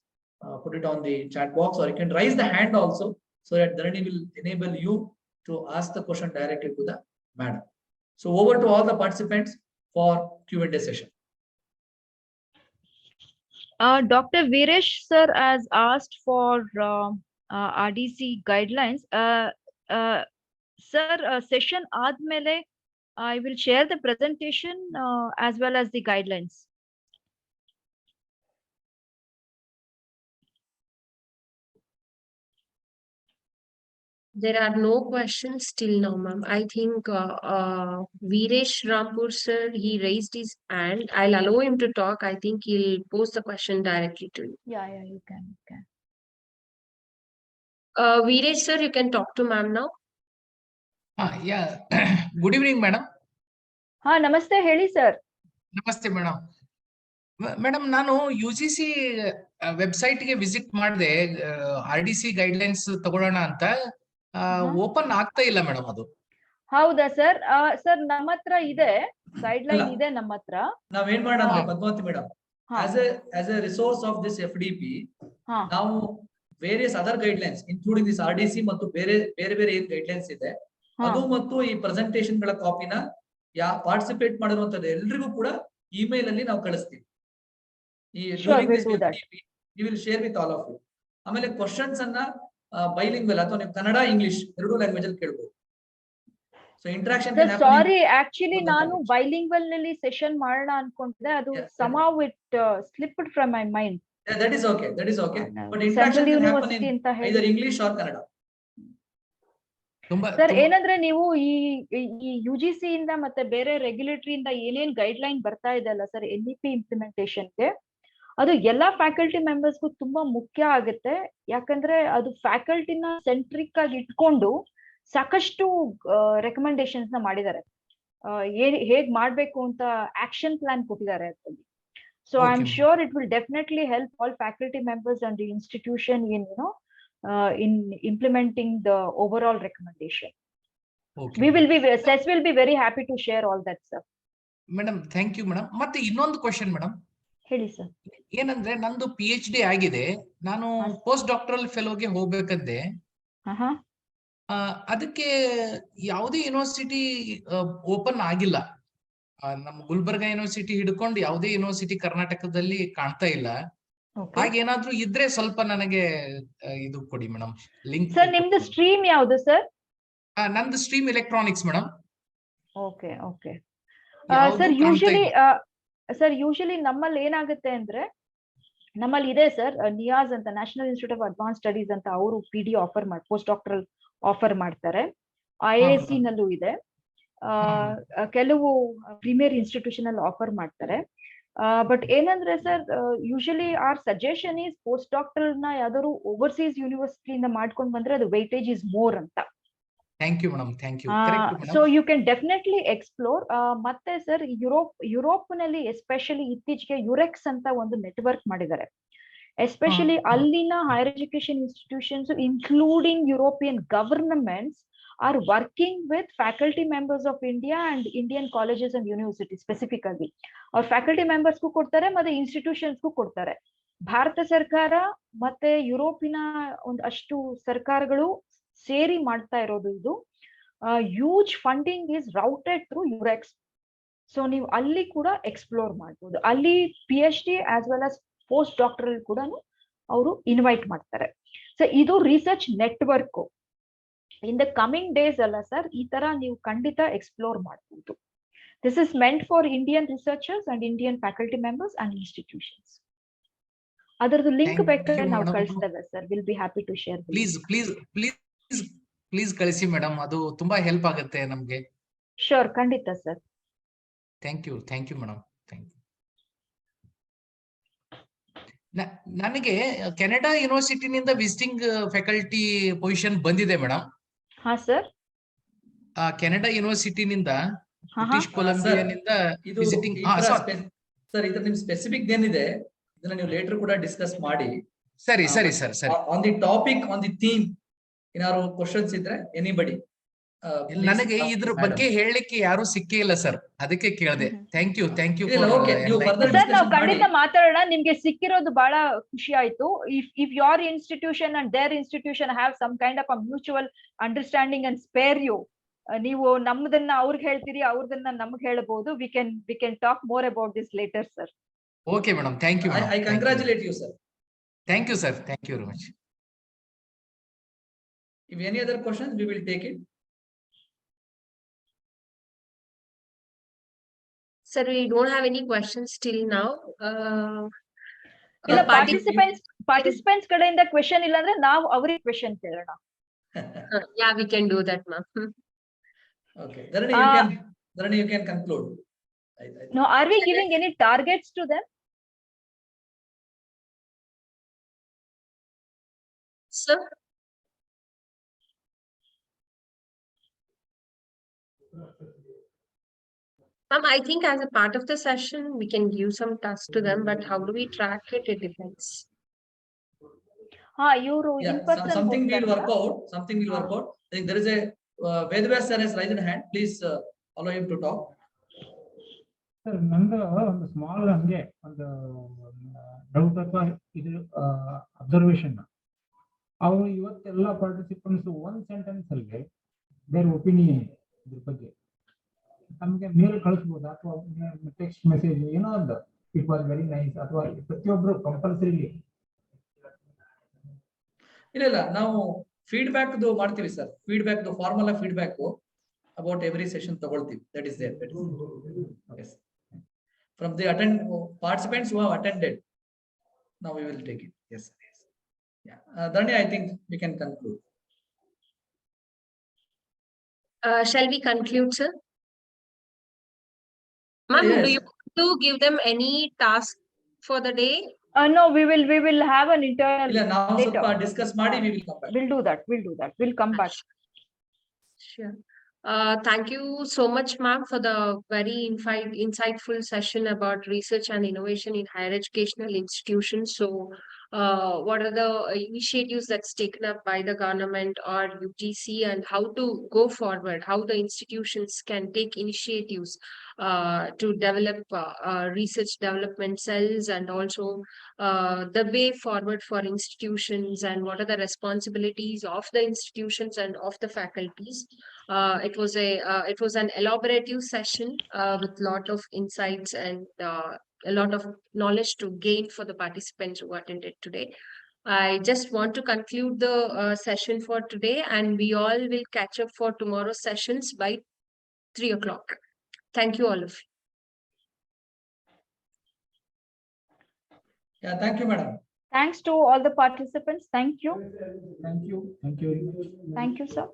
put it on the chat box, or you can raise the hand also, so that Dharani will enable you to ask the question directly to the madam. So over to all the participants for Q&A session. Dr. Viresh sir has asked for RDC guidelines. Sir, session admele, I will share the presentation as well as the guidelines. There are no questions till now, ma'am. I think Viresh Rampur sir, he raised his hand. I'll allow him to talk. I think he'll pose the question directly to you. Yeah, you can. Viresh sir, you can talk to ma'am now. Yeah. Good evening, madam. Namaste, heli sir. Namaste, madam. Madam ನಾನು UGC website ಗೆ visit ಮಾಡಿದೆ, RDC guidelines ತಗೊಳ್ಳೋಣ ಅಂತ. Open ಆಗ್ತಾ ಇಲ್ಲ madam ಅದು. ಹೌದಾ sir? Sir ನಮ್ಮ ಹತ್ರ ಇದೆ, ಗೈಡ್ಲೈನ್ ಇದೆ ನಮ್ಮ ಹತ್ರ. ನಾವೇನ್ ಮಾಡೋಣ Padmavati madam, as a resource of this FDP, ನಾವು various other guidelines including this RDC ಮತ್ತು ಬೇರೆ ಏನ್ ಗೈಡ್ಲೈನ್ಸ್ ಇದೆ ಅದು ಮತ್ತು ಈ ಪ್ರೆಸೆಂಟೇಷನ್ ಗಳ ಕಾಪಿನ ಪಾರ್ಟಿಸಿಪೇಟ್ ಮಾಡಿರುವಂತದ್ದು ಎಲ್ರಿಗೂ ಕೂಡ ಇಮೇಲ್ ಅಲ್ಲಿ ನಾವು ಕಳಿಸ್ತೀವಿ. You will share with all of you. ಆಮೇಲೆ ಕ್ವಶನ್ಸ್ ಅನ್ನ ಬೈಲಿಂಗ್ವಲ್ ಅಥವಾ ನೀವು ಕನ್ನಡ ಇಂಗ್ಲಿಷ್ ಎರಡೂ ಲ್ಯಾಂಗ್ವೇಜ್ ಅಲ್ಲಿ ಕೇಳಬಹುದು. ಸೊ ಇಂಟರಾಕ್ಷನ್ ಸಾರಿ, ಆಕ್ಚುಲಿ ನಾನು ಬೈಲಿಂಗ್ವಲ್ ನಲ್ಲಿ ಸೆಷನ್ ಮಾಡೋಣ ಅನ್ಕೊಂಡಿದ್ದೆ, ಅದು somehow it slipped from my mind. That is okay. But interaction can happen in either English or Kannada. Sir, ಏನಂದ್ರೆ ನೀವು ಈ UGC ಇಂದ ಮತ್ತೆ ಬೇರೆ ರೆಗ್ಯುಲೇಟರಿ ಇಂದ ಏನೇನ್ ಗೈಡ್ ಲೈನ್ ಬರ್ತಾ ಇದೆ ಅಲ್ಲ ಸರ್ NEP ಇಂಪ್ಲಿಮೆಂಟೇಷನ್ಗೆ, ಅದು ಎಲ್ಲಾ ಫ್ಯಾಕಲ್ಟಿ ಮೆಂಬರ್ಸ್ಗೂ ತುಂಬಾ ಮುಖ್ಯ ಆಗುತ್ತೆ. ಯಾಕಂದ್ರೆ ಅದು ಫ್ಯಾಕಲ್ಟಿನ ಸೆಂಟ್ರಿಕ್ ಆಗಿ ಇಟ್ಕೊಂಡು ಸಾಕಷ್ಟು ರೆಕಮೆಂಡೇಶನ್ಸ್ ನ ಮಾಡಿದ್ದಾರೆ, ಹೇಗ್ ಮಾಡ್ಬೇಕು ಅಂತ ಆಕ್ಷನ್ ಪ್ಲಾನ್ ಕೊಟ್ಟಿದ್ದಾರೆ ಅಂತಂದು. So I am sure it will definitely help all faculty members and the institution in implementing the overall recommendation. CES will be very happy to share all that stuff. Madam, thank you, madam. ಮತ್ತೆ ಇನ್ನೊಂದು question madam, ಹೇಳಿ sir. ಏನಂದ್ರೆ ನಂದು PhD ಆಗಿದೆ. ನಾನು post doctoral ಫೆಲೋಗೆ ಹೋಗ್ಬೇಕಂದೆ. ಅದಕ್ಕೆ ಯಾವುದೇ university open ಆಗಿಲ್ಲ. ನಮ್ಮ ಗುಲ್ಬರ್ಗಾ ಯೂನಿವರ್ಸಿಟಿ ಹಿಡ್ಕೊಂಡು ಯಾವುದೇ ಯೂನಿವರ್ಸಿಟಿ ಕರ್ನಾಟಕದಲ್ಲಿ ಕಾಣ್ತಾ ಇಲ್ಲ. ಹಾಗೇನಾದ್ರೂ ಇದ್ರೆ ಸ್ವಲ್ಪ ನನಗೆ ಇದು ಕೊಡಿ ಮೇಡಮ್, ಲಿಂಕ್. ಸರ್ ನಿಮ್ದು ಸ್ಟ್ರೀಮ್ ಯಾವುದು ಸರ್? ನಂದು stream electronics madam. Okay okay sir usually ನಮ್ಮಲ್ಲಿ ಏನಾಗುತ್ತೆ ಅಂದ್ರೆ, ನಮ್ಮಲ್ಲಿ ಇದೆ ಸರ್ ನಿಯಾಸ್ ಅಂತ, National Institute of Advanced Studies ಅಂತ, ಅವರು PD ಆಫರ್ ಮಾಡಿ ಪೋಸ್ಟ್ ಡಾಕ್ಟರಲ್ ಆಫರ್ ಮಾಡ್ತಾರೆ. IISc ನಲ್ಲೂ ಇದೆ, ಕೆಲವು ಪ್ರೀಮಿಯರ್ ಇನ್ಸ್ಟಿಟ್ಯೂಷನ್ ಅಲ್ಲಿ ಆಫರ್ ಮಾಡ್ತಾರೆ. ಬಟ್ ಏನಂದ್ರೆ sir, usually our suggestion is post doctoral ನ ಯಾವ್ದಾದ್ರು ಓವರ್ಸೀಸ್ ಯೂನಿವರ್ಸಿಟಿಯಿಂದ ಮಾಡ್ಕೊಂಡು ಬಂದ್ರೆ ಅದು ವೆಯ್ಟೇಜ್ ಇಸ್ ಮೋರ್ ಅಂತ. Thank you madam, thank you. So you can definitely explore. ಮತ್ತೆ ಸರ್ ಯುರೋಪ್ ನಲ್ಲಿ ಎಸ್ಪೆಷಲಿ ಇತ್ತೀಚೆಗೆ ಯುರೆಕ್ಸ್ ಅಂತ ಒಂದು ನೆಟ್ವರ್ಕ್ ಮಾಡಿದ್ದಾರೆ. ಎಸ್ಪೆಷಲಿ ಅಲ್ಲಿನ higher education institutions including European governments are working with faculty members of India and Indian colleges and universities specifically. Or faculty members ಗೂ ಕೊಡ್ತಾರೆ ಮತ್ತೆ ಇನ್ಸ್ಟಿಟ್ಯೂಷನ್ಸ್ ಗೂ ಕೊಡ್ತಾರೆ. ಭಾರತ ಸರ್ಕಾರ ಮತ್ತೆ ಯುರೋಪಿನ ಅಷ್ಟು ಸರ್ಕಾರಗಳು ಸೇರಿ ಮಾಡ್ತಾ ಇರೋದು ಇದು. Huge funding is routed through Euraxess. So ನೀವು ಅಲ್ಲಿ ಕೂಡ ಎಕ್ಸ್ಪ್ಲೋರ್ ಮಾಡ್ಬೋದು. ಅಲ್ಲಿ PhD as well as post doctoral ಕೂಡ ಅವರು ಇನ್ವೈಟ್ ಮಾಡ್ತಾರೆ. ಸೊ ಇದು research network. In the coming days ಅಲ್ಲ ಸರ್, ಈ ತರ ನೀವು ಖಂಡಿತ ಎಕ್ಸ್ಪ್ಲೋರ್ ಮಾಡಬಹುದು. This is meant for Indian researchers and Indian faculty members and institutions. ಅದರದ್ದು ಲಿಂಕ್ ಬೇಕಾದ್ರೆ ನಾವು ಕಳಿಸ್ತೇವೆ sir. Will be happy to share. Please ಕಳಿಸಿ ಮೇಡಮ್, ಅದು ತುಂಬಾ ಹೆಲ್ಪ್ ಆಗುತ್ತೆ ನಮ್ಗೆ. ಶೋರ್, ಖಂಡಿತ sir. Thank you madam, thank you. ನನಗೆ ಕೆನಡಾ ಯೂನಿವರ್ಸಿಟಿನಿಂದ ವಿಸಿಟಿಂಗ್ ಫ್ಯಾಕಲ್ಟಿ ಪೊಸಿಷನ್ ಬಂದಿದೆ ಮೇಡಮ್. ಹಾ ಸರ್. ಕೆನಡಾ ಯೂನಿವರ್ಸಿಟಿನಿಂದ, ಬ್ರಿಟಿಷ್ ಕೊಲಂಬಿಯಾನಿಂದ ವಿಸಿಟಿಂಗ್. ಸರ್ ಇದು ನಿಮ್ ಸ್ಪೆಸಿಫಿಕ್ ಏನಿದೆ ಇದನ್ನ ನೀವು ಲೇಟರ್ ಕೂಡ ಡಿಸ್ಕಸ್ ಮಾಡಿ. ಸರಿ sir. On the topic, on the theme ಏನಾದ್ರು ಕ್ವಶನ್ಸ್ ಇದ್ರೆ ಎನಿಬಡಿ. ನನಗೆ ಇದ್ರ ಬಗ್ಗೆ ಹೇಳಲಿಕ್ಕೆ ಯಾರು ಸಿಕ್ಕೇ ಇಲ್ಲ ಸರ್, ಅದಕ್ಕೆ ಕೇಳಿದೆ. Thank you. ಸರ್ ನಾವು ಖಂಡಿತ ಮಾತಾಡೋಣ. ನಿಮ್ಗೆ ಸಿಕ್ಕಿರೋದು ಬಹಳ ಖುಷಿ ಆಯ್ತು. If your institution and their institution have some kind of a mutual understanding and spare you, ನೀವು ನಮ್ಮದನ್ನ ಅವ್ರಿಗೆ ಹೇಳ್ತೀರಿ, ಅವ್ರದನ್ನ ನಮ್ಗೆ ಹೇಳಬಹುದು. We can talk more about this later sir. Okay madam, thank you. I congratulate you sir. Thank you sir, thank you very much. If any other questions, we will take it. Sir, we don't have any questions till now. Participants ಕಡೆಯಿಂದ question ಇಲ್ಲ ಅಂದ್ರೆ ನಾವು ಅವರಿಗೆ question ಕೇಳೋಣ. Yeah, we can do that, ma'am. Okay, Dharani, you can conclude. No, are we giving any targets to them? Sir? Ma'am, I think as a part of the session, we can give some tasks to them, but how do we track it? It depends. Iವರು in person something will work out. I think there is a Vedvyas sir has raised hand. Please allow him to talk. Sir, ನಂದು ಒಂದು small ಹಂಗೆ ಒಂದು doubt ಅಥವಾ ಇದು observation. ಅವರು ಇವತ್ತೆಲ್ಲ participants ಒಂದ್ sentence ಅಲ್ಲಿ ದೇರ್ ಒಪಿನಿಯನ್ ಇದ್ರ ಬಗ್ಗೆ ನಮ್ಗೆ ಮೇಲ್ ಕಳಿಸಬಹುದು ಅಥವಾ ಟೆಕ್ಸ್ಟ್ ಮೆಸೇಜ್ ಏನೋ ಒಂದು ಇಟ್ ವಾಸ್ ವೆರಿ ನೈಸ್ ಅಥವಾ ಪ್ರತಿಯೊಬ್ರು ಕಂಪಲ್ಸರಿಲಿ. ಇಲ್ಲ ನಾವು ಫೀಡ್ಬ್ಯಾಕ್ ಮಾಡ್ತೀವಿ ಸರ್. Feedback formal feedback about every session ತಗೊಳ್ತೀವಿ. That is there. Yes. From the participants who have attended, now we will take it. Yes. Yeah. Dharani, I think we can conclude. Shall we conclude, sir? Ma'am, Yes. do you want to give them any task for the day? No, we will have an internal. ಇಲ್ಲ ನಾವು later. ಸ್ವಲ್ಪ discuss ಮಾಡಿ we will come back. We'll do that. We'll come back. Sure. Thank you so much, ma'am, for the very insightful session about research and innovation in higher educational institutions. So, what are the initiatives that's taken up by the government or UGC, and how to go forward? How the institutions can take initiatives to develop research development cells, and also the way forward for institutions, and what are the responsibilities of the institutions and of the faculties. It was an elaborative session with lot of insights and a lot of knowledge to gain for the participants who attended today. I just want to conclude the session for today, and we all will catch up for tomorrow's sessions by 3 o'clock. Thank you, all of you. Yeah, thank you, madam. Thanks to all the participants. Thank you. Thank you. Thank you very much. Thank you, sir.